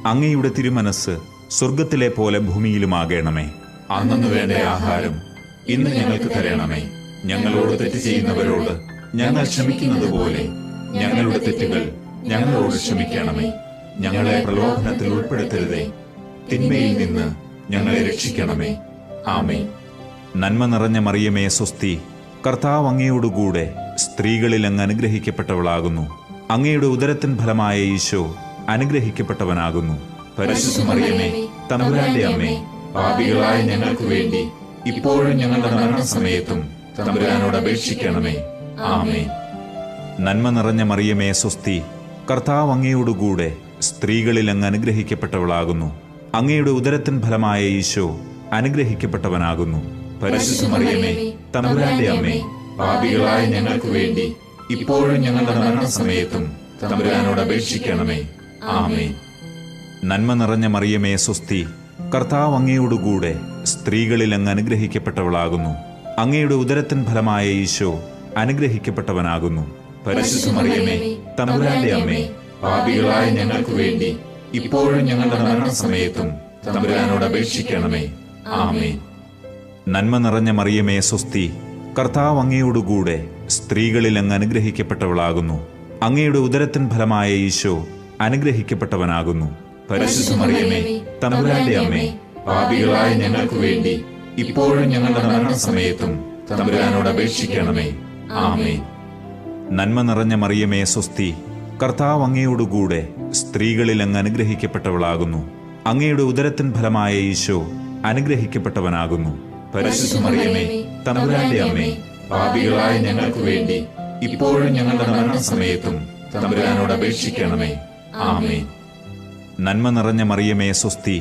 Speaker 1: അങ്ങയുടെ തിരുമനസ് സ്വർഗത്തിലെ പോലെ ഭൂമിയിലുമാകണമേ.
Speaker 2: അന്നു വേണ്ട ആഹാരം ഇന്ന് ഞങ്ങൾക്ക് തരണമേ. ഞങ്ങളോട് തെറ്റ് ചെയ്യുന്നവരോട് ഞങ്ങൾ ക്ഷമിക്കുന്നത് പോലെ ഞങ്ങളുടെ തെറ്റുകൾ ഞങ്ങളോട് ക്ഷമിക്കണമേ. ഞങ്ങളെ പ്രലോഭനത്തിൽ ഉൾപ്പെടുത്തരുതേ, തിന്മയിൽ നിന്ന് ഞങ്ങളെ രക്ഷിക്കണമേ. ആമേൻ.
Speaker 1: നന്മ നിറഞ്ഞ മറിയമേ സ്വസ്തി, കർത്താവ് അങ്ങയോടുകൂടെ സ്ത്രീകളിൽ അങ്ങ് അനുഗ്രഹിക്കപ്പെട്ടവളാകുന്നു. അങ്ങയുടെ ഉദരത്തിൻ ഫലമായ ഈശോ അനുഗ്രഹിക്കപ്പെട്ടവനാകുന്നു.
Speaker 2: പരിശുദ്ധ മറിയമേ, തമ്പുരാന്റെ അമ്മേ, പാപികളായ ഞങ്ങൾക്ക് വേണ്ടി ഇപ്പോഴും ഞങ്ങളുടെ മരണസമയത്തും തമ്പുരാനോട് അപേക്ഷിക്കണമേ. ആമേൻ.
Speaker 1: നന്മ നിറഞ്ഞ മറിയമേ സ്വസ്തി, കർത്താവ് അങ്ങയോടുകൂടെ സ്ത്രീകളിൽ അങ്ങ് അനുഗ്രഹിക്കപ്പെട്ടവളാകുന്നു. അങ്ങയുടെ ഉദരത്തിൻ ഫലമായ ഈശോ അനുഗ്രഹിക്കപ്പെട്ടവനാകുന്നു.
Speaker 2: പരിശുദ്ധ മറിയമേ, തമ്പുരാന്റെ അമ്മേ, പാപികളായ ഞങ്ങൾക്ക് വേണ്ടി ഇപ്പോഴും ഞങ്ങളുടെ മരണസമയത്തും തമ്പുരാനോട് അപേക്ഷിക്കണമേ. ആമേൻ.
Speaker 1: നന്മ നിറഞ്ഞ മറിയമേ സ്വസ്തി, കർത്താവ് അങ്ങയോടുകൂടെ സ്ത്രീകളിൽ അങ്ങ് അനുഗ്രഹിക്കപ്പെട്ടവളാകുന്നു. അങ്ങയുടെ ഉദരത്തിൻ ഫലമായ ഈശോ അനുഗ്രഹിക്കപ്പെട്ടവനാകുന്നു.
Speaker 2: പരിശുദ്ധ മറിയമേ, തമ്പുരാന്റെ അമ്മേ, പാപികളായ ഞങ്ങൾക്ക് വേണ്ടി ഇപ്പോഴും ഞങ്ങളുടെ മരണസമയത്തും തമ്പുരാനോട് അപേക്ഷിക്കണമേ. ആമേൻ.
Speaker 1: നന്മ നിറഞ്ഞ മറിയമേ സ്വസ്തി, കർത്താവ് അങ്ങയോടുകൂടെ സ്ത്രീകളിൽ അങ്ങ് അനുഗ്രഹിക്കപ്പെട്ടവളാകുന്നു. അങ്ങയുടെ ഉദരത്തിൻ ഫലമായ ഈശോ അനുഗ്രഹിക്കപ്പെട്ടവനാകുന്നു.
Speaker 2: പരിശുദ്ധ മറിയമേ, തമ്പുരാന്റെ അമ്മേ, പാപികളായ ഞങ്ങൾക്ക് വേണ്ടി ഇപ്പോഴും ഞങ്ങളുടെ മരണസമയത്തും തമ്പുരാനോട് അപേക്ഷിക്കണമേ. ആമേൻ.
Speaker 1: നന്മ നിറഞ്ഞ മറിയമേ സ്വസ്തി, കർത്താവ് അങ്ങയോടുകൂടെ സ്ത്രീകളിൽ അങ്ങ് അനുഗ്രഹിക്കപ്പെട്ടവളാകുന്നു. അങ്ങയുടെ ഉദരത്തിൻ ഫലമായ ഈശോ അനുഗ്രഹിക്കപ്പെട്ടവനാകുന്നു.
Speaker 2: പരിശുദ്ധ മറിയമേ, തമ്പുരാന്റെ അമ്മേ, പാപികളായ ഞങ്ങൾക്ക് വേണ്ടി ഇപ്പോഴും ഞങ്ങളുടെ മരണസമയത്തും തമ്പുരാനോട് അപേക്ഷിക്കണമേ. ആമേൻ.
Speaker 1: നന്മ നിറഞ്ഞ മറിയമേ സ്വസ്തി,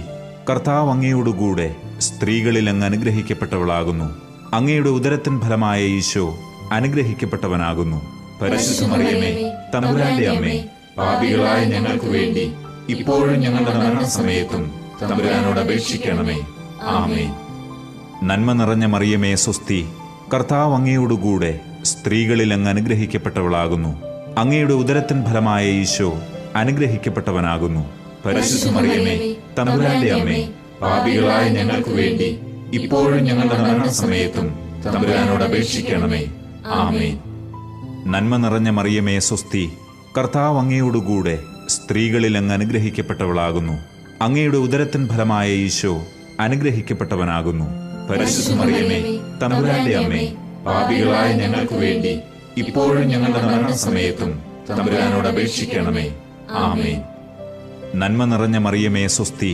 Speaker 1: കർത്താവ് അങ്ങയോടുകൂടെ സ്ത്രീകളിൽ അങ്ങ് അനുഗ്രഹിക്കപ്പെട്ടവളാകുന്നു. അങ്ങയുടെ ഉദരത്തിൻ ഫലമായ ഈശോ അനുഗ്രഹിക്കപ്പെട്ടവനാകുന്നു.
Speaker 2: പരിശുദ്ധ മറിയമേ, തമ്പുരാന്റെ അമ്മേ, പാപികളായ ഞങ്ങൾക്ക് വേണ്ടി ഇപ്പോഴും ഞങ്ങളുടെ മരണസമയത്തും തമ്പുരാനോട് അപേക്ഷിക്കണമേ. ആമേൻ.
Speaker 1: നന്മ നിറഞ്ഞ മറിയമേ സ്വസ്തി, കർത്താവ് അങ്ങയോടുകൂടെ സ്ത്രീകളിൽ അങ്ങ് അനുഗ്രഹിക്കപ്പെട്ടവളാകുന്നു. അങ്ങയുടെ ഉദരത്തിൻ ഫലമായ ഈശോ അനുഗ്രഹിക്കപ്പെട്ടവനാകുന്നു.
Speaker 2: പരിശുദ്ധ മറിയമേ, തമ്പുരാന്റെ അമ്മേ, പാപികളായ ഞങ്ങൾക്ക് വേണ്ടി ഇപ്പോഴും ഞങ്ങളുടെ മരണസമയത്തും തമ്പുരാനോട് അപേക്ഷിക്കണമേ. ആമേൻ.
Speaker 1: നന്മ നിറഞ്ഞ മറിയമേ സ്വസ്തി, കർത്താവ് അങ്ങയോടുകൂടെ സ്ത്രീകളിൽ അങ്ങ് അനുഗ്രഹിക്കപ്പെട്ടവളാകുന്നു. അങ്ങയുടെ ഉദരത്തിൻ ഫലമായ ഈശോ അനുഗ്രഹിക്കപ്പെട്ടവനാകുന്നു.
Speaker 2: പരിശുദ്ധ മറിയമേ, തമ്പുരാന്റെ അമ്മേ, പാപികളായ ഞങ്ങൾക്ക് വേണ്ടി ഇപ്പോഴും ഞങ്ങളുടെ മരണസമയത്തും തമ്പുരാനോട് അപേക്ഷിക്കണമേ. ആമേൻ.
Speaker 1: നന്മ നിറഞ്ഞ മറിയമേ സ്വസ്തി,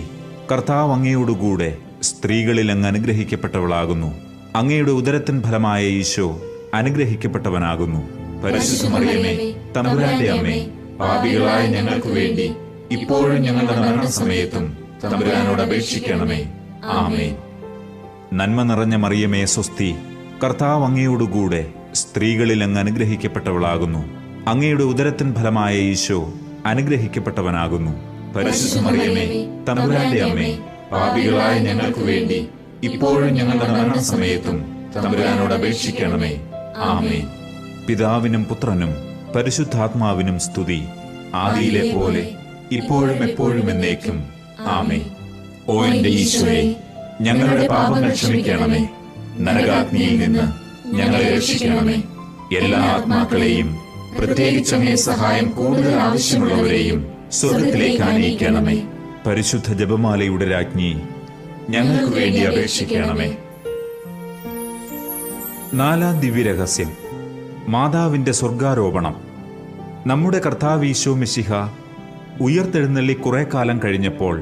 Speaker 1: കർത്താവ് അങ്ങയോടുകൂടെ സ്ത്രീകളിൽ അങ്ങ് അനുഗ്രഹിക്കപ്പെട്ടവളാകുന്നു. അങ്ങയുടെ ഉദരത്തിൻ ഫലമായ ഈശോ അനുഗ്രഹിക്കപ്പെട്ടവനാകുന്നു.
Speaker 2: പരിശുദ്ധ മറിയമേ, തമ്പുരാന്റെ അമ്മേ, പാപികളായ ഞങ്ങൾക്ക് വേണ്ടി ഇപ്പോഴും ഞങ്ങളുടെ മരണസമയത്തും തമ്പുരാനോട് അപേക്ഷിക്കണമേ. ആമേൻ.
Speaker 1: നന്മ നിറഞ്ഞ മറിയമേ സ്വസ്തി, കർത്താവ് അങ്ങയോടുകൂടെ സ്ത്രീകളിൽ അങ്ങ് അനുഗ്രഹിക്കപ്പെട്ടവളാകുന്നു. അങ്ങയുടെ ഉദരത്തിൻ ഫലമായ ഈശോ അനുഗ്രഹിക്കപ്പെട്ടവനാകുന്നു.
Speaker 2: പരിശുദ്ധ മറിയമേ, തമ്പുരാന്റെ അമ്മേ, പാപികളായ ഞങ്ങൾക്ക് വേണ്ടി ഇപ്പോഴും ഞങ്ങളുടെ മരണസമയത്തും തമ്പുരാനോട് അപേക്ഷിക്കണമേ. ആമേൻ.
Speaker 1: പിതാവിനും പുത്രനും പരിശുദ്ധാത്മാവിനും സ്തുതി,
Speaker 2: ആദിയിലെ പോലെ ഇപ്പോഴും എപ്പോഴും എന്നേക്കും. ആമേൻ. ഓ എന്റെ ഈശോയെ, ഞങ്ങളുടെ പാപങ്ങൾ ക്ഷമിക്കണമേ. നരകാഗ്നിയിൽ നിന്ന് ഞങ്ങളെ രക്ഷിക്കണമേ. എല്ലാ ആത്മാക്കളെയും, പ്രത്യേകിച്ച് അങ്ങേ സഹായം കൂടുതൽ ആവശ്യമുള്ളവരെയും സ്വർഗ്ഗത്തിലേക്ക് ആനയിക്കണമേ.
Speaker 1: പരിശുദ്ധ ജപമാലയുടെ രാജ്ഞി,
Speaker 2: ഞങ്ങൾക്ക് വേണ്ടി അപേക്ഷിക്കണമേ.
Speaker 1: നാലാം ദിവ്യരഹസ്യം, മാതാവിന്റെ സ്വർഗാരോപണം. നമ്മുടെ കർത്താവ് ഈശോ മിശിഹ ഉയർത്തെഴുന്നള്ളി കുറെ കാലം കഴിഞ്ഞപ്പോൾ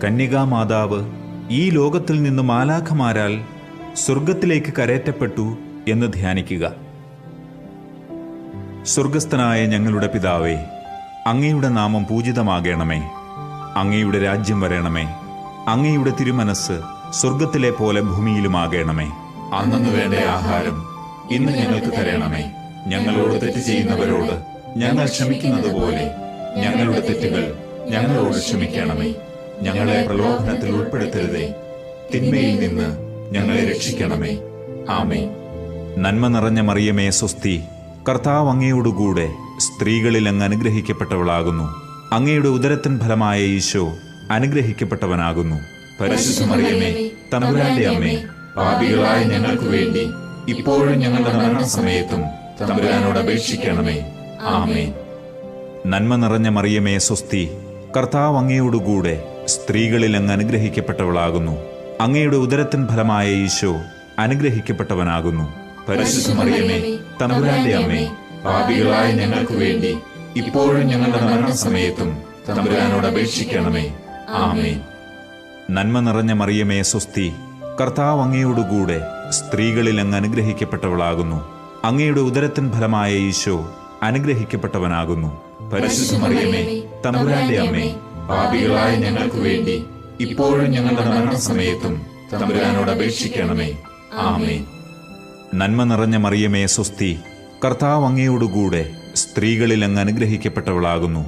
Speaker 1: കന്യകാമാതാവ് ഈ ലോകത്തിൽ നിന്ന് മാലാഖമാരാൽ സ്വർഗത്തിലേക്ക് കരേറ്റപ്പെട്ടു എന്ന് ധ്യാനിക്കുക. സ്വർഗസ്ഥനായ ഞങ്ങളുടെ പിതാവേ, അങ്ങയുടെ നാമം പൂജിതമാകണമേ. അങ്ങയുടെ രാജ്യം വരണമേ. അങ്ങയുടെ തിരുമനസ് സ്വർഗത്തിലെ പോലെ ഭൂമിയിലുമാകണമേ.
Speaker 2: അന്നു വേണ്ട ആഹാരം ഇന്ന് ഞങ്ങൾക്ക് തരണമേ. ഞങ്ങളോട് തെറ്റ് ചെയ്യുന്നവരോട് ഞങ്ങൾ ക്ഷമിക്കുന്നത് പോലെ ഞങ്ങളുടെ തെറ്റുകൾ ഞങ്ങളോട് ക്ഷമിക്കണമേ. ഞങ്ങളെ പ്രലോഭനത്തിൽ ഉൾപ്പെടുത്തരുതേ, തിന്മയിൽ നിന്ന് ഞങ്ങളെ രക്ഷിക്കണമേ. ആമേൻ.
Speaker 1: നന്മ നിറഞ്ഞ മറിയമേ സ്വസ്തി, കർത്താവ് അങ്ങയോടുകൂടെ സ്ത്രീകളിൽ അങ്ങ് അനുഗ്രഹിക്കപ്പെട്ടവളാകുന്നു. അങ്ങയുടെ ഉദരത്തിൻ ഫലമായ ഈശോ അനുഗ്രഹിക്കപ്പെട്ടവനാകുന്നു.
Speaker 2: പരിശുദ്ധ മറിയമേ, തമ്പുരാന്റെ അമ്മേ, പാപികളായ ഞങ്ങൾക്ക് വേണ്ടി ഇപ്പോഴും ഞങ്ങളുടെ മരണസമയത്തും തമ്പുരാനോട് അപേക്ഷിക്കണമേ. ആമേൻ.
Speaker 1: നന്മ നിറഞ്ഞ മറിയമേ സ്വസ്തി, കർത്താവ് അങ്ങയോടുകൂടെ സ്ത്രീകളിൽ അങ്ങ് അനുഗ്രഹിക്കപ്പെട്ടവളാകുന്നു. അങ്ങയുടെ ഉദരത്തിൻ ഫലമായ ഈശോ അനുഗ്രഹിക്കപ്പെട്ടവനാകുന്നു.
Speaker 2: പരിശുദ്ധ മറിയമേ, തമ്പുരാന്റെ അമ്മേ, പാപികളായ ഞങ്ങൾക്ക് വേണ്ടി ഇപ്പോഴും ഞങ്ങളുടെ മരണസമയത്തും തമ്പുരാനോട് അപേക്ഷിക്കണമേ. ആമേൻ.
Speaker 1: നന്മ നിറഞ്ഞ മറിയമേ സ്വസ്തി, കർത്താവ് അങ്ങയോടുകൂടെ സ്ത്രീകളിൽ അങ്ങ് അനുഗ്രഹിക്കപ്പെട്ടവളാകുന്നു. അങ്ങയുടെ ഉദരത്തിൻ ഫലമായ ഈശോ അനുഗ്രഹിക്കപ്പെട്ടവനാകുന്നു.
Speaker 2: പരിശുദ്ധ മറിയമേ, തമ്പുരാന്റെ അമ്മേ, പാപികളായ ഞങ്ങൾക്ക് വേണ്ടി ഇപ്പോഴും ഞങ്ങളുടെ മരണസമയത്തും തമ്പുരാനോട് അപേക്ഷിക്കണമേ. ആമേൻ.
Speaker 1: നന്മ നിറഞ്ഞ മറിയമേ സ്വസ്തി, കർത്താവ് അങ്ങയോടുകൂടെ സ്ത്രീകളിൽ അങ്ങ് അനുഗ്രഹിക്കപ്പെട്ടവളാകുന്നു.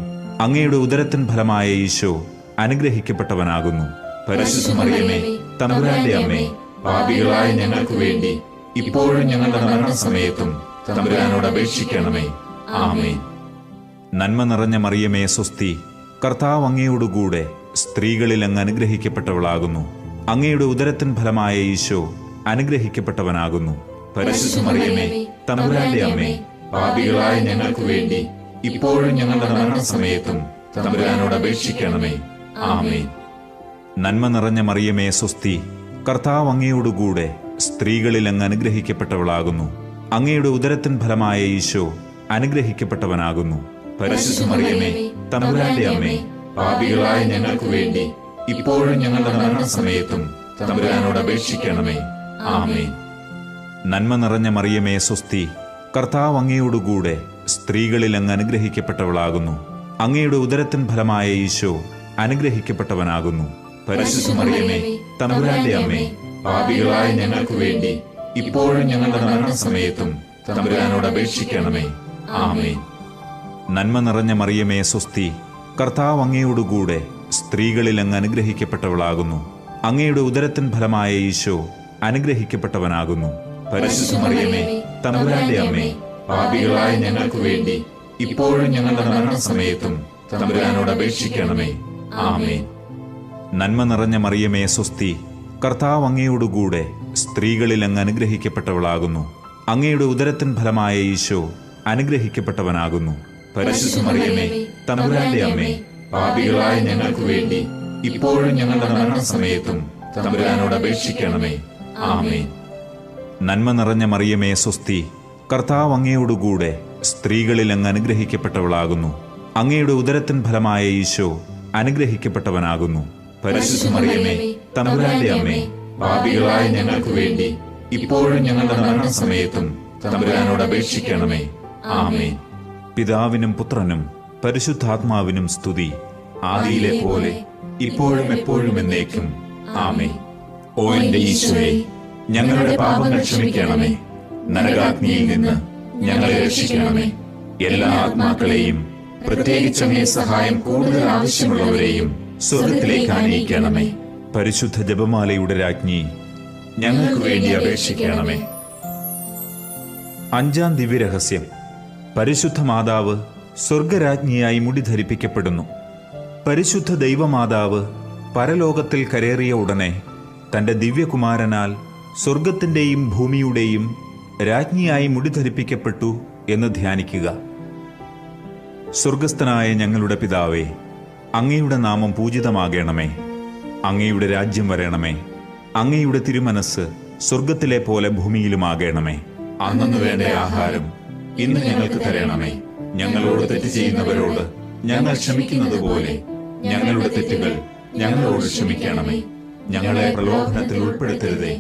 Speaker 1: അങ്ങയുടെ ഉദരത്തിൻ ഫലമായ ഈശോ അനുഗ്രഹിക്കപ്പെട്ടവനാകുന്നു.
Speaker 2: പരിശുദ്ധ മറിയമേ, തമ്പുരാന്റെ അമ്മേ, പാപികളായ ഞങ്ങൾക്ക് വേണ്ടി ഇപ്പോഴും ഞങ്ങളുടെ മരണസമയത്തും തമ്പുരാനോട് അപേക്ഷിക്കണമേ. ആമേൻ.
Speaker 1: നന്മ നിറഞ്ഞ മറിയമേ സ്വസ്തി, കർത്താവ് അങ്ങയോടുകൂടെ സ്ത്രീകളിൽ അങ്ങ് അനുഗ്രഹിക്കപ്പെട്ടവളാകുന്നു. അങ്ങയുടെ ഉദരത്തിൻ ഫലമായ ഈശോ അനുഗ്രഹിക്കപ്പെട്ടവനാകുന്നു.
Speaker 2: പരിശുദ്ധ മറിയമേ, തമ്പുരാന്റെ അമ്മേ, പാപികളായ ഞങ്ങൾക്ക് വേണ്ടി ഇപ്പോഴും ഞങ്ങളുടെ മരണസമയത്തും തമ്പുരാനോട് അപേക്ഷിക്കണമേ. ആമേൻ.
Speaker 1: നന്മ നിറഞ്ഞ മറിയമേ സ്വസ്തി, കർത്താവ് അങ്ങയോടുകൂടെ സ്ത്രീകളിൽ അങ്ങ് അനുഗ്രഹിക്കപ്പെട്ടവളാകുന്നു. അങ്ങയുടെ ഉദരത്തിൻ ഫലമായ ഈശോ അനുഗ്രഹിക്കപ്പെട്ടവനാകുന്നു.
Speaker 2: പരിശുദ്ധ മറിയമേ, തമ്പുരാന്റെ അമ്മേ, പാപികളായ ഞങ്ങൾക്ക് വേണ്ടി ഇപ്പോഴും ഞങ്ങളുടെ മരണസമയത്തും തമ്പുരാനോട് അപേക്ഷിക്കണമേ. ആമേൻ.
Speaker 1: നന്മ നിറഞ്ഞ മറിയമേ സ്വസ്തി, കർത്താവ് അങ്ങയോടുകൂടെ സ്ത്രീകളിൽ അങ്ങ് അനുഗ്രഹിക്കപ്പെട്ടവളാകുന്നു. അങ്ങയുടെ ഉദരത്തിൻ ഫലമായ ഈശോ അനുഗ്രഹിക്കപ്പെട്ടവനാകുന്നു.
Speaker 2: പരിശുദ്ധ മറിയമേ, തമ്പുരാന്റെ അമ്മേ, പാപികളായ ഞങ്ങൾക്ക് വേണ്ടി ഇപ്പോഴും ഞങ്ങളുടെ മരണസമയത്തും തമ്പുരാനോട് അപേക്ഷിക്കണമേ. ആമേൻ.
Speaker 1: നന്മ നിറഞ്ഞ മറിയമേ സ്വസ്തി, കർത്താവ് അങ്ങയോടുകൂടെ സ്ത്രീകളിൽ അങ്ങ് അനുഗ്രഹിക്കപ്പെട്ടവളാകുന്നു. അങ്ങയുടെ ഉദരത്തിൻ ഫലമായ ഈശോ അനുഗ്രഹിക്കപ്പെട്ടവനാകുന്നു.
Speaker 2: പരിശുദ്ധ മറിയമേ, തമ്പുരാന്റെ അമ്മേ, പാപികളായ ഞങ്ങൾക്ക് വേണ്ടി ഇപ്പോഴും ഞങ്ങളുടെ മരണസമയത്തും തമ്പുരാനോട് അപേക്ഷിക്കണമേ. ആമേൻ.
Speaker 1: നന്മ നിറഞ്ഞ മറിയമേ സ്വസ്തി, കർത്താവ് അങ്ങയോടുകൂടെ സ്ത്രീകളിൽ അങ്ങ് അനുഗ്രഹിക്കപ്പെട്ടവളാകുന്നു. അങ്ങയുടെ ഉദരത്തിൻ ഫലമായ ഈശോ അനുഗ്രഹിക്കപ്പെട്ടവനാകുന്നു.
Speaker 2: പരിശുദ്ധ മറിയമേ, തമ്പുരാന്റെ അമ്മേ, പാപികളായ ഞങ്ങൾക്ക് വേണ്ടി ഇപ്പോഴും ഞങ്ങളുടെ മരണസമയത്തും തമ്പുരാനോട് അപേക്ഷിക്കണമേ. ആമേൻ.
Speaker 1: നന്മ നിറഞ്ഞ മറിയമേ സ്വസ്തി, കർത്താവ് അങ്ങയോടുകൂടെ സ്ത്രീകളിൽ അങ്ങ് അനുഗ്രഹിക്കപ്പെട്ടവളാകുന്നു. അങ്ങയുടെ ഉദരത്തിൻ ഫലമായ ഈശോ അനുഗ്രഹിക്കപ്പെട്ടവനാകുന്നു.
Speaker 2: പരിശുദ്ധ മറിയമേ, തമ്പുരാന്റെ അമ്മേ, പാപികളായ ഞങ്ങൾക്ക് വേണ്ടി ഇപ്പോഴും ഞങ്ങളുടെ മരണസമയത്തും തമ്പുരാനോട് അപേക്ഷിക്കണമേ. ആമേൻ.
Speaker 1: പിതാവിനും പുത്രനും പരിശുദ്ധാത്മാവിനും സ്തുതി,
Speaker 2: ആദിയിലെ പോലെ ഇപ്പോഴും എപ്പോഴും എന്നേക്കും. ആമേൻ. ഓ എന്റെ ഈശോയെ, ഞങ്ങളുടെ പാപങ്ങൾ ക്ഷമിക്കണമേ. നരകാഗ്നിയിൽ നിന്ന് ഞങ്ങളെ രക്ഷിക്കണമേ. എല്ലാ ആത്മാക്കളെയും, പ്രത്യേകിച്ച് അങ്ങേ സഹായം കൂടുതൽ ആവശ്യമുള്ളവരെയും സ്വർഗത്തിലേക്ക് ആനയിക്കണമേ.
Speaker 1: പരിശുദ്ധ ജപമാലയുടെ രാജ്ഞി,
Speaker 2: ഞങ്ങൾക്ക് വേണ്ടി അപേക്ഷിക്കണമേ.
Speaker 1: അഞ്ചാം ദിവ്യരഹസ്യം. പരിശുദ്ധ മാതാവ് സ്വർഗരാജ്ഞിയായി മുടി ധരിപ്പിക്കപ്പെടുന്നു. പരിശുദ്ധ ദൈവമാതാവ് പരലോകത്തിൽ കരേറിയ ഉടനെ തൻ്റെ ദിവ്യകുമാരനാൽ സ്വർഗത്തിൻ്റെയും ഭൂമിയുടെയും രാജ്ഞിയായി മുടി ധരിപ്പിക്കപ്പെട്ടു എന്ന് ധ്യാനിക്കുക. സ്വർഗസ്ഥനായ ഞങ്ങളുടെ പിതാവേ, അങ്ങയുടെ നാമം പൂജിതമാകണമേ. അങ്ങയുടെ രാജ്യം വരണമേ. അങ്ങയുടെ തിരുമനസ് സ്വർഗത്തിലെ പോലെ ഭൂമിയിലുമാകണമേ.
Speaker 2: അന്നു വേണ്ട ആഹാരം ഇന്ന് ഞങ്ങൾക്ക് തരണമേ. ഞങ്ങളോട് തെറ്റ് ചെയ്യുന്നവരോട് ഞങ്ങൾ ക്ഷമിക്കുന്നത് പോലെ ഞങ്ങളുടെ തെറ്റുകൾ ഞങ്ങളോട് ക്ഷമിക്കണമേ. ഞങ്ങളെ പ്രലോഭനത്തിൽ ഉൾപ്പെടുത്തരുതേ,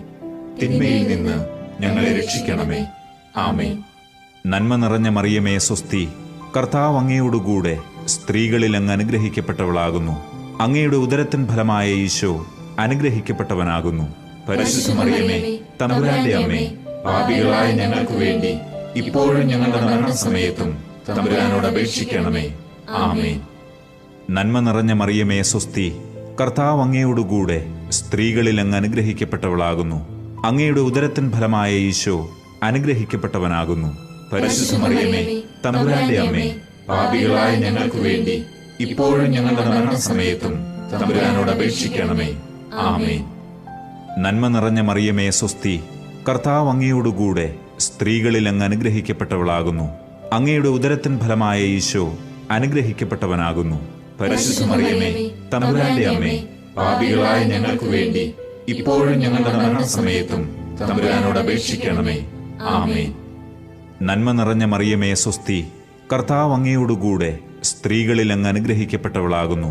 Speaker 2: തിന്മയിൽ നിന്ന് ഞങ്ങളെ രക്ഷിക്കണമേ. ആമേൻ.
Speaker 1: നന്മ നിറഞ്ഞ മറിയമേ സ്വസ്തി, കർത്താവ് അങ്ങയോടുകൂടെ സ്ത്രീകളിൽ അങ്ങ് അനുഗ്രഹിക്കപ്പെട്ടവളാകുന്നു. അങ്ങയുടെ ഉദരത്തിൻ ഫലമായ ഈശോ അനുഗ്രഹിക്കപ്പെട്ടവനാകുന്നു.
Speaker 2: പരിശുദ്ധ മറിയമേ, തമ്പുരാന്റെ അമ്മേ, പാപികളായ ഞങ്ങൾക്ക് വേണ്ടി ഇപ്പോഴും ഞങ്ങളുടെ മരണസമയത്തും തമ്പുരാനോട് അപേക്ഷിക്കണമേ. ആമേൻ.
Speaker 1: നന്മ നിറഞ്ഞ മറിയമേ സ്വസ്തി, കർത്താവ് അങ്ങയോടുകൂടെ സ്ത്രീകളിൽ അങ്ങ് അനുഗ്രഹിക്കപ്പെട്ടവളാകുന്നു. അങ്ങയുടെ ഉദരത്തിൻ ഫലമായ ഈശോ അനുഗ്രഹിക്കപ്പെട്ടവനാകുന്നു.
Speaker 2: പരിശുദ്ധ മറിയമേ, തമ്പുരാന്റെ അമ്മേ, പാപികളായ ഞങ്ങൾക്ക് വേണ്ടി ഇപ്പോഴും ഞങ്ങളുടെ മരണസമയത്തും തമ്പുരാനോട് അപേക്ഷിക്കണമേ. ആമേൻ.
Speaker 1: നന്മ നിറഞ്ഞ മറിയമേ സ്വസ്തി, കർത്താവ് അങ്ങയോടുകൂടെ സ്ത്രീകളിൽ അങ്ങ് അനുഗ്രഹിക്കപ്പെട്ടവളാകുന്നു. അങ്ങയുടെ ഉദരത്തിൻ ഫലമായ ഈശോ അനുഗ്രഹിക്കപ്പെട്ടവനാകുന്നു.
Speaker 2: പരിശുദ്ധ മറിയമേ, തമ്പുരാന്റെ അമ്മേ, പാപികളായ ഞങ്ങൾക്ക് വേണ്ടി ഇപ്പോഴും ഞങ്ങളുടെ മരണസമയത്തും തമ്പുരാനോട് അപേക്ഷിക്കണമേ. ആമേൻ.
Speaker 1: നന്മ നിറഞ്ഞ മറിയമേ സ്വസ്തി, കർത്താവ് അങ്ങയോടുകൂടെ സ്ത്രീകളിൽ അങ്ങ് അനുഗ്രഹിക്കപ്പെട്ടവളാകുന്നു.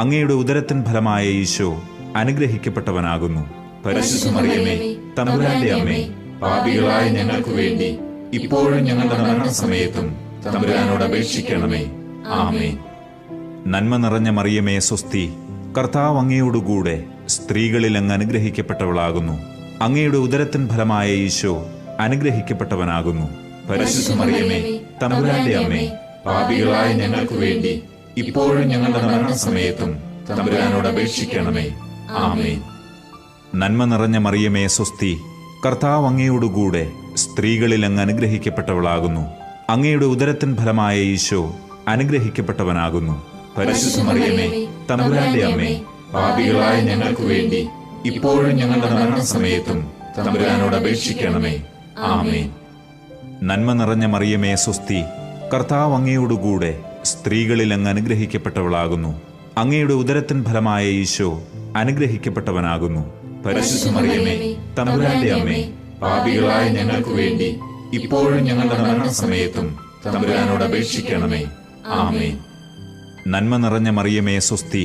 Speaker 1: അങ്ങയുടെ ഉദരത്തിൻ ഫലമായ ഈശോ അനുഗ്രഹിക്കപ്പെട്ടവനാകുന്നു.
Speaker 2: പരിശുദ്ധ മറിയമേ, തമ്പുരാന്റെ അമ്മേ, പാപികളായ ഞങ്ങൾക്ക് വേണ്ടി ഇപ്പോഴും ഞങ്ങളുടെ മരണസമയത്തും തമ്പുരാനോട് അപേക്ഷിക്കണമേ. ആമേൻ.
Speaker 1: നന്മ നിറഞ്ഞ മറിയമേ സ്വസ്തി, കർത്താവ് അങ്ങയോടുകൂടെ സ്ത്രീകളിൽ അങ്ങ് അനുഗ്രഹിക്കപ്പെട്ടവളാകുന്നു. അങ്ങയുടെ ഉദരത്തിൻ ഫലമായ ഈശോ അനുഗ്രഹിക്കപ്പെട്ടവനാകുന്നു.
Speaker 2: പരിശുദ്ധ മറിയമേ, തമ്പുരാന്റെ അമ്മേ, പാപികളായ ഞങ്ങൾക്ക് വേണ്ടി ഇപ്പോഴും ഞങ്ങളുടെ മരണസമയത്തും തമ്പുരാനോട് അപേക്ഷിക്കണമേ. ആമേൻ.
Speaker 1: നന്മ നിറഞ്ഞ മറിയമേ സ്വസ്തി, കർത്താവ് അങ്ങയോടുകൂടെ സ്ത്രീകളിൽ അങ്ങ് അനുഗ്രഹിക്കപ്പെട്ടവളാകുന്നു. അങ്ങയുടെ ഉദരത്തിൻ ഫലമായ ഈശോ അനുഗ്രഹിക്കപ്പെട്ടവനാകുന്നു.
Speaker 2: പരിശുദ്ധ മറിയമേ, തമ്പുരാന്റെ അമ്മേ, പാപികളായ ഞങ്ങൾക്ക് വേണ്ടി ഇപ്പോഴും ഞങ്ങളുടെ മരണസമയത്തും തമ്പുരാനോട് അപേക്ഷിക്കണമേ. ആമേൻ.
Speaker 1: നന്മ നിറഞ്ഞ മറിയമേ സ്വസ്തി, കർത്താവ് അങ്ങയോടുകൂടെ സ്ത്രീകളിൽ അങ്ങ് അനുഗ്രഹിക്കപ്പെട്ടവളാകുന്നു. അങ്ങയുടെ ഉദരത്തിൻ ഫലമായ ഈശോ അനുഗ്രഹിക്കപ്പെട്ടവനാകുന്നു.
Speaker 2: പരിശുദ്ധ മറിയമേ, തമ്പുരാന്റെ അമ്മേ, പാപികളായ ഞങ്ങൾക്ക് വേണ്ടി ഇപ്പോഴും ഞങ്ങളുടെ മരണസമയത്തും തമ്പുരാനോട് അപേക്ഷിക്കണമേ. ആമേൻ.
Speaker 1: നന്മ നിറഞ്ഞ മറിയമേ സ്വസ്തി,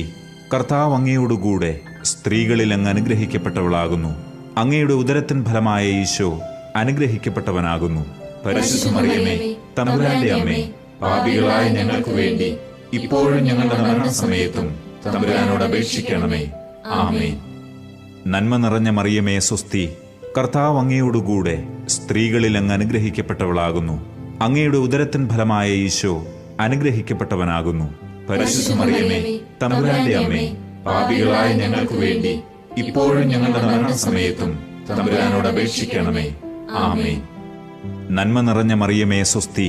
Speaker 1: കർത്താവ് അങ്ങയോടുകൂടെ സ്ത്രീകളിൽ അങ്ങ് അനുഗ്രഹിക്കപ്പെട്ടവളാകുന്നു. അങ്ങയുടെ ഉദരത്തിൻ ഫലമായ ഈശോ അനുഗ്രഹിക്കപ്പെട്ടവനാകുന്നു.
Speaker 2: പരിശുദ്ധ മറിയമേ തമ്പുരാന്റെ അമ്മേ, പാപികളായ ഞങ്ങൾക്ക് വേണ്ടി ഇപ്പോഴും ഞങ്ങളുടെ മരണസമയത്തും തമ്പുരാനോട് അപേക്ഷിക്കണമേ. ആമേൻ.
Speaker 1: നന്മ നിറഞ്ഞ മറിയമേ സ്വസ്തി, കർത്താവ് അങ്ങയോടുകൂടെ സ്ത്രീകളിൽ അങ്ങ് അനുഗ്രഹിക്കപ്പെട്ടവളാകുന്നു. അങ്ങയുടെ ഉദരത്തിൻ ഫലമായ ഈശോ അനുഗ്രഹിക്കപ്പെട്ടവനാകുന്നു.
Speaker 2: പരിശുദ്ധ മറിയമേ തമ്പുരാന്റെ അമ്മേ, പാപികളായ ഞങ്ങൾക്ക് വേണ്ടി ഇപ്പോഴും ഞങ്ങളുടെ മരണസമയത്തും തമ്പുരാനോട് അപേക്ഷിക്കണമേ. ആമേൻ.
Speaker 1: നന്മ നിറഞ്ഞ മറിയമേ സ്വസ്തി,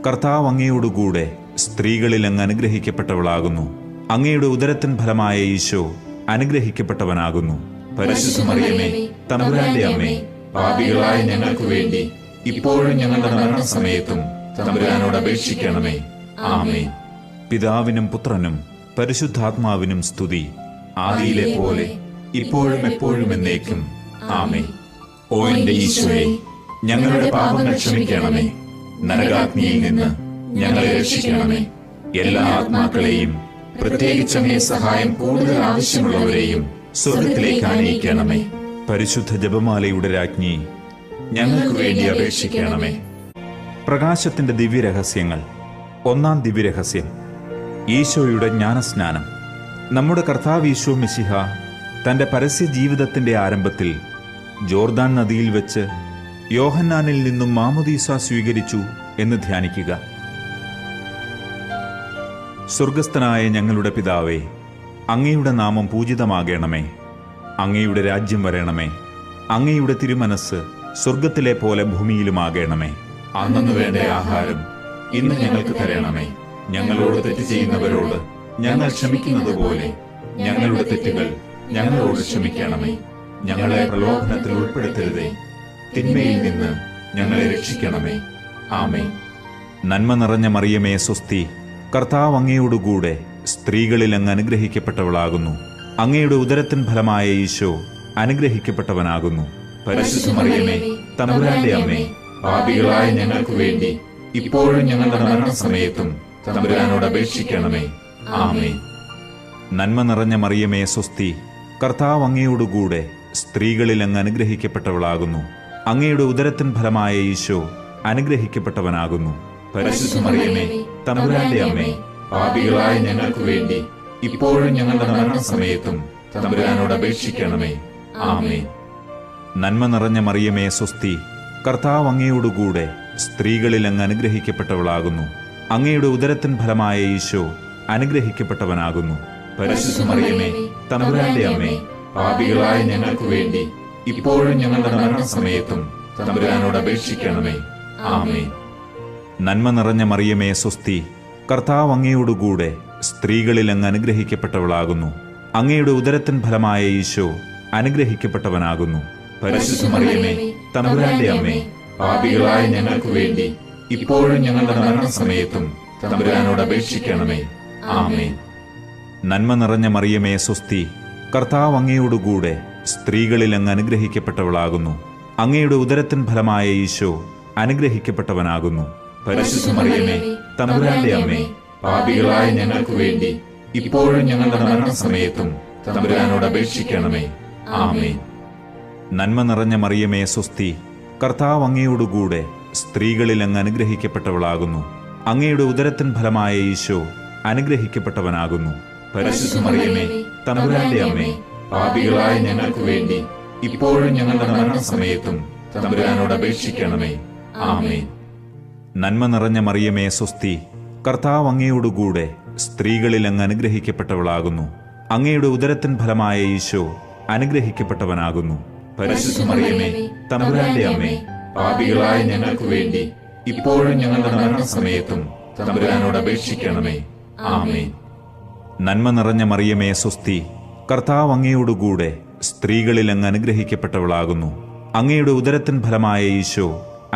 Speaker 1: കർത്താവ് അങ്ങയോടുകൂടെ സ്ത്രീകളിൽ അങ്ങ് അനുഗ്രഹിക്കപ്പെട്ടവളാകുന്നു. അങ്ങയുടെ ഉദരത്തിൻ ഫലമായ ഈശോ അനുഗ്രഹിക്കപ്പെട്ടവനാകുന്നു.
Speaker 2: പരിശുദ്ധ മറിയമേ തമ്പുരാന്റെ അമ്മേ, പാപികളായ ഞങ്ങൾക്ക് വേണ്ടി ഇപ്പോഴും ഞങ്ങളുടെ മരണസമയത്തും തമ്പുരാനോട് അപേക്ഷിക്കണമേ. ആമേൻ.
Speaker 1: പിതാവിനും പുത്രനും പരിശുദ്ധാത്മാവിനും സ്തുതി,
Speaker 2: ആദിയിലെ പോലെ ഇപ്പോഴും എപ്പോഴും എന്നേക്കും. ആമേൻ. ഓ എന്റെ ഈശോയെ, ഞങ്ങളുടെ പാപങ്ങൾ ക്ഷമിക്കണമേ. നരകാഗ്നിയിൽ നിന്ന് ഞങ്ങളെ രക്ഷിക്കണമേ. എല്ലാ ആത്മാക്കളെയും, പ്രത്യേകിച്ച് അങ്ങേ സഹായം കൂടുതൽ ആവശ്യമുള്ളവരെയും സ്വർഗത്തിലേക്ക് ആനയിക്കണമേ.
Speaker 1: പരിശുദ്ധ ജപമാലയുടെ രാജ്ഞി,
Speaker 2: ഞങ്ങൾക്ക് വേണ്ടി അപേക്ഷിക്കണമേ.
Speaker 1: പ്രകാശത്തിന്റെ ദിവ്യരഹസ്യങ്ങൾ. ഒന്നാം ദിവ്യരഹസ്യം, ഈശോയുടെ ജ്ഞാനസ്നാനം. നമ്മുടെ കർത്താവ് ഈശോ മിശിഹ തന്റെ പരസ്യ ജീവിതത്തിന്റെ ആരംഭത്തിൽ ജോർദാൻ നദിയിൽ വെച്ച് യോഹന്നാനിൽ നിന്നും മാമോദീസ സ്വീകരിച്ചു എന്ന് ധ്യാനിക്കുക. സ്വർഗസ്ഥനായ ഞങ്ങളുടെ പിതാവേ, അങ്ങയുടെ നാമം പൂജിതമാകണമേ. അങ്ങയുടെ രാജ്യം വരണമേ. അങ്ങയുടെ തിരുമനസ് സ്വർഗത്തിലെ പോലെ ഭൂമിയിലുമാകണമേ.
Speaker 2: അന്നു വേണ്ട ആഹാരം ഇന്ന് ഞങ്ങൾക്ക് തരണമേ. ഞങ്ങളോട് തെറ്റ് ചെയ്യുന്നവരോട് ഞങ്ങൾ ക്ഷമിക്കുന്നത് പോലെ ഞങ്ങളുടെ തെറ്റുകൾ ഞങ്ങളോട് ക്ഷമിക്കണമേ. ഞങ്ങളെ പ്രലോഭനത്തിൽ ഉൾപ്പെടുത്തരുതേ, തിന്മയിൽ നിന്ന് ഞങ്ങളെ രക്ഷിക്കണമേ. ആമേൻ.
Speaker 1: നന്മ നിറഞ്ഞ മറിയമേ സ്വസ്തി, കർത്താവ് അങ്ങയോടുകൂടെ സ്ത്രീകളിൽ അങ്ങ് അനുഗ്രഹിക്കപ്പെട്ടവളാകുന്നു. അങ്ങയുടെ ഉദരത്തിൻ ഫലമായ ഈശോ അനുഗ്രഹിക്കപ്പെട്ടവനാകുന്നു.
Speaker 2: പരിശുദ്ധ മറിയമേ തമ്പുരാന്റെ അമ്മേ, പാപികളായ ഞങ്ങൾക്ക് വേണ്ടി ഇപ്പോഴും ഞങ്ങളുടെ മരണസമയത്തും തമ്പുരാനോട് അപേക്ഷിക്കണമേ. ആമേൻ.
Speaker 1: നന്മ നിറഞ്ഞ മറിയമേ സ്വസ്തി, കർത്താവ് അങ്ങയോടുകൂടെ സ്ത്രീകളിൽ അങ്ങ് അനുഗ്രഹിക്കപ്പെട്ടവളാകുന്നു. അങ്ങയുടെ ഉദരത്തിൻ ഫലമായ ഈശോ അനുഗ്രഹിക്കപ്പെട്ടവനാകുന്നു.
Speaker 2: പരിശുദ്ധ മറിയമേ തമ്പുരാന്റെ അമ്മേ, പാപികളായ ഞങ്ങൾക്ക് വേണ്ടി ഇപ്പോഴും ഞങ്ങളുടെ മരണസമയത്തും തമ്പുരാനോട് അപേക്ഷിക്കണമേ. ആമേൻ.
Speaker 1: നന്മ നിറഞ്ഞ മറിയമേ സ്വസ്തി, കർത്താവ് അങ്ങയോടുകൂടെ സ്ത്രീകളിൽ അങ്ങ് അനുഗ്രഹിക്കപ്പെട്ടവളാകുന്നു. അങ്ങയുടെ ഉദരത്തിൻ ഫലമായ ഈശോ അനുഗ്രഹിക്കപ്പെട്ടവനാകുന്നു.
Speaker 2: പരിശുദ്ധ മറിയമേ തമ്പുരാന്റെ അമ്മേ, പാപികളായ ഞങ്ങൾക്ക് വേണ്ടി ഇപ്പോഴും ഞങ്ങളുടെ മരണസമയത്തും തമ്പുരാനോട് അപേക്ഷിക്കണമേ. ആമേൻ.
Speaker 1: നന്മ നിറഞ്ഞ മറിയമേ സ്വസ്തി, കർത്താവ് അങ്ങയോടുകൂടെ സ്ത്രീകളിൽ അങ്ങ് അനുഗ്രഹിക്കപ്പെട്ടവളാകുന്നു. അങ്ങയുടെ ഉദരത്തിൻ ഫലമായ ഈശോ അനുഗ്രഹിക്കപ്പെട്ടവനാകുന്നു.
Speaker 2: പരിശുദ്ധ മറിയമേ തമ്പുരാന്റെ അമ്മേ, പാപികളായ ഞങ്ങൾക്ക് വേണ്ടി ഇപ്പോഴും ഞങ്ങളുടെ മരണസമയത്തും തമ്പുരാനോട് അപേക്ഷിക്കണമേ. ആമേൻ.
Speaker 1: നന്മ നിറഞ്ഞ മറിയമേ സ്വസ്തി, കർത്താവ് അങ്ങയോടുകൂടെ സ്ത്രീകളിൽ അങ്ങ് അനുഗ്രഹിക്കപ്പെട്ടവളാകുന്നു. അങ്ങയുടെ ഉദരത്തിൻ ഫലമായ ഈശോ അനുഗ്രഹിക്കപ്പെട്ടവനാകുന്നു.
Speaker 2: പരിശുദ്ധ മറിയമേ തമ്പുരാന്റെ അമ്മേ, പാപികളായ ഞങ്ങൾക്ക് വേണ്ടി ഇപ്പോഴും ഞങ്ങളുടെ മരണസമയത്തും തമ്പുരാനോട് അപേക്ഷിക്കണമേ. ആമേൻ.
Speaker 1: നന്മ നിറഞ്ഞ മറിയമേ സ്വസ്തി, കർത്താവ് അങ്ങയോടുകൂടെ സ്ത്രീകളിൽ അങ്ങ് അനുഗ്രഹിക്കപ്പെട്ടവളാകുന്നു. അങ്ങയുടെ ഉദരത്തിൻ ഫലമായ ഈശോ അനുഗ്രഹിക്കപ്പെട്ടവനാകുന്നു.
Speaker 2: പരിശുദ്ധ മറിയമേ തമ്പുരാന്റെ അമ്മേ, പാപികളായ ഞങ്ങൾക്ക് വേണ്ടി ഇപ്പോഴും ഞങ്ങളുടെ മരണസമയത്തും തമ്പുരാനോട് അപേക്ഷിക്കണമേ. ആമേൻ.
Speaker 1: നന്മ നിറഞ്ഞ മറിയമേ സ്വസ്തി, കർത്താവ് അങ്ങയോടുകൂടെ സ്ത്രീകളിൽ അങ്ങ് അനുഗ്രഹിക്കപ്പെട്ടവളാകുന്നു. അങ്ങയുടെ ഉദരത്തിൻ ഫലമായ ഈശോ അനുഗ്രഹിക്കപ്പെട്ടവനാകുന്നു.
Speaker 2: പരിശുദ്ധ മറിയമേ തമ്പുരാന്റെ അമ്മേ, പാപികളായ ഞങ്ങൾക്ക് വേണ്ടി ഇപ്പോഴും ഞങ്ങളുടെ മരണസമയത്തും തമ്പുരാനോട് അപേക്ഷിക്കണമേ. ആമേൻ.
Speaker 1: നന്മ നിറഞ്ഞ മറിയമേ സ്വസ്തി, കർത്താവ് അങ്ങയോടുകൂടെ സ്ത്രീകളിൽ അങ്ങ് അനുഗ്രഹിക്കപ്പെട്ടവളാകുന്നു. അങ്ങയുടെ ഉദരത്തിൻ ഫലമായ ഈശോ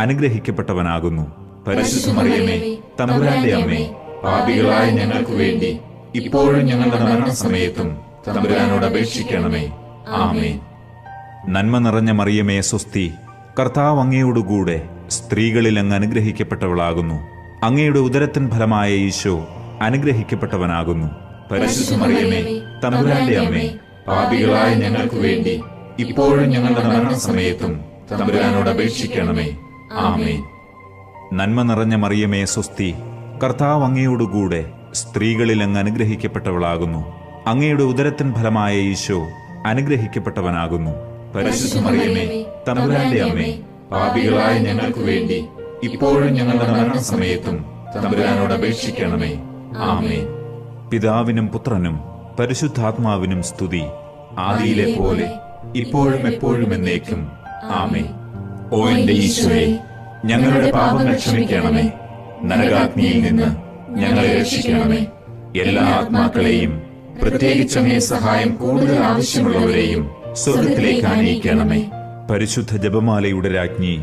Speaker 1: അനുഗ്രഹിക്കപ്പെട്ടവനാകുന്നു.
Speaker 2: പരിശുദ്ധ മറിയമേ തമ്പുരാന്റെ അമ്മേ, പാപികളായ ഞങ്ങൾക്ക് വേണ്ടി ഇപ്പോഴും ഞങ്ങളുടെ മരണസമയത്തും തമ്പുരാനോട് അപേക്ഷിക്കണമേ. ആമേൻ.
Speaker 1: നന്മ നിറഞ്ഞ മറിയമേ സ്വസ്തി, കർത്താവ് അങ്ങയോടുകൂടെ സ്ത്രീകളിൽ അങ്ങ് അനുഗ്രഹിക്കപ്പെട്ടവളാകുന്നു. അങ്ങയുടെ ഉദരത്തിൻ ഫലമായ ഈശോ അനുഗ്രഹിക്കപ്പെട്ടവനാകുന്നു.
Speaker 2: പരിശുദ്ധ മറിയമേ തമ്പുരാന്റെ അമ്മേ, പാപികളായ ഞങ്ങൾക്ക് വേണ്ടി ഇപ്പോഴും ഞങ്ങളുടെ മരണസമയത്തും തമ്പുരാനോട് അപേക്ഷിക്കണമേ. ആമേൻ.
Speaker 1: നന്മ നിറഞ്ഞ മറിയമേ സ്വസ്തി, കർത്താവ് അങ്ങയോടുകൂടെ സ്ത്രീകളിൽ അങ്ങ് അനുഗ്രഹിക്കപ്പെട്ടവളാകുന്നു. അങ്ങയുടെ ഉദരത്തിൻ ഫലമായ ഈശോ അനുഗ്രഹിക്കപ്പെട്ടവനാകുന്നു.
Speaker 2: പരിശുദ്ധ മറിയമേ, തമ്പുരാന്റെ അമ്മേ, പാപികളായ ഞങ്ങൾക്ക് വേണ്ടി ഇപ്പോഴും ഞങ്ങളുടെ മരണസമയത്തും തമ്പുരാനോട് അപേക്ഷിക്കണമേ. ആമേൻ.
Speaker 1: പിതാവിനും പുത്രനും പരിശുദ്ധാത്മാവിനും സ്തുതി,
Speaker 2: ആദിയിലെ പോലെ ഇപ്പോഴും എപ്പോഴും എന്നേക്കും. ആമേൻ. ഓ എന്റെ ഈശോയെ, ഞങ്ങളുടെ പാപങ്ങൾ ക്ഷമിക്കണമേ. നരകാഗ്നിയിൽ നിന്ന് ഞങ്ങളെ രക്ഷിക്കണമേ. എല്ലാ ആത്മാക്കളെയും, പ്രത്യേകിച്ച് അങ്ങേ സഹായം കൂടുതൽ ആവശ്യമുള്ളവരെയും സ്വർഗത്തിലേക്ക് ആനയിക്കണമേ.
Speaker 1: പരിശുദ്ധ ജപമാലയുടെ രാജ്ഞി,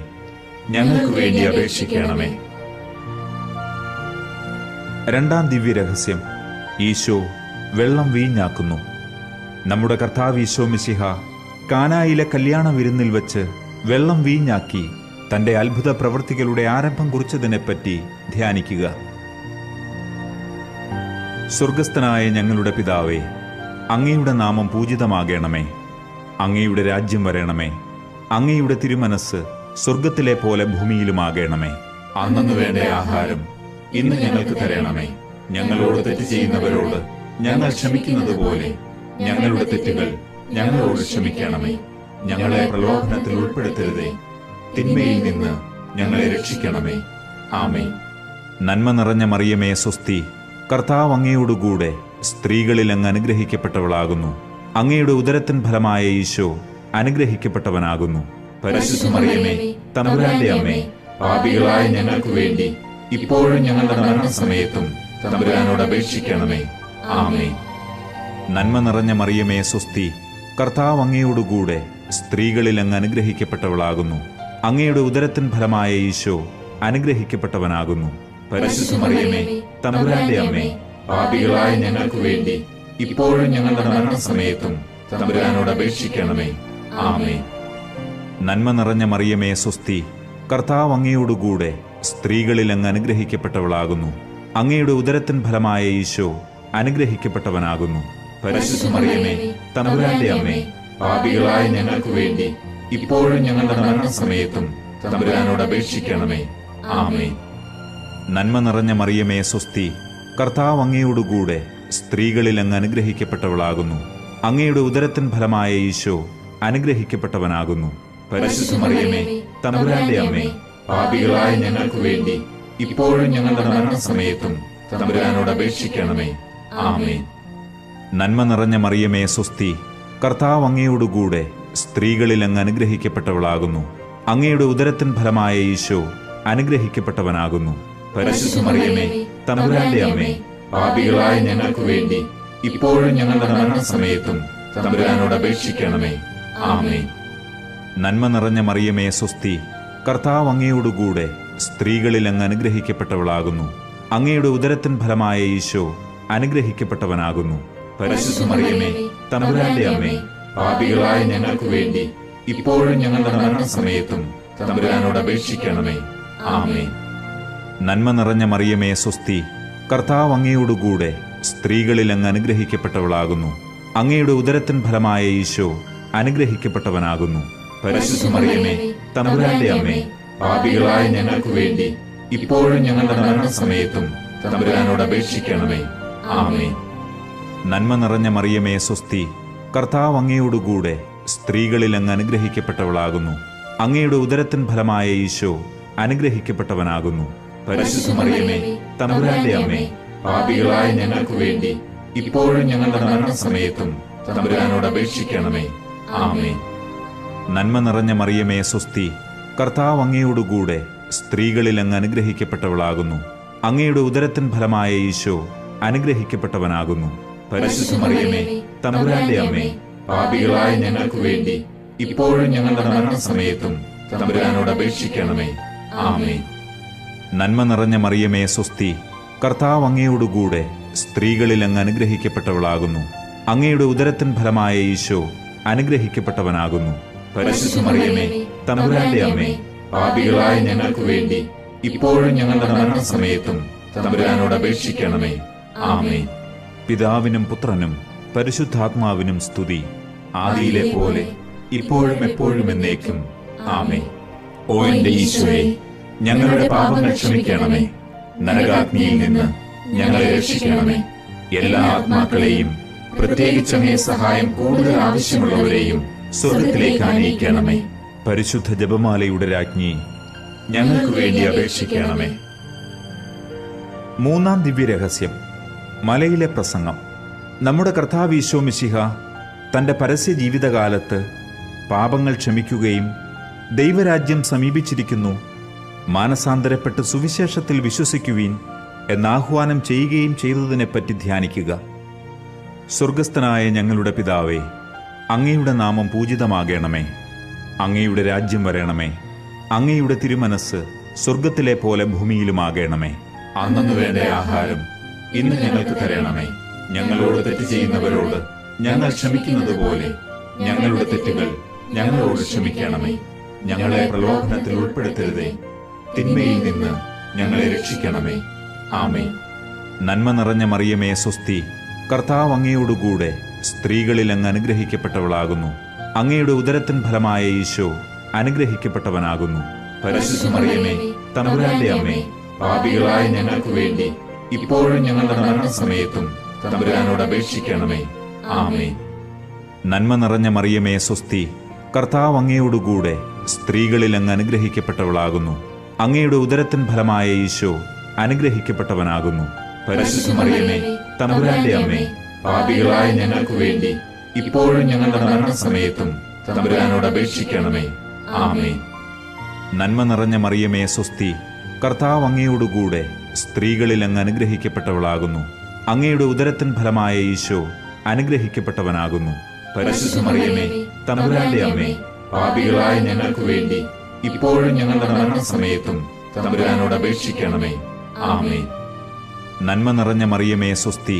Speaker 2: ഞങ്ങൾക്ക് വേണ്ടി അപേക്ഷിക്കണമേ.
Speaker 1: രണ്ടാം ദിവ്യരഹസ്യം, ഈശോ വെള്ളം വീഞ്ഞാക്കുന്നു. നമ്മുടെ കർത്താവ് ഈശോ മിശിഹ കാനായിലെ കല്യാണ വിരുന്നിൽ വച്ച് വെള്ളം വീഞ്ഞാക്കി തന്റെ അത്ഭുത പ്രവൃത്തികളുടെ ആരംഭം കുറിച്ചതിനെപ്പറ്റി ധ്യാനിക്കുക. സ്വർഗസ്ഥനായ ഞങ്ങളുടെ പിതാവേ, അങ്ങയുടെ നാമം പൂജിതമാകണമേ. അങ്ങയുടെ രാജ്യം വരണമേ. അങ്ങയുടെ തിരുമനസ് സ്വർഗത്തിലെ പോലെ ഭൂമിയിലുമാകണമേ.
Speaker 2: അന്നു വേണ്ട ആഹാരം ഇന്ന് ഞങ്ങൾക്ക് തരണമേ. ഞങ്ങളോട് തെറ്റ് ചെയ്യുന്നവരോട് ഞങ്ങൾ ക്ഷമിക്കുന്നത് പോലെ ഞങ്ങളുടെ തെറ്റുകൾ ഞങ്ങളോട് ക്ഷമിക്കണമേ. ഞങ്ങളെ പ്രലോഭനത്തിൽ ഉൾപ്പെടുത്തരുതേ, തിന്മയിൽ നിന്ന് ഞങ്ങളെ രക്ഷിക്കണമേ. ആമേൻ.
Speaker 1: നന്മ നിറഞ്ഞ മറിയമേ സ്വസ്തി, കർത്താവ് അങ്ങയോടുകൂടെ സ്ത്രീകളിൽ അങ്ങ് അനുഗ്രഹിക്കപ്പെട്ടവളാകുന്നു. അങ്ങയുടെ ഉദരത്തിൻ ഫലമായ ഈശോ അനുഗ്രഹിക്കപ്പെട്ടവനാകുന്നു.
Speaker 2: പരിശുദ്ധ മറിയമേ, തമ്പുരാന്റെ അമ്മേ, പാപികളായ ഞങ്ങൾക്ക് വേണ്ടി ഇപ്പോഴും ഞങ്ങളുടെ മരണസമയത്തും തമ്പുരാനോട് അപേക്ഷിക്കണമേ. ആമേൻ.
Speaker 1: നന്മ നിറഞ്ഞ മറിയമേ സ്വസ്തി, കർത്താവ് അങ്ങയോടുകൂടെ സ്ത്രീകളിൽ അങ്ങ് അനുഗ്രഹിക്കപ്പെട്ടവളാകുന്നു. അങ്ങയുടെ ഉദരത്തിൻ ഫലമായ ഈശോ അനുഗ്രഹിക്കപ്പെട്ടവനാകുന്നു.
Speaker 2: പരിശുദ്ധ മറിയമേ, തമ്പുരാന്റെ അമ്മേ, പാപികളായ ഞങ്ങൾക്ക് വേണ്ടി ഇപ്പോഴും ഞങ്ങളുടെ മരണസമയത്തും തമ്പുരാനോട് അപേക്ഷിക്കണമേ. ആമേൻ.
Speaker 1: നന്മ നിറഞ്ഞ മറിയമേ സ്വസ്തി, കർത്താവ് അങ്ങയോടുകൂടെ സ്ത്രീകളിൽ അങ്ങ് അനുഗ്രഹിക്കപ്പെട്ടവളാകുന്നു. അങ്ങയുടെ ഉദരത്തിൻ ഫലമായ ഈശോ അനുഗ്രഹിക്കപ്പെട്ടവനാകുന്നു.
Speaker 2: പരിശുദ്ധ മറിയമേ, തമ്പുരാന്റെ അമ്മേ, പാപികളായ ഞങ്ങൾക്ക് വേണ്ടി ഇപ്പോഴും ഞങ്ങളുടെ മരണസമയത്തും തമ്പുരാനോട് അപേക്ഷിക്കണമേ. ആമേൻ.
Speaker 1: നന്മ നിറഞ്ഞ മറിയമേ സ്വസ്തി, കർത്താവ് അങ്ങയോടുകൂടെ സ്ത്രീകളിൽ അങ്ങ് അനുഗ്രഹിക്കപ്പെട്ടവളാകുന്നു. അങ്ങയുടെ ഉദരത്തിൻ ഫലമായ ഈശോ അനുഗ്രഹിക്കപ്പെട്ടവനാകുന്നു.
Speaker 2: പരിശുദ്ധ മറിയമേ, തമ്പുരാന്റെ അമ്മേ, പാപികളായ ഞങ്ങൾക്ക് വേണ്ടി ഇപ്പോഴും ഞങ്ങളുടെ മരണസമയത്തും തമ്പുരാനോട് അപേക്ഷിക്കണമേ. ആമേൻ.
Speaker 1: നന്മ നിറഞ്ഞ മറിയമേ സ്വസ്തി, കർത്താവ് അങ്ങയോടുകൂടെ സ്ത്രീകളിൽ അങ്ങ് അനുഗ്രഹിക്കപ്പെട്ടവളാകുന്നു. അങ്ങയുടെ ഉദരത്തിൻ ഫലമായ ഈശോ അനുഗ്രഹിക്കപ്പെട്ടവനാകുന്നു.
Speaker 2: പരിശുദ്ധ മറിയമേ, തമ്പുരാന്റെ അമ്മേ, പാപികളായ ഞങ്ങൾക്ക് വേണ്ടി ഇപ്പോഴും ഞങ്ങളുടെ മരണസമയത്തും തമ്പുരാനോട് അപേക്ഷിക്കണമേ. ആമേൻ.
Speaker 1: നന്മ നിറഞ്ഞ മറിയമേ സ്വസ്തി, കർത്താവ് അങ്ങയോടുകൂടെ സ്ത്രീകളിൽ അങ്ങ് അനുഗ്രഹിക്കപ്പെട്ടവളാകുന്നു. അങ്ങയുടെ ഉദരത്തിൻ ഫലമായ ഈശോ അനുഗ്രഹിക്കപ്പെട്ടവനാകുന്നു.
Speaker 2: പരിശുദ്ധ മറിയമേ, തമ്പുരാന്റെ അമ്മേ, പാപികളായ ഞങ്ങൾക്ക് വേണ്ടി ഇപ്പോഴും ഞങ്ങളുടെ മരണസമയത്തും തമ്പുരാനോട് അപേക്ഷിക്കണമേ. ആമേൻ.
Speaker 1: നന്മ നിറഞ്ഞ മറിയമേ സ്വസ്തി, കർത്താവ് അങ്ങയോടുകൂടെ സ്ത്രീകളിൽ അങ്ങ് അനുഗ്രഹിക്കപ്പെട്ടവളാകുന്നു. അങ്ങയുടെ ഉദരത്തിൻ ഫലമായ ഈശോ അനുഗ്രഹിക്കപ്പെട്ടവനാകുന്നു.
Speaker 2: പരിശുദ്ധ മറിയമേ, തമ്പുരാന്റെ അമ്മേ, പാപികളായ ഞങ്ങൾക്ക് വേണ്ടി ഇപ്പോഴും ഞങ്ങളുടെ മരണസമയത്തും തമ്പുരാനോട് അപേക്ഷിക്കണമേ. ആമേൻ.
Speaker 1: നന്മ നിറഞ്ഞ മറിയമേ സ്വസ്തി, കർത്താവ് അങ്ങയോടുകൂടെ സ്ത്രീകളിൽ അങ്ങ് അനുഗ്രഹിക്കപ്പെട്ടവളാകുന്നു. അങ്ങയുടെ ഉദരത്തിൻ ഫലമായ ഈശോ അനുഗ്രഹിക്കപ്പെട്ടവനാകുന്നു.
Speaker 2: പരിശുദ്ധ മറിയമേ, തമ്പുരാന്റെ അമ്മേ, പാപികളായ ഞങ്ങൾക്ക് വേണ്ടി ഇപ്പോഴും ഞങ്ങളുടെ മരണസമയത്തും തമ്പുരാനോട് അപേക്ഷിക്കണമേ. ആമേൻ.
Speaker 1: നന്മ നിറഞ്ഞ മറിയമേ സ്വസ്തി, കർത്താവ് അങ്ങയോടുകൂടെ സ്ത്രീകളിൽ അങ്ങ് അനുഗ്രഹിക്കപ്പെട്ടവളാകുന്നു. അങ്ങയുടെ ഉദരത്തിൻ ഫലമായ ഈശോ അനുഗ്രഹിക്കപ്പെട്ടവനാകുന്നു.
Speaker 2: പരിശുദ്ധ മറിയമേ, തമ്പുരാന്റെ അമ്മേ, പാപികളായ ഞങ്ങൾക്ക് വേണ്ടി ഇപ്പോഴും ഞങ്ങളുടെ മരണസമയത്തും തമ്പുരാനോട് അപേക്ഷിക്കണമേ. ആമേൻ.
Speaker 1: നന്മ നിറഞ്ഞ മറിയമേ സ്വസ്തി, കർത്താവ് അങ്ങയോടുകൂടെ സ്ത്രീകളിൽ അങ്ങ് അനുഗ്രഹിക്കപ്പെട്ടവളാകുന്നു. അങ്ങയുടെ ഉദരത്തിൻ ഫലമായ ഈശോ അനുഗ്രഹിക്കപ്പെട്ടവനാകുന്നു.
Speaker 2: പരിശുദ്ധ മറിയമേ, തമ്പുരാന്റെ അമ്മേ, പാപികളായ ഞങ്ങൾക്ക് വേണ്ടി ഇപ്പോഴും ഞങ്ങളുടെ മരണസമയത്തും തമ്പുരാനോട് അപേക്ഷിക്കണമേ. ആമേൻ.
Speaker 1: പിതാവിനും പുത്രനും പരിശുദ്ധാത്മാവിനും സ്തുതി,
Speaker 2: ആദിയിലെ പോലെ ഇപ്പോഴും എപ്പോഴും എന്നേക്കും. ആമേൻ. ഓ എന്റെ ഈശോയെ, ഞങ്ങളുടെ പാപങ്ങൾ ക്ഷമിക്കണമേ. നരകാഗ്നിയിൽ നിന്ന് ഞങ്ങളെ രക്ഷിക്കണമേ. എല്ലാ ആത്മാക്കളെയും, പ്രത്യേകിച്ച് അങ്ങേ സഹായം കൂടുതൽ ആവശ്യമുള്ളവരെയും സ്വർഗത്തിലേക്ക് ആനയിക്കണമേ.
Speaker 1: പരിശുദ്ധ ജപമാലയുടെ രാജ്ഞി,
Speaker 2: ഞങ്ങൾക്ക് വേണ്ടി അപേക്ഷിക്കണമേ.
Speaker 1: മൂന്നാം ദിവ്യരഹസ്യം, മലയിലെ പ്രസംഗം. നമ്മുടെ കർത്താവ് ഈശോ മിശിഹ തൻ്റെ പരസ്യ ജീവിതകാലത്ത് പാപങ്ങൾ ക്ഷമിക്കുകയും ദൈവരാജ്യം സമീപിച്ചിരിക്കുന്നു, മാനസാന്തരപ്പെട്ട് സുവിശേഷത്തിൽ വിശ്വസിക്കുവീൻ എന്നാഹ്വാനം ചെയ്യുകയും ചെയ്തതിനെപ്പറ്റി ധ്യാനിക്കുക. സ്വർഗസ്ഥനായ ഞങ്ങളുടെ പിതാവേ, അങ്ങയുടെ നാമം പൂജിതമാകണമേ. അങ്ങയുടെ രാജ്യം വരണമേ. അങ്ങയുടെ തിരുമനസ് സ്വർഗത്തിലെ പോലെ ഭൂമിയിലുമാകണമേ.
Speaker 2: അന്നു വേണ്ട ആഹാരം ഇന്ന് ഞങ്ങൾക്ക് തരണമേ. ഞങ്ങളോട് തെറ്റ് ചെയ്യുന്നവരോട് ഞങ്ങൾ ക്ഷമിക്കുന്നത് പോലെ ഞങ്ങളുടെ തെറ്റുകൾ ഞങ്ങളോട് ക്ഷമിക്കണമേ. ഞങ്ങളെ പ്രലോഭനത്തിൽ ഉൾപ്പെടുത്തരുതേ, തിന്മയിൽ നിന്ന് ഞങ്ങളെ രക്ഷിക്കണമേ. ആമേൻ.
Speaker 1: നന്മ നിറഞ്ഞ മറിയമേ സ്വസ്തി, കർത്താവ് അങ്ങയോടുകൂടെ സ്ത്രീകളിൽ അങ്ങ് അനുഗ്രഹിക്കപ്പെട്ടവളാകുന്നു. അങ്ങയുടെ ഉദരത്തിൻ ഫലമായ ഈശോ അനുഗ്രഹിക്കപ്പെട്ടവനാകുന്നു.
Speaker 2: പരിശുദ്ധ മറിയമേ, തമ്പുരാന്റെ അമ്മേ, പാപികളായ ഞങ്ങൾക്ക് വേണ്ടി ഇപ്പോഴും ഞങ്ങളുടെ മരണസമയത്തും തമ്പുരാനോട് അപേക്ഷിക്കണമേ. ആമേൻ.
Speaker 1: നന്മ നിറഞ്ഞ മറിയമേ സ്വസ്തി, കർത്താവ് അങ്ങയോടുകൂടെ സ്ത്രീകളിൽ അങ്ങ് അനുഗ്രഹിക്കപ്പെട്ടവളാകുന്നു. അങ്ങയുടെ ഉദരത്തിൻ ഫലമായ ഈശോ അനുഗ്രഹിക്കപ്പെട്ടവനാകുന്നു.
Speaker 2: പരിശുദ്ധ മറിയമേ, തമ്പുരാന്റെ അമ്മേ, പാപികളായ ഞങ്ങൾക്ക് വേണ്ടി ഇപ്പോഴും ഞങ്ങളുടെ മരണസമയത്തും തമ്പുരാനോട് അപേക്ഷിക്കണമേ. ആമേൻ.
Speaker 1: നന്മ നിറഞ്ഞ മറിയമേ സ്വസ്തി, കർത്താവ് അങ്ങയോടുകൂടെ സ്ത്രീകളിൽ അങ്ങ് അനുഗ്രഹിക്കപ്പെട്ടവളാകുന്നു. അങ്ങയുടെ ഉദരത്തിൻ ഫലമായ ഈശോ അനുഗ്രഹിക്കപ്പെട്ടവനാകുന്നു.
Speaker 2: പരിശുദ്ധ മറിയമേ, തമ്പുരാന്റെ അമ്മേ, പാപികളായ ഞങ്ങൾക്ക് വേണ്ടി ഇപ്പോഴും ഞങ്ങളുടെ മരണസമയത്തും തമ്പുരാനോട് അപേക്ഷിക്കണമേ. ആമേൻ.
Speaker 1: നന്മ നിറഞ്ഞ മറിയമേ സ്വസ്തി,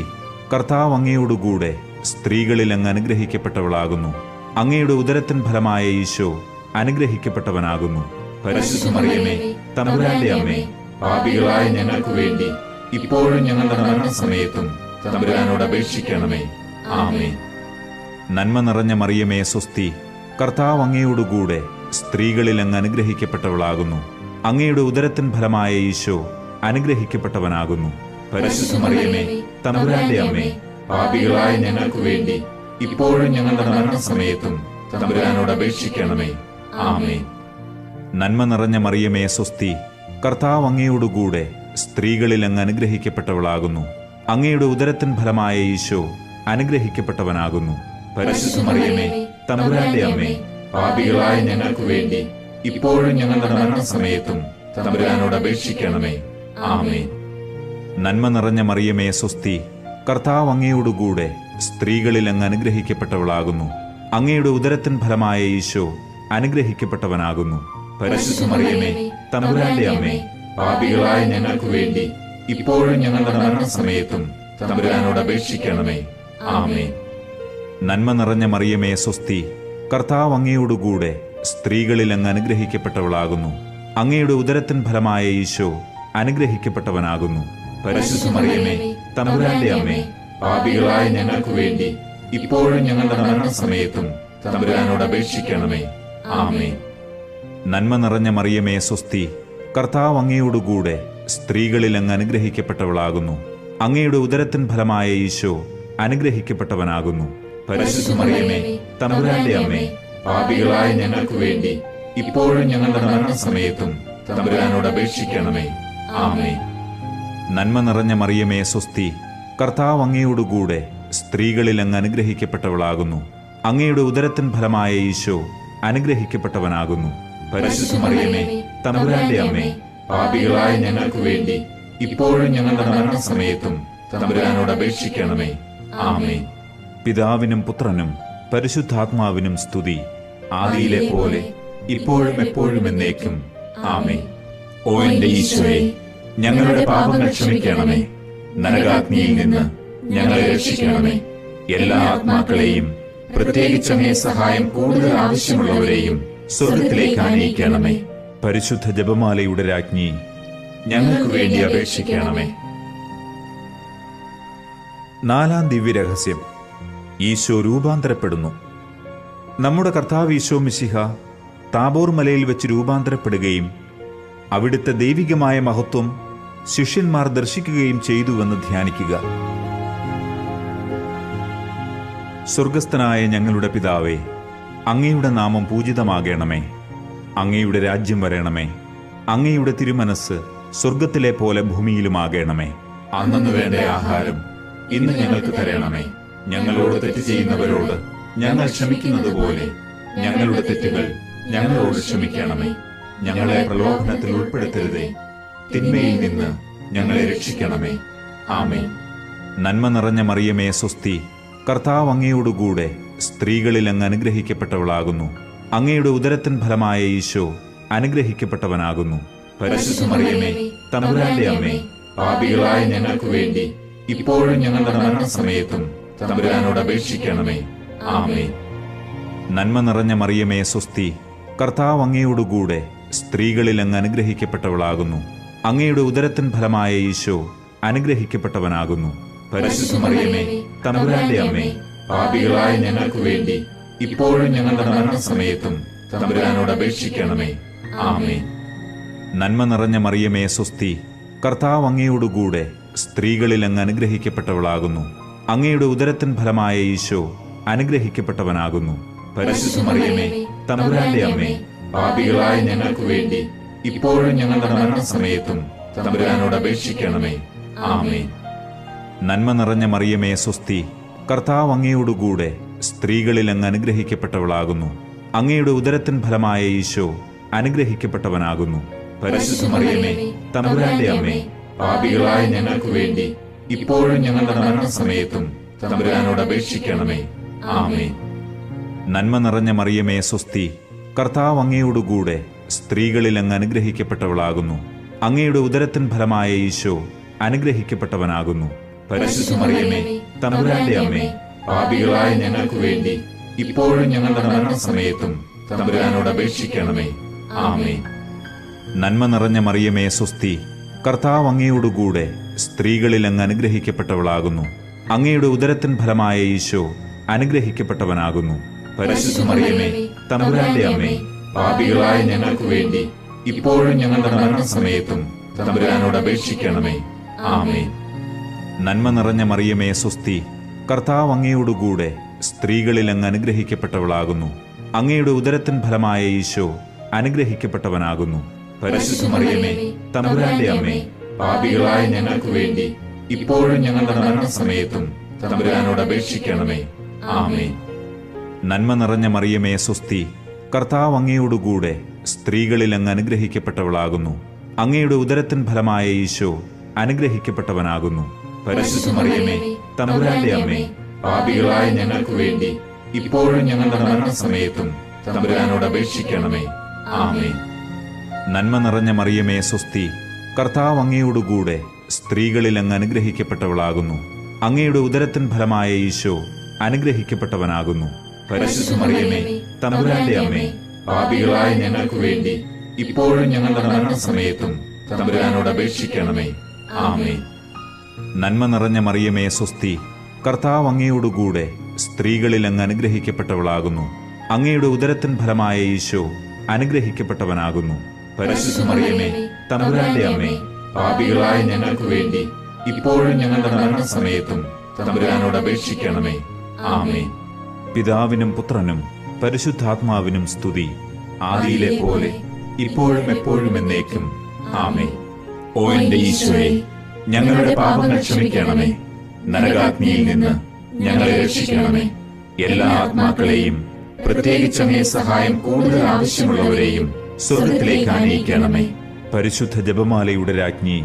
Speaker 1: കർത്താവ് അങ്ങയോടുകൂടെ സ്ത്രീകളിൽ അങ്ങ് അനുഗ്രഹിക്കപ്പെട്ടവളാകുന്നു. അങ്ങയുടെ ഉദരത്തിൻ ഫലമായ ഈശോ അനുഗ്രഹിക്കപ്പെട്ടവനാകുന്നു.
Speaker 2: പരിശുദ്ധ മറിയമേ, തമ്പുരാന്റെ അമ്മേ, പാപികളായ ഞങ്ങൾക്ക് വേണ്ടി ഇപ്പോഴും ഞങ്ങളുടെ മരണസമയത്തും തമ്പുരാനോട് അപേക്ഷിക്കണമേ. ആമേൻ.
Speaker 1: നന്മ നിറഞ്ഞ മറിയമേ സ്വസ്തി, കർത്താവ് അങ്ങയോടുകൂടെ സ്ത്രീകളിൽ അങ്ങ് അനുഗ്രഹിക്കപ്പെട്ടവളാകുന്നു. അങ്ങയുടെ ഉദരത്തിൻ ഫലമായ ഈശോ അനുഗ്രഹിക്കപ്പെട്ടവനാകുന്നു.
Speaker 2: പരിശുദ്ധ മറിയമേ, തമ്പുരാന്റെ അമ്മേ, പാപികളായ ഞങ്ങൾക്ക് വേണ്ടി ഇപ്പോഴും ഞങ്ങളുടെ മരണസമയത്തും തമ്പുരാനോട് അപേക്ഷിക്കണമേ. ആമേൻ.
Speaker 1: നന്മ നിറഞ്ഞ മറിയമേ സ്വസ്തി, കർത്താവ് അങ്ങയോടുകൂടെ സ്ത്രീകളിൽ അങ്ങ് അനുഗ്രഹിക്കപ്പെട്ടവളാകുന്നു. അങ്ങയുടെ ഉദരത്തിൻ ഫലമായ ഈശോ അനുഗ്രഹിക്കപ്പെട്ടവനാകുന്നു.
Speaker 2: പരിശുദ്ധ മറിയമേ, തമ്പുരാന്റെ അമ്മേ, പാപികളായ ഞങ്ങൾക്ക് വേണ്ടി ഇപ്പോഴും ഞങ്ങളുടെ മരണസമയത്തും തമ്പുരാനോട് അപേക്ഷിക്കണമേ. ആമേൻ.
Speaker 1: നന്മ നിറഞ്ഞ മറിയമേ സ്വസ്തി, കർത്താവ് അങ്ങയോടുകൂടെ സ്ത്രീകളിൽ അങ്ങ് അനുഗ്രഹിക്കപ്പെട്ടവളാകുന്നു. അങ്ങയുടെ ഉദരത്തിൻ ഫലമായ ഈശോ അനുഗ്രഹിക്കപ്പെട്ടവനാകുന്നു.
Speaker 2: പരിശുദ്ധ മറിയമേ, തമ്പുരാന്റെ അമ്മേ, പാപികളായ ഞങ്ങൾക്ക് വേണ്ടി ഇപ്പോഴും ഞങ്ങളുടെ മരണസമയത്തും തമ്പുരാനോട് അപേക്ഷിക്കണമേ. ആമേൻ.
Speaker 1: നന്മ നിറഞ്ഞ മറിയമേ സ്വസ്തി, കർത്താവ് അങ്ങയോടുകൂടെ സ്ത്രീകളിൽ അങ്ങ് അനുഗ്രഹിക്കപ്പെട്ടവളാകുന്നു. അങ്ങയുടെ ഉദരത്തിൻ ഫലമായ ഈശോ അനുഗ്രഹിക്കപ്പെട്ടവനാകുന്നു.
Speaker 2: പരിശുദ്ധ മറിയമേ, തമ്പുരാന്റെ അമ്മേ, പാപികളായ ഞങ്ങൾക്ക് വേണ്ടി ഇപ്പോഴും ഞങ്ങളുടെ മരണസമയത്തും തമ്പുരാനോട് അപേക്ഷിക്കണമേ. ആമേൻ.
Speaker 1: നന്മ നിറഞ്ഞ മറിയമേ സ്വസ്തി, കർത്താവ് അങ്ങയോടുകൂടെ സ്ത്രീകളിൽ അങ്ങ് അനുഗ്രഹിക്കപ്പെട്ടവളാകുന്നു. അങ്ങയുടെ ഉദരത്തിൻ ഫലമായ ഈശോ അനുഗ്രഹിക്കപ്പെട്ടവനാകുന്നു.
Speaker 2: പരിശുദ്ധ മറിയമേ, തമ്പുരാന്റെ അമ്മേ, പാപികളായ ഞങ്ങൾക്ക് വേണ്ടി ഇപ്പോഴും ഞങ്ങളുടെ മരണസമയത്തും തമ്പുരാനോട് അപേക്ഷിക്കണമേ. ആമേൻ.
Speaker 1: നന്മ നിറഞ്ഞ മറിയമേ സ്വസ്തി, കർത്താവ് അങ്ങയോടുകൂടെ സ്ത്രീകളിൽ അങ്ങ് അനുഗ്രഹിക്കപ്പെട്ടവളാകുന്നു. അങ്ങയുടെ ഉദരത്തിൻ ഫലമായ ഈശോ അനുഗ്രഹിക്കപ്പെട്ടവനാകുന്നു.
Speaker 2: പരിശുദ്ധ മറിയമേ, തമ്പുരാന്റെ അമ്മേ, പാപികളായ ഞങ്ങൾക്ക് വേണ്ടി ഇപ്പോഴും ഞങ്ങളുടെ മരണസമയത്തും തമ്പുരാനോട് അപേക്ഷിക്കണമേ. ആമേൻ.
Speaker 1: പിതാവിനും പുത്രനും പരിശുദ്ധാത്മാവിനും സ്തുതി,
Speaker 2: ആദിയിലെ പോലെ ഇപ്പോഴും എപ്പോഴും എന്നേക്കും. ആമേൻ. ഓ എന്റെ ഈശോയെ, ഞങ്ങളുടെ പാപങ്ങൾ ക്ഷമിക്കണമേ. നരകാഗ്നിയിൽ നിന്ന് ഞങ്ങളെ രക്ഷിക്കണമേ. എല്ലാ ആത്മാക്കളെയും, പ്രത്യേകിച്ച് അങ്ങേ സഹായം കൂടുതൽ ആവശ്യമുള്ളവരെയും സ്വർഗത്തിലേക്ക് ആനയിക്കണമേ.
Speaker 1: പരിശുദ്ധ ജപമാലയുടെ രാജ്ഞി,
Speaker 2: ഞങ്ങൾക്ക് വേണ്ടി അപേക്ഷിക്കണമേ.
Speaker 1: നാലാം ദിവ്യരഹസ്യം, ഈശോ രൂപാന്തരപ്പെടുന്നു. നമ്മുടെ കർത്താവ് ഈശോ മിശിഹ താബോർ മലയിൽ വെച്ച് രൂപാന്തരപ്പെടുകയും അവിടുത്തെ ദൈവികമായ മഹത്വം ശിഷ്യന്മാർ ദർശിക്കുകയും ചെയ്തുവെന്ന് ധ്യാനിക്കുക. സ്വർഗസ്ഥനായ ഞങ്ങളുടെ പിതാവേ, അങ്ങയുടെ നാമം പൂജിതമാകണമേ. അങ്ങയുടെ രാജ്യം വരണമേ. അങ്ങയുടെ തിരുമനസ് സ്വർഗത്തിലെ പോലെ ഭൂമിയിലുമാകണമേ.
Speaker 2: അന്നന്ന് വേണ്ട ആഹാരം ഇന്ന് ഞങ്ങൾക്ക് തരണമേ. ഞങ്ങളോട് തെറ്റ് ചെയ്യുന്നവരോട് ഞങ്ങൾ ക്ഷമിക്കുന്നത് പോലെ ഞങ്ങളുടെ തെറ്റുകൾ ഞങ്ങളോട് ക്ഷമിക്കണമേ. ഞങ്ങളെ പ്രലോഭനത്തിൽ ഉൾപ്പെടുത്തരുതേ, തിന്മയിൽ നിന്ന് ഞങ്ങളെ രക്ഷിക്കണമേ. ആമേൻ.
Speaker 1: നന്മ നിറഞ്ഞ മറിയമേ സ്വസ്തി, കർത്താവ് അങ്ങയോടുകൂടെ സ്ത്രീകളിൽ അങ്ങ് അനുഗ്രഹിക്കപ്പെട്ടവളാകുന്നു. അങ്ങയുടെ ഉദരത്തിൻ ഫലമായ ഈശോ അനുഗ്രഹിക്കപ്പെട്ടവനാകുന്നു.
Speaker 2: പരിശുദ്ധ മറിയമേ, തമ്പുരാന്റെ അമ്മേ, പാപികളായ ഞങ്ങൾക്ക് വേണ്ടി ഇപ്പോഴും ഞങ്ങളുടെ മരണസമയത്തും തമ്പുരാനോട് അപേക്ഷിക്കണമേ. ആമേൻ.
Speaker 1: നന്മ നിറഞ്ഞ മറിയമേ സ്വസ്തി, കർത്താവ് അങ്ങയോടുകൂടെ സ്ത്രീകളിൽ അങ്ങ് അനുഗ്രഹിക്കപ്പെട്ടവളാകുന്നു. അങ്ങയുടെ ഉദരത്തിൻ ഫലമായ ഈശോ അനുഗ്രഹിക്കപ്പെട്ടവനാകുന്നു.
Speaker 2: പരിശുദ്ധ മറിയമേ, തമ്പുരാന്റെ അമ്മേ, പാപികളായ ഞങ്ങൾക്ക് വേണ്ടി ഇപ്പോഴും ഞങ്ങളുടെ മരണസമയത്തും തമ്പുരാനോട് അപേക്ഷിക്കണമേ. ആമേൻ.
Speaker 1: നന്മ നിറഞ്ഞ മറിയമേ സ്വസ്തി, കർത്താവ് അങ്ങയോടുകൂടെ സ്ത്രീകളിൽ അങ്ങ് അനുഗ്രഹിക്കപ്പെട്ടവളാകുന്നു. അങ്ങയുടെ ഉദരത്തിൻ ഫലമായ ഈശോ അനുഗ്രഹിക്കപ്പെട്ടവനാകുന്നു.
Speaker 2: പരിശുദ്ധ മറിയമേ, തമ്പുരാന്റെ അമ്മേ, പാപികളായ ഞങ്ങൾക്ക് വേണ്ടി ഇപ്പോഴും ഞങ്ങളുടെ മരണസമയത്തും തമ്പുരാനോട് അപേക്ഷിക്കണമേ. ആമേൻ.
Speaker 1: നന്മ നിറഞ്ഞ മറിയമേ സ്വസ്തി, കർത്താവ് അങ്ങയോടുകൂടെ സ്ത്രീകളിൽ അങ്ങ് അനുഗ്രഹിക്കപ്പെട്ടവളാകുന്നു. അങ്ങയുടെ ഉദരത്തിൻ ഫലമായ ഈശോ അനുഗ്രഹിക്കപ്പെട്ടവനാകുന്നു.
Speaker 2: പരിശുദ്ധ മറിയമേ, തമ്പുരാന്റെ അമ്മേ, പാപികളായ ഞങ്ങൾക്ക് വേണ്ടി ഇപ്പോഴും ഞങ്ങളുടെ മരണസമയത്തും തമ്പുരാനോട് അപേക്ഷിക്കണമേ. ആമേൻ.
Speaker 1: നന്മ നിറഞ്ഞ മറിയമേ സ്വസ്തി, കർത്താവ് അങ്ങയോടുകൂടെ സ്ത്രീകളിൽ അങ്ങ് അനുഗ്രഹിക്കപ്പെട്ടവളാകുന്നു. അങ്ങയുടെ ഉദരത്തിൻ ഫലമായ ഈശോ അനുഗ്രഹിക്കപ്പെട്ടവനാകുന്നു.
Speaker 2: പരിശുദ്ധ മറിയമേ, തമ്പുരാന്റെ അമ്മേ, പാപികളായ ഞങ്ങൾക്ക് വേണ്ടി ഇപ്പോഴും ഞങ്ങളുടെ മരണസമയത്തും തമ്പുരാനോട് അപേക്ഷിക്കണമേ. ആമേൻ.
Speaker 1: നന്മ നിറഞ്ഞ മറിയമേ സ്വസ്തി, കർത്താവ് അങ്ങയോടുകൂടെ സ്ത്രീകളിൽ അങ്ങ് അനുഗ്രഹിക്കപ്പെട്ടവളാകുന്നു. അങ്ങയുടെ ഉദരത്തിൻ ഫലമായ ഈശോ അനുഗ്രഹിക്കപ്പെട്ടവനാകുന്നു.
Speaker 2: പരിശുദ്ധ മറിയമേ, തമ്പുരാന്റെ അമ്മേ, പാപികളായ ഞങ്ങൾക്ക് വേണ്ടി ഇപ്പോഴും ഞങ്ങളുടെ മരണസമയത്തും തമ്പുരാനോട് അപേക്ഷിക്കണമേ. ആമേൻ.
Speaker 1: നന്മ നിറഞ്ഞ മറിയമേ സ്വസ്തി, കർത്താവ് അങ്ങയോടുകൂടെ സ്ത്രീകളിൽ അങ്ങ് അനുഗ്രഹിക്കപ്പെട്ടവളാകുന്നു. അങ്ങയുടെ ഉദരത്തിൻ ഫലമായ ഈശോ അനുഗ്രഹിക്കപ്പെട്ടവനാകുന്നു.
Speaker 2: പരിശുദ്ധ മറിയമേ, തമ്പുരാന്റെ അമ്മേ, പാപികളായ ഞങ്ങൾക്ക് വേണ്ടി ഇപ്പോഴും ഞങ്ങളുടെ മരണസമയത്തും തമ്പുരാനോട് അപേക്ഷിക്കണമേ. ആമേൻ.
Speaker 1: നന്മ നിറഞ്ഞ മറിയമേ സ്വസ്തി, കർത്താവ് അങ്ങയോടുകൂടെ സ്ത്രീകളിൽ അങ്ങ് അനുഗ്രഹിക്കപ്പെട്ടവളാകുന്നു. അങ്ങയുടെ ഉദരത്തിൻ ഫലമായ ഈശോ അനുഗ്രഹിക്കപ്പെട്ടവനാകുന്നു.
Speaker 2: പരിശുദ്ധ മറിയമേ, തമ്പുരാന്റെ അമ്മേ, പാപികളായ ഞങ്ങൾക്ക് വേണ്ടി ഇപ്പോഴും ഞങ്ങളുടെ മരണസമയത്തും തമ്പുരാനോട് അപേക്ഷിക്കണമേ. ആമേൻ.
Speaker 1: നന്മ നിറഞ്ഞ മറിയമേ സ്വസ്തി, കർത്താവ് അങ്ങയോടുകൂടെ സ്ത്രീകളിൽ അങ്ങ് അനുഗ്രഹിക്കപ്പെട്ടവളാകുന്നു. അങ്ങയുടെ ഉദരത്തിൻ ഫലമായ ഈശോ അനുഗ്രഹിക്കപ്പെട്ടവനാകുന്നു.
Speaker 2: പരിശുദ്ധ മറിയമേ, തമ്പുരാന്റെ അമ്മേ, പാപികളായ ഞങ്ങൾക്ക് വേണ്ടി ഇപ്പോഴും ഞങ്ങളുടെ മരണസമയത്തും തമ്പുരാനോട് അപേക്ഷിക്കണമേ. ആമേൻ.
Speaker 1: നന്മ നിറഞ്ഞ മറിയമേ സ്വസ്തി, കർത്താവ് അങ്ങയോടുകൂടെ സ്ത്രീകളിൽ അങ്ങ് അനുഗ്രഹിക്കപ്പെട്ടവളാകുന്നു. അങ്ങയുടെ ഉദരത്തിൻ ഫലമായ ഈശോ അനുഗ്രഹിക്കപ്പെട്ടവനാകുന്നു.
Speaker 2: പരിശുദ്ധ മറിയമേ, തമ്പുരാന്റെ അമ്മേ, പാപികളായ ഞങ്ങൾക്ക് വേണ്ടി ഇപ്പോഴും ഞങ്ങളുടെ മരണസമയത്തും തമ്പുരാനോട് അപേക്ഷിക്കണമേ. ആമേൻ.
Speaker 1: പിതാവിനും പുത്രനും പരിശുദ്ധാത്മാവിനും സ്തുതി,
Speaker 2: ആദിയിലെ പോലെ ഇപ്പോഴും എപ്പോഴും എന്നേക്കും. ആമേൻ. ഓ എന്റെ ഈശോയെ, ഞങ്ങളുടെ പാപങ്ങൾ ക്ഷമിക്കണമേ. നരകാഗ്നിയിൽ നിന്ന് ഞങ്ങളെ രക്ഷിക്കണമേ. എല്ലാ ആത്മാക്കളെയും, പ്രത്യേകിച്ച് അങ്ങേ സഹായം കൂടുതൽ ആവശ്യമുള്ളവരെയും സ്വർഗത്തിലേക്ക് ആനയിക്കണമേ.
Speaker 1: പരിശുദ്ധ ജപമാലയുടെ രാജ്ഞി,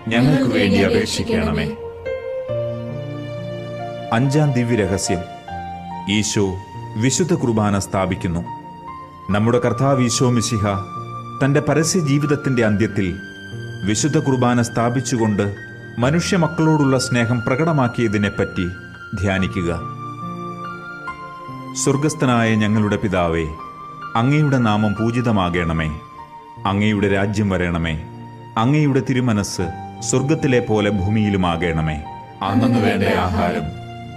Speaker 2: ഞങ്ങൾക്ക് വേണ്ടി അപേക്ഷിക്കണമേ.
Speaker 1: അഞ്ചാം ദിവ്യരഹസ്യം. ഈശോ വിശുദ്ധ കുർബാന സ്ഥാപിക്കുന്നു. നമ്മുടെ കർത്താവ് ഈശോ മിശിഹ തന്റെ പരസ്യ ജീവിതത്തിന്റെ അന്ത്യത്തിൽ വിശുദ്ധ കുർബാന സ്ഥാപിച്ചുകൊണ്ട് മനുഷ്യമക്കളോടുള്ള സ്നേഹം പ്രകടമാക്കിയതിനെപ്പറ്റി ധ്യാനിക്കുക. സ്വർഗസ്ഥനായ ഞങ്ങളുടെ പിതാവേ, അങ്ങയുടെ നാമം പൂജിതമാകണമേ. അങ്ങയുടെ രാജ്യം വരണമേ. അങ്ങയുടെ തിരുമനസ് സ്വർഗത്തിലെ പോലെ ഭൂമിയിലുമാകണമേ.
Speaker 2: അന്നന്ന് വേണ്ട ആഹാരം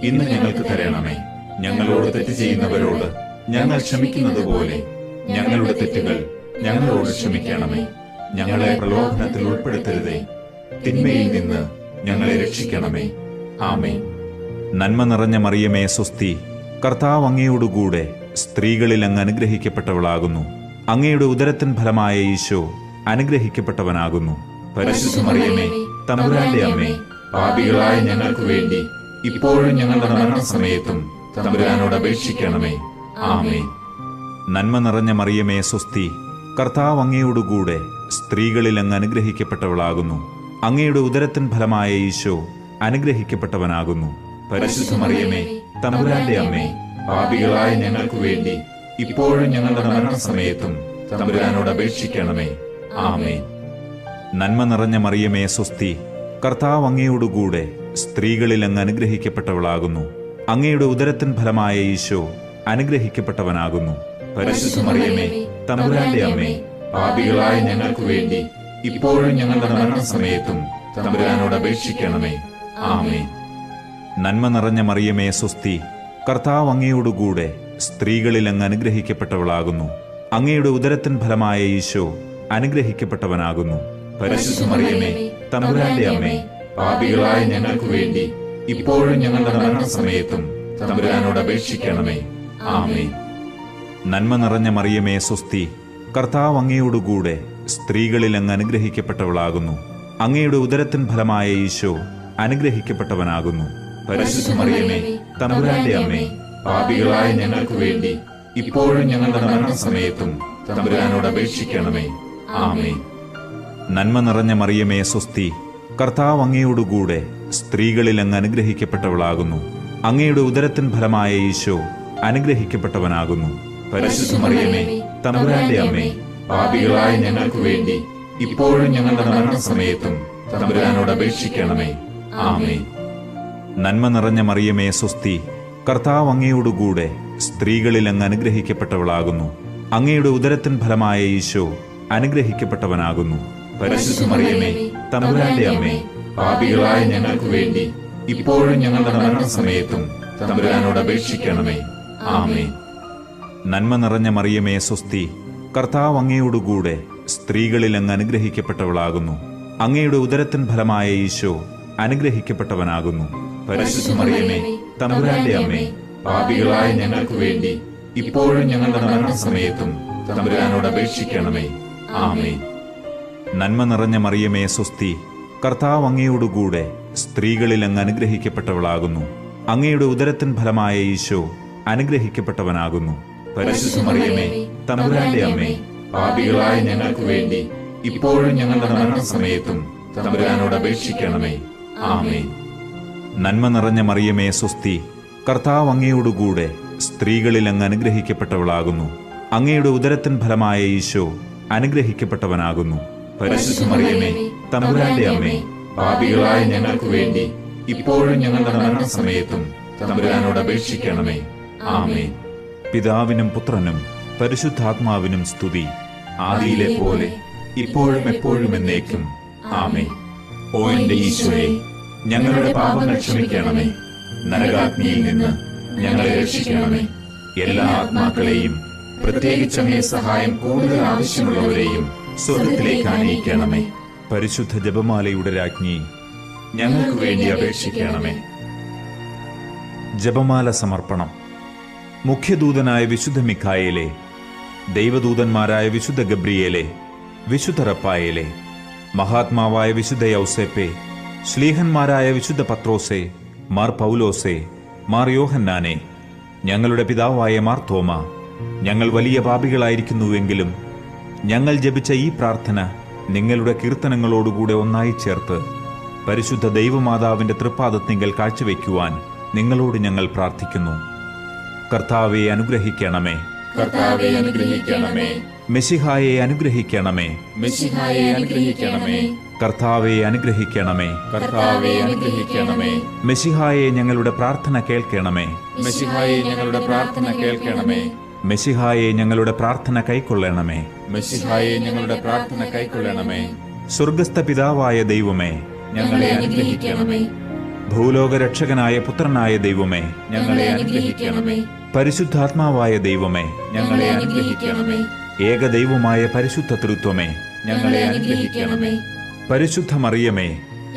Speaker 2: ഇന്ന് ഞങ്ങൾക്ക് തരണമേ. ഞങ്ങളോട് തെറ്റ് ചെയ്യുന്നവരോട് ഞങ്ങൾ ക്ഷമിക്കുന്നത് പോലെ ഞങ്ങളുടെ തെറ്റുകൾ ഞങ്ങളോട് ക്ഷമിക്കണമേ. ഞങ്ങളെ പ്രലോഭനത്തിൽ ഉൾപ്പെടുത്തരുതേ. തിന്മയിൽ നിന്ന് ഞങ്ങളെ രക്ഷിക്കണമേ. ആമേൻ.
Speaker 1: നന്മ നിറഞ്ഞ മറിയമേ സ്വസ്തി, കർത്താവ് അങ്ങയോടുകൂടെ സ്ത്രീകളിൽ അങ്ങ് അനുഗ്രഹിക്കപ്പെട്ടവളാകുന്നു. അങ്ങയുടെ ഉദരത്തിൻ ഫലമായ ഈശോ അനുഗ്രഹിക്കപ്പെട്ടവനാകുന്നു.
Speaker 2: പരിശുദ്ധ മറിയമേ, തമ്പുരാന്റെ അമ്മേ, പാപികളായ ഞങ്ങൾക്ക് വേണ്ടി ഇപ്പോഴും ഞങ്ങളുടെ മരണസമയത്തും തമ്പുരാനോട് അപേക്ഷിക്കണമേ. ആമേൻ.
Speaker 1: നന്മ നിറഞ്ഞ മറിയമേ സ്വസ്തി, കർത്താവ് അങ്ങയോടുകൂടെ സ്ത്രീകളിൽ അങ്ങ് അനുഗ്രഹിക്കപ്പെട്ടവളാകുന്നു. അങ്ങയുടെ ഉദരത്തിൻ ഫലമായ ഈശോ അനുഗ്രഹിക്കപ്പെട്ടവനാകുന്നു.
Speaker 2: പരിശുദ്ധ മറിയമേ, തമ്പുരാന്റെ അമ്മേ, പാപികളായ ഞങ്ങൾക്ക് വേണ്ടി ഇപ്പോഴും ഞങ്ങളുടെ മരണസമയത്തും തമ്പുരാനോട് അപേക്ഷിക്കണമേ. ആമേൻ.
Speaker 1: നന്മ നിറഞ്ഞ മറിയമേ സ്വസ്തി, കർത്താവ് അങ്ങയോടുകൂടെ സ്ത്രീകളിൽ അങ്ങ് അനുഗ്രഹിക്കപ്പെട്ടവളാകുന്നു. അങ്ങയുടെ ഉദരത്തിൻ ഫലമായ ഈശോ അനുഗ്രഹിക്കപ്പെട്ടവനാകുന്നു.
Speaker 2: പരിശുദ്ധ മറിയമേ, തമ്പുരാന്റെ അമ്മേ, പാപികളായ ഞങ്ങൾക്ക് വേണ്ടി ഇപ്പോഴും ഞങ്ങളുടെ മരണസമയത്തും തമ്പുരാനോട് അപേക്ഷിക്കണമേ. ആമേൻ.
Speaker 1: നന്മ നിറഞ്ഞ മറിയമേ സ്വസ്തി, കർത്താവ് അങ്ങയോടുകൂടെ സ്ത്രീകളിൽ അങ്ങ് അനുഗ്രഹിക്കപ്പെട്ടവളാകുന്നു. അങ്ങയുടെ ഉദരത്തിൻ ഫലമായ ഈശോ അനുഗ്രഹിക്കപ്പെട്ടവനാകുന്നു.
Speaker 2: പരിശുദ്ധ മറിയമേ, തമ്പുരാന്റെ അമ്മേ, പാപികളായ ഞങ്ങൾക്ക് വേണ്ടി ഇപ്പോഴും ഞങ്ങളുടെ മരണസമയത്തും തമ്പുരാനോട് അപേക്ഷിക്കണമേ. ആമേൻ.
Speaker 1: നന്മ നിറഞ്ഞ മറിയമേ സ്വസ്തി, കർത്താവ് അങ്ങയോടുകൂടെ സ്ത്രീകളിൽ അങ്ങ് അനുഗ്രഹിക്കപ്പെട്ടവളാകുന്നു. അങ്ങയുടെ ഉദരത്തിൻ ഫലമായ ഈശോ അനുഗ്രഹിക്കപ്പെട്ടവനാകുന്നു.
Speaker 2: പരിശുദ്ധ മറിയമേ, തമ്പുരാന്റെ അമ്മേ, പാപികളായ ഞങ്ങൾക്ക് വേണ്ടി ഇപ്പോഴും ഞങ്ങളുടെ മരണസമയത്തും തമ്പുരാനോട് അപേക്ഷിക്കണമേ. ആമേൻ.
Speaker 1: നന്മ നിറഞ്ഞ മറിയമേ സ്വസ്തി, കർത്താവ് അങ്ങയോടുകൂടെ സ്ത്രീകളിൽ അങ്ങ് അനുഗ്രഹിക്കപ്പെട്ടവളാകുന്നു. അങ്ങയുടെ ഉദരത്തിൻ ഫലമായ ഈശോ അനുഗ്രഹിക്കപ്പെട്ടവനാകുന്നു.
Speaker 2: പരിശുദ്ധ മറിയമേ, തമ്പുരാന്റെ അമ്മേ, പാപികളായ ഞങ്ങൾക്ക് വേണ്ടി ഇപ്പോഴും ഞങ്ങളുടെ മരണസമയത്തും തമ്പുരാനോട് അപേക്ഷിക്കണമേ. ആമേൻ.
Speaker 1: നന്മ നിറഞ്ഞ മറിയമേ സ്വസ്തി, കർത്താവ് അങ്ങയോടുകൂടെ സ്ത്രീകളിൽ അങ്ങ് അനുഗ്രഹിക്കപ്പെട്ടവളാകുന്നു. അങ്ങയുടെ ഉദരത്തിൻ ഫലമായ ഈശോ അനുഗ്രഹിക്കപ്പെട്ടവനാകുന്നു.
Speaker 2: പരിശുദ്ധ മറിയമേ, തമ്പുരാന്റെ അമ്മേ, പാപികളായ ഞങ്ങൾക്ക് വേണ്ടി ഇപ്പോഴും ഞങ്ങളുടെ മരണസമയത്തും തമ്പുരാനോട് അപേക്ഷിക്കണമേ. ആമേൻ.
Speaker 1: നന്മ നിറഞ്ഞ മറിയമേ സ്വസ്തി, കർത്താവ് അങ്ങയോടുകൂടെ സ്ത്രീകളിൽ അങ്ങ് അനുഗ്രഹിക്കപ്പെട്ടവളാകുന്നു. അങ്ങയുടെ ഉദരത്തിൻ ഫലമായ ഈശോ അനുഗ്രഹിക്കപ്പെട്ടവനാകുന്നു.
Speaker 2: പരിശുദ്ധ മറിയമേ, തമ്പുരാന്റെ അമ്മേ, പാപികളായ ഞങ്ങൾക്ക് വേണ്ടി ഇപ്പോഴും ഞങ്ങളുടെ മരണസമയത്തും തമ്പുരാനോട് അപേക്ഷിക്കണമേ. ആമേൻ.
Speaker 1: നന്മ നിറഞ്ഞ മറിയമേ സ്വസ്തി, കർത്താവ് അങ്ങയോടുകൂടെ സ്ത്രീകളിൽ അങ്ങ് അനുഗ്രഹിക്കപ്പെട്ടവളാകുന്നു. അങ്ങയുടെ ഉദരത്തിൻ ഫലമായ ഈശോ അനുഗ്രഹിക്കപ്പെട്ടവനാകുന്നു.
Speaker 2: പരിശുദ്ധ മറിയമേ, തമ്പുരാന്റെ അമ്മേ, പാപികളായ ഞങ്ങൾക്ക് വേണ്ടി ഇപ്പോഴും ഞങ്ങളുടെ മരണസമയത്തും തമ്പുരാനോട് അപേക്ഷിക്കണമേ. ആമേൻ.
Speaker 1: നന്മ നിറഞ്ഞ മറിയമേ സ്വസ്തി, കർത്താവ് അങ്ങയോടുകൂടെ സ്ത്രീകളിൽ അങ്ങ് അനുഗ്രഹിക്കപ്പെട്ടവളാകുന്നു. അങ്ങയുടെ ഉദരത്തിൻ ഫലമായ ഈശോ അനുഗ്രഹിക്കപ്പെട്ടവനാകുന്നു.
Speaker 2: പരിശുദ്ധ മറിയമേ, തമ്പുരാന്റെ അമ്മേ, പാപികളായ ഞങ്ങൾക്ക് വേണ്ടി ഇപ്പോഴും ഞങ്ങളുടെ മരണസമയത്തും തമ്പുരാനോട് അപേക്ഷിക്കണമേ. ആമേൻ.
Speaker 1: പിതാവിനും പുത്രനും പരിശുദ്ധാത്മാവിനും സ്തുതി,
Speaker 2: ആദിയിലെ പോലെ ഇപ്പോഴും എപ്പോഴും എന്നേക്കും. ആമേൻ. ഓ എന്റെ ഈശോയെ, ഞങ്ങളുടെ പാപങ്ങൾ ക്ഷമിക്കണമേ. നരകാഗ്നിയിൽ നിന്ന് ഞങ്ങളെ രക്ഷിക്കണമേ. എല്ലാ ആത്മാക്കളെയും, പ്രത്യേകിച്ച് അങ്ങേ സഹായം കൂടുതൽ ആവശ്യമുള്ളവരെയും സ്വർഗ്ഗത്തിലേക്ക് ആനയിക്കണമേ.
Speaker 1: പരിശുദ്ധ ജപമാലയുടെ രാജ്ഞി,
Speaker 2: ഞങ്ങൾക്ക് വേണ്ടി അപേക്ഷിക്കണമേ.
Speaker 1: ജപമാല സമർപ്പണം. മുഖ്യദൂതനായ വിശുദ്ധ മിഖായേലെ, ദൈവദൂതന്മാരായ വിശുദ്ധ ഗബ്രിയേലെ, വിശുദ്ധ റഫായേലെ, മഹാത്മാവായ വിശുദ്ധ യൗസേപ്പെ, ശ്ലീഹന്മാരായ വിശുദ്ധ പത്രോസെ, മാർ പൗലോസെ, മാർ യോഹന്നാനെ, ഞങ്ങളുടെ പിതാവായ മാർ തോമ, ഞങ്ങൾ വലിയ പാപികളായിരിക്കുന്നുവെങ്കിലും ഞങ്ങൾ ജപിച്ച ഈ പ്രാർത്ഥന നിങ്ങളുടെ കീർത്തനങ്ങളോടുകൂടെ ഒന്നായി ചേർത്ത് പരിശുദ്ധ ദൈവമാതാവിന്റെ തൃപ്പാദത്തിങ്കൽ കാഴ്ചവെക്കുവാൻ നിങ്ങളോട് ഞങ്ങൾ പ്രാർത്ഥിക്കുന്നു. കർത്താവെ അനുഗ്രഹിക്കണമേ.
Speaker 2: കർത്താവെ അനുഗ്രഹിക്കണമേ.
Speaker 1: മെശിഹായെ അനുഗ്രഹിക്കണമേ.
Speaker 2: മെശിഹായെ അനുഗ്രഹിക്കണമേ.
Speaker 1: കർത്താവെ അനുഗ്രഹിക്കണമേ.
Speaker 2: കർത്താവെ അനുഗ്രഹിക്കണമേ.
Speaker 1: മെശിഹായെ ഞങ്ങളുടെ പ്രാർത്ഥന കേൾക്കണമേ.
Speaker 2: മെശിഹായെ ഞങ്ങളുടെ പ്രാർത്ഥന കേൾക്കണമേ.
Speaker 1: മെശിഹായെ ഞങ്ങളുടെ പ്രാർത്ഥന കൈക്കൊള്ളണമേ.
Speaker 2: മെശിഹായെ ഞങ്ങളുടെ പ്രാർത്ഥന കൈക്കൊള്ളണമേ.
Speaker 1: സ്വർഗസ്ഥ പിതാവായ ദൈവമേ,
Speaker 2: ഞങ്ങളെ അനുഗ്രഹിക്കണമേ.
Speaker 1: ഭൂലോകരക്ഷകനായ പുത്രനായ ദൈവമേ,
Speaker 2: ഞങ്ങളെ അനുഗ്രഹിക്കണമേ.
Speaker 1: പരിശുദ്ധാത്മാവായ ദൈവമേ,
Speaker 2: ഞങ്ങളെ അനുഗ്രഹിക്കണമേ.
Speaker 1: ഏകദൈവമായ പരിശുദ്ധ തൃത്വമേ,
Speaker 2: ഞങ്ങളെ അനുഗ്രഹിക്കണമേ.
Speaker 1: പരിശുദ്ധ മറിയമേ,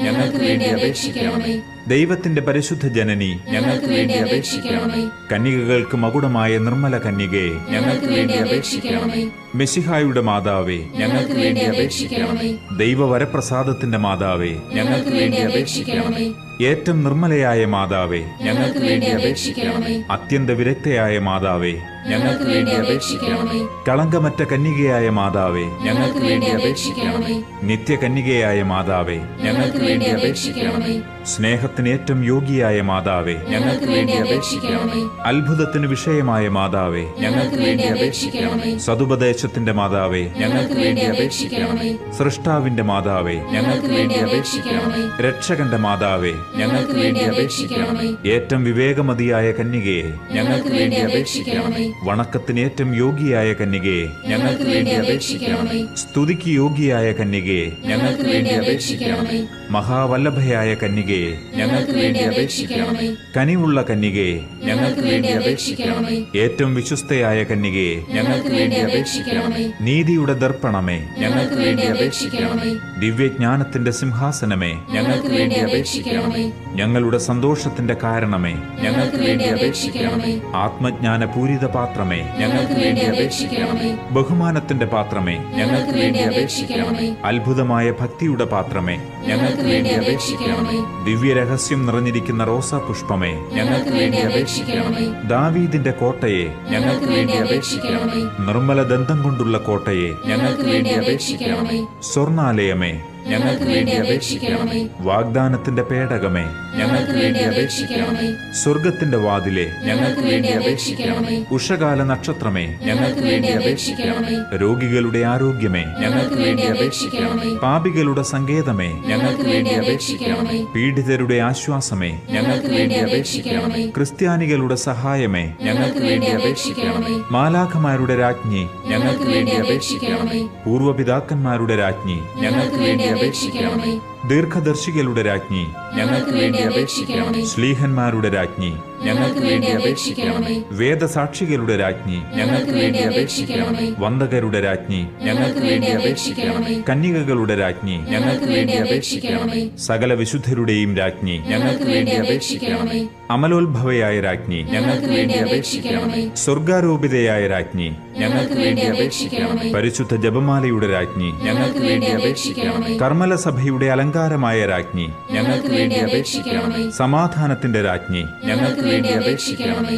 Speaker 2: ഞങ്ങൾക്ക് വേണ്ടി അപേക്ഷിക്കണമേ.
Speaker 1: ദൈവത്തിന്റെ പരിശുദ്ധ ജനനി,
Speaker 2: ഞങ്ങൾക്ക് വേണ്ടി അപേക്ഷിക്കണമേ.
Speaker 1: കന്യകകൾക്ക് മകുടമായ നിർമ്മല കന്യകേ,
Speaker 2: ഞങ്ങൾക്ക് വേണ്ടി അപേക്ഷിക്കണമേ.
Speaker 1: മെശിഹായുടെ മാതാവേ,
Speaker 2: ഞങ്ങൾക്ക് വേണ്ടി അപേക്ഷിക്കണമേ.
Speaker 1: ദൈവവരപ്രസാദത്തിന്റെ മാതാവേ,
Speaker 2: ഞങ്ങൾക്ക് വേണ്ടി അപേക്ഷിക്കണമേ.
Speaker 1: ഏറ്റവും നിർമ്മലയായ മാതാവേ,
Speaker 2: ഞങ്ങൾക്ക് വേണ്ടി അപേക്ഷിക്കണമേ.
Speaker 1: അത്യന്ത വിരക്തയായ മാതാവേ,
Speaker 2: ഞങ്ങൾക്ക് വേണ്ടി അപേക്ഷിക്കണമേ.
Speaker 1: കളങ്കമറ്റ കന്യകയായ മാതാവേ,
Speaker 2: ഞങ്ങൾക്ക് വേണ്ടി അപേക്ഷിക്കണമേ.
Speaker 1: നിത്യകന്യകയായ മാതാവേ,
Speaker 2: ഞങ്ങൾക്ക് വേണ്ടി അപേക്ഷിക്കണമേ.
Speaker 1: സ്നേഹത്തിന് ഏറ്റവും യോഗ്യയായ മാതാവേ,
Speaker 2: ഞങ്ങൾക്ക് വേണ്ടി അപേക്ഷിക്കണമേ.
Speaker 1: അത്ഭുതത്തിന് വിഷയമായ മാതാവേ,
Speaker 2: ഞങ്ങൾക്ക് വേണ്ടി അപേക്ഷിക്കണമേ.
Speaker 1: സതുപദേശത്തിന്റെ മാതാവേ,
Speaker 2: ഞങ്ങൾക്ക് വേണ്ടി അപേക്ഷിക്കണമേ.
Speaker 1: സൃഷ്ടാവിന്റെ മാതാവേ,
Speaker 2: ഞങ്ങൾക്ക് വേണ്ടി അപേക്ഷിക്കണമേ.
Speaker 1: രക്ഷകന്റെ മാതാവേ,
Speaker 2: ഞങ്ങൾക്ക് വേണ്ടി അപേക്ഷിക്കണമേ.
Speaker 1: ഏറ്റവും വിവേകമതിയായ കന്യകയെ,
Speaker 2: ഞങ്ങൾക്ക് വേണ്ടി അപേക്ഷിക്കണമേ.
Speaker 1: വണക്കത്തിന് ഏറ്റവും യോഗ്യയായ കന്യകയെ,
Speaker 2: ഞങ്ങൾക്ക് വേണ്ടി അപേക്ഷിക്കണമേ.
Speaker 1: സ്തുതിക്ക് യോഗ്യയായ കന്യകയെ,
Speaker 2: ഞങ്ങൾക്ക് വേണ്ടി അപേക്ഷിക്കണമേ.
Speaker 1: മഹാവല്ലഭയായ കന്യകയെ,
Speaker 2: ഞങ്ങൾക്ക് വേണ്ടി അപേക്ഷിക്കണമേ.
Speaker 1: കനിവുള്ള കന്യകയെ,
Speaker 2: ഞങ്ങൾക്ക് വേണ്ടി അപേക്ഷിക്കണമേ.
Speaker 1: ഏറ്റവും വിശ്വസ്തയായ കന്യകയെ,
Speaker 2: ഞങ്ങൾക്ക് വേണ്ടി അപേക്ഷിക്കണമേ.
Speaker 1: നീതിയുടെ ദർപ്പണമേ,
Speaker 2: ഞങ്ങൾക്ക് വേണ്ടി അപേക്ഷിക്കണമേ.
Speaker 1: ദിവ്യജ്ഞാനത്തിന്റെ സിംഹാസനമേ,
Speaker 2: ഞങ്ങൾക്ക് വേണ്ടി അപേക്ഷിക്കണമേ.
Speaker 1: ഞങ്ങളുടെ സന്തോഷത്തിന്റെ കാരണമേ,
Speaker 2: ഞങ്ങൾക്ക് വേണ്ടി അപേക്ഷിക്കണമേ.
Speaker 1: ആത്മജ്ഞാന പൂരിത പാത്രമേ,
Speaker 2: ഞങ്ങൾക്ക് വേണ്ടി അപേക്ഷിക്കണമേ.
Speaker 1: ബഹുമാനത്തിന്റെ പാത്രമേ,
Speaker 2: ഞങ്ങൾക്ക് വേണ്ടി അപേക്ഷിക്കണമേ.
Speaker 1: അത്ഭുതമായ ഭക്തിയുടെ പാത്രമേ,
Speaker 2: ഞങ്ങൾക്ക് വേണ്ടി അപേക്ഷിക്കണമേ.
Speaker 1: ദിവ്യരഹസ്യം നിറഞ്ഞിരിക്കുന്ന റോസാ പുഷ്പമേ,
Speaker 2: ഞങ്ങൾക്ക് വേണ്ടി അപേക്ഷിക്കണമേ.
Speaker 1: ദാവീദിന്റെ കോട്ടയെ,
Speaker 2: ഞങ്ങൾക്ക് വേണ്ടി അപേക്ഷിക്കണമേ.
Speaker 1: നിർമ്മല ദന്തം കൊണ്ടുള്ള കോട്ടയെ,
Speaker 2: ഞങ്ങൾക്ക് വേണ്ടി അപേക്ഷിക്കണമേ.
Speaker 1: സ്വർണാലയമേ,
Speaker 2: ഞങ്ങൾക്ക് വേണ്ടി അപേക്ഷിക്കണമേ.
Speaker 1: വാഗ്ദാനത്തിന്റെ പേടകമേ,
Speaker 2: ഞങ്ങൾക്ക് വേണ്ടി അപേക്ഷിക്കണമേ.
Speaker 1: സ്വർഗത്തിന്റെ വാതിലെ,
Speaker 2: ഞങ്ങൾക്ക് വേണ്ടി അപേക്ഷിക്കണമേ.
Speaker 1: ഉഷകാല നക്ഷത്രമേ,
Speaker 2: ഞങ്ങൾക്ക് വേണ്ടി അപേക്ഷിക്കണമേ.
Speaker 1: രോഗികളുടെ ആരോഗ്യമേ,
Speaker 2: ഞങ്ങൾക്ക് വേണ്ടി അപേക്ഷിക്കണമേ.
Speaker 1: പാപികളുടെ സങ്കേതമേ,
Speaker 2: ഞങ്ങൾക്ക് വേണ്ടി അപേക്ഷിക്കണമേ.
Speaker 1: പീഡിതരുടെ ആശ്വാസമേ,
Speaker 2: ഞങ്ങൾക്ക് വേണ്ടി അപേക്ഷിക്കണമേ.
Speaker 1: ക്രിസ്ത്യാനികളുടെ സഹായമേ,
Speaker 2: ഞങ്ങൾക്ക് വേണ്ടി അപേക്ഷിക്കണമേ.
Speaker 1: മാലാഖമാരുടെ രാജ്ഞി,
Speaker 2: ഞങ്ങൾക്ക് വേണ്ടി അപേക്ഷിക്കണമേ.
Speaker 1: പൂർവപിതാക്കന്മാരുടെ രാജ്ഞി,
Speaker 2: ഞങ്ങൾക്ക് വേണ്ടി അപേക്ഷിക്കണമേ.
Speaker 1: ദീർഘദർശികളുടെ രാജ്ഞി,
Speaker 2: ഞങ്ങൾക്ക് വേണ്ടി അപേക്ഷിക്കണമേ.
Speaker 1: ശ്ലീഹന്മാരുടെ രാജ്ഞി,
Speaker 2: ഞങ്ങൾക്ക് വേണ്ടി അപേക്ഷിക്കണമേ.
Speaker 1: വേദസാക്ഷികളുടെ രാജ്ഞി,
Speaker 2: ഞങ്ങൾക്ക് വേണ്ടി അപേക്ഷിക്കണമേ.
Speaker 1: വന്ദകരുടെ രാജ്ഞി,
Speaker 2: ഞങ്ങൾക്ക് വേണ്ടി അപേക്ഷിക്കണമേ.
Speaker 1: കന്യകകളുടെ രാജ്ഞി,
Speaker 2: ഞങ്ങൾക്ക് വേണ്ടി അപേക്ഷിക്കണമേ.
Speaker 1: സകല വിശുദ്ധരുടെയും രാജ്ഞി,
Speaker 2: ഞങ്ങൾക്ക് വേണ്ടി അപേക്ഷിക്കണമേ.
Speaker 1: അമലോത്ഭവയായ രാജ്ഞി,
Speaker 2: ഞങ്ങൾക്ക് വേണ്ടി അപേക്ഷിക്കണമേ.
Speaker 1: സ്വർഗാരോപിതയായ രാജ്ഞി,
Speaker 2: ഞങ്ങൾക്ക് വേണ്ടി അപേക്ഷിക്കണമേ.
Speaker 1: പരിശുദ്ധ ജപമാലയുടെ രാജ്ഞി,
Speaker 2: ഞങ്ങൾക്ക് വേണ്ടി അപേക്ഷിക്കണമേ.
Speaker 1: കർമ്മലസഭയുടെ അലങ്കാരമായ രാജ്ഞി,
Speaker 2: ഞങ്ങൾക്ക് വേണ്ടി അപേക്ഷിക്കണമേ.
Speaker 1: സമാധാനത്തിന്റെ രാജ്ഞി,
Speaker 2: ഞങ്ങൾക്ക് വേണ്ടി അപേക്ഷിക്കണമേ.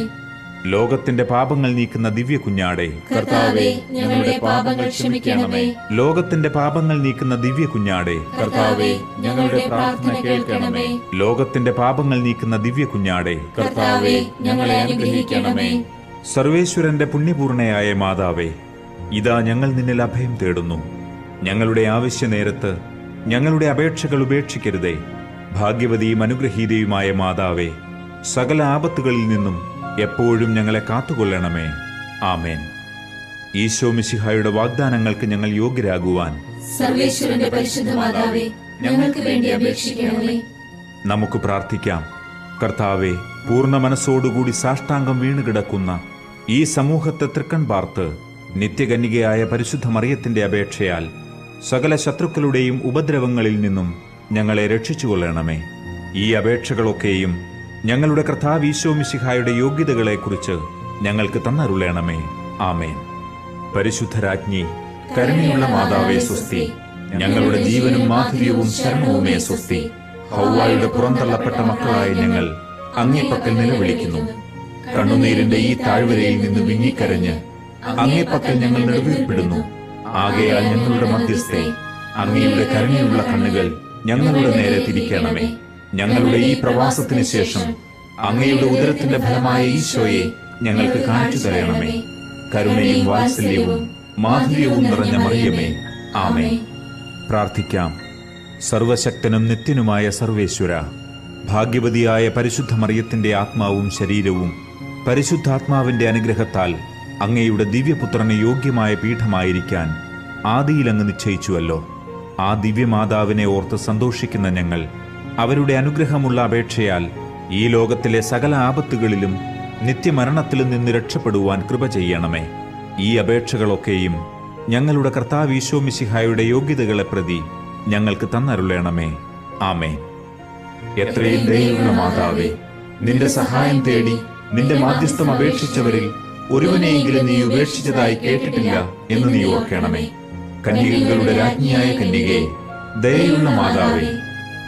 Speaker 1: ലോകത്തിന്റെ പാപങ്ങൾ നീക്കുന്ന ദിവ്യ കുഞ്ഞാടേ,
Speaker 2: കർത്താവേ, ഞങ്ങളുടെ പാപങ്ങൾ ക്ഷമിക്കണമേ.
Speaker 1: ലോകത്തിന്റെ പാപങ്ങൾ നീക്കുന്ന ദിവ്യ കുഞ്ഞാടേ,
Speaker 2: കർത്താവേ, ഞങ്ങളുടെ പ്രാർത്ഥന കേൾക്കണമേ.
Speaker 1: ലോകത്തിന്റെ പാപങ്ങൾ നീക്കുന്ന ദിവ്യ കുഞ്ഞാടേ,
Speaker 2: കർത്താവേ, ഞങ്ങളെ അനുഗ്രഹിക്കണമേ.
Speaker 1: സർവേശ്വരന്റെ പുണ്യപൂർണയായ മാതാവേ, ഇതാ ഞങ്ങൾ നിന്നിൽ അഭയം തേടുന്നു. ഞങ്ങളുടെ ആവശ്യ നേരത്ത് ഞങ്ങളുടെ അപേക്ഷകൾ ഉപേക്ഷിക്കരുതേ. ഭാഗ്യവതിയും അനുഗ്രഹീതയുമായ മാതാവേ, സകല ആപത്തുകളിൽ നിന്നും എപ്പോഴും ഞങ്ങളെ കാത്തുകൊള്ളണമേ. ആമേൻ. ഈശോ മിശിഹായുടെ വാഗ്ദാനങ്ങൾക്ക് ഞങ്ങൾ യോഗ്യരാകുവാൻ
Speaker 2: സർവേശ്വരന്റെ പരിശുദ്ധ മാതാവേ, ഞങ്ങൾക്ക് വേണ്ടി അപേക്ഷിക്കണമേ.
Speaker 1: നമുക്ക് പ്രാർത്ഥിക്കാം. കർത്താവെ, പൂർണ്ണ മനസ്സോടുകൂടി സാഷ്ടാംഗം വീണുകിടക്കുന്ന ഈ സമൂഹത്തെ തൃക്കൺ പാർത്ത് നിത്യകന്യകയായ പരിശുദ്ധ മറിയത്തിന്റെ അപേക്ഷയാൽ സകല ശത്രുക്കളുടെയും ഉപദ്രവങ്ങളിൽ നിന്നും ഞങ്ങളെ രക്ഷിച്ചുകൊള്ളണമേ. ഈ അപേക്ഷകളൊക്കെയും ഞങ്ങളുടെ കർത്താവ് ഈശോ മിശിഹായുടെ യോഗ്യതകളെക്കുറിച്ച് ഞങ്ങൾക്ക് തന്നരുളണമേ. ആമേൻ. പരിശുദ്ധരാജ്ഞി, കരുണയുള്ള മാതാവേ സ്വസ്തി. ഞങ്ങളുടെ ജീവനും മാധുര്യവും ശരണവുമേ സ്വസ്തി. ഹൗവായുടെ പുറന്തള്ളപ്പെട്ട മക്കളായ ഞങ്ങൾ അങ്ങേപ്പക്കൽ നിലവിളിക്കുന്നു. കണ്ണുനീരിന്റെ ഈ താഴ്വരയിൽ നിന്ന് വിങ്ങിക്കരഞ്ഞ് അങ്ങേപ്പക്കൽ ഞങ്ങൾ നെടുവീർപ്പിടുന്നു. ആകയാൽ ഞങ്ങളുടെ മധ്യസ്ഥെ, അങ്ങയുടെ കരുണയുള്ള കണ്ണുകൾ ഞങ്ങളുടെ നേരെ തിരിക്കണമേ. ഞങ്ങളുടെ ഈ പ്രവാസത്തിന് ശേഷം അങ്ങയുടെ ഉദരത്തിന്റെ ഫലമായ ഈശോയെ ഞങ്ങൾക്ക് കാണിച്ചു തരണമേ. കരുണയും വാത്സല്യവും മാധുര്യവും നിറഞ്ഞ മറിയമേ, ആമേൻ. പ്രാർത്ഥിക്കാം. സർവശക്തനും നിത്യനുമായ സർവേശ്വര, ഭാഗ്യവതിയായ പരിശുദ്ധ മറിയത്തിന്റെ ആത്മാവും ശരീരവും പരിശുദ്ധാത്മാവിന്റെ അനുഗ്രഹത്താൽ അങ്ങയുടെ ദിവ്യപുത്രന് യോഗ്യമായ പീഠമായിരിക്കാൻ ആദിയിൽ അങ്ങ് നിശ്ചയിച്ചുവല്ലോ. ആ ദിവ്യമാതാവിനെ ഓർത്ത് സന്തോഷിക്കുന്ന ഞങ്ങൾ അവരുടെ അനുഗ്രഹമുള്ള അപേക്ഷയാൽ ഈ ലോകത്തിലെ സകല ആപത്തുകളിലും നിത്യമരണത്തിലും നിന്ന് രക്ഷപ്പെടുവാൻ കൃപ ചെയ്യണമേ. ഈ അപേക്ഷകളൊക്കെയും ഞങ്ങളുടെ കർത്താവ് ഈശോ മിശിഹായുടെ യോഗ്യതകളെ പ്രതി ഞങ്ങൾക്ക് തന്നരുളേണമേ. ആമേൻ.
Speaker 2: എത്രയും ദയയുള്ള മാതാവേ, നിന്റെ സഹായം തേടി നിന്റെ മാധ്യസ്ഥം അപേക്ഷിച്ചവരിൽ ഒരുവനെയെങ്കിലും നീ ഉപേക്ഷിച്ചതായി കേട്ടിട്ടില്ല എന്ന് നീ ഓർക്കണമേ. കന്യകകളുടെ രാജ്ഞിയായ കന്യകേ, ദയയുള്ള മാതാവേ,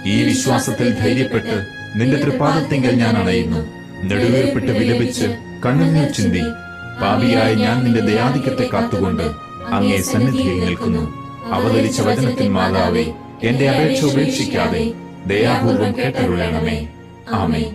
Speaker 2: ഈ വിശ്വാസത്തിൽ ധൈര്യപ്പെട്ട് നിന്റെ തൃപ്പാദത്തിങ്കൽ ഞാൻ അണയുന്നു. നെടുവീർപ്പിട്ട് വിലപിച്ച് കണ്ണുനീർ ചിന്തി പാപിയായ ഞാൻ നിന്റെ ദയാധിക്യത്തെ കാത്തുകൊണ്ട് അങ്ങേ സന്നിധിയിൽ നിൽക്കുന്നു. അവതരിച്ച വചനത്തിൻ മാതാവേ, എന്റെ അപേക്ഷ ഉപേക്ഷിക്കാതെ ദയാപൂർവം കേട്ടരുളണമേ. ആമേൻ.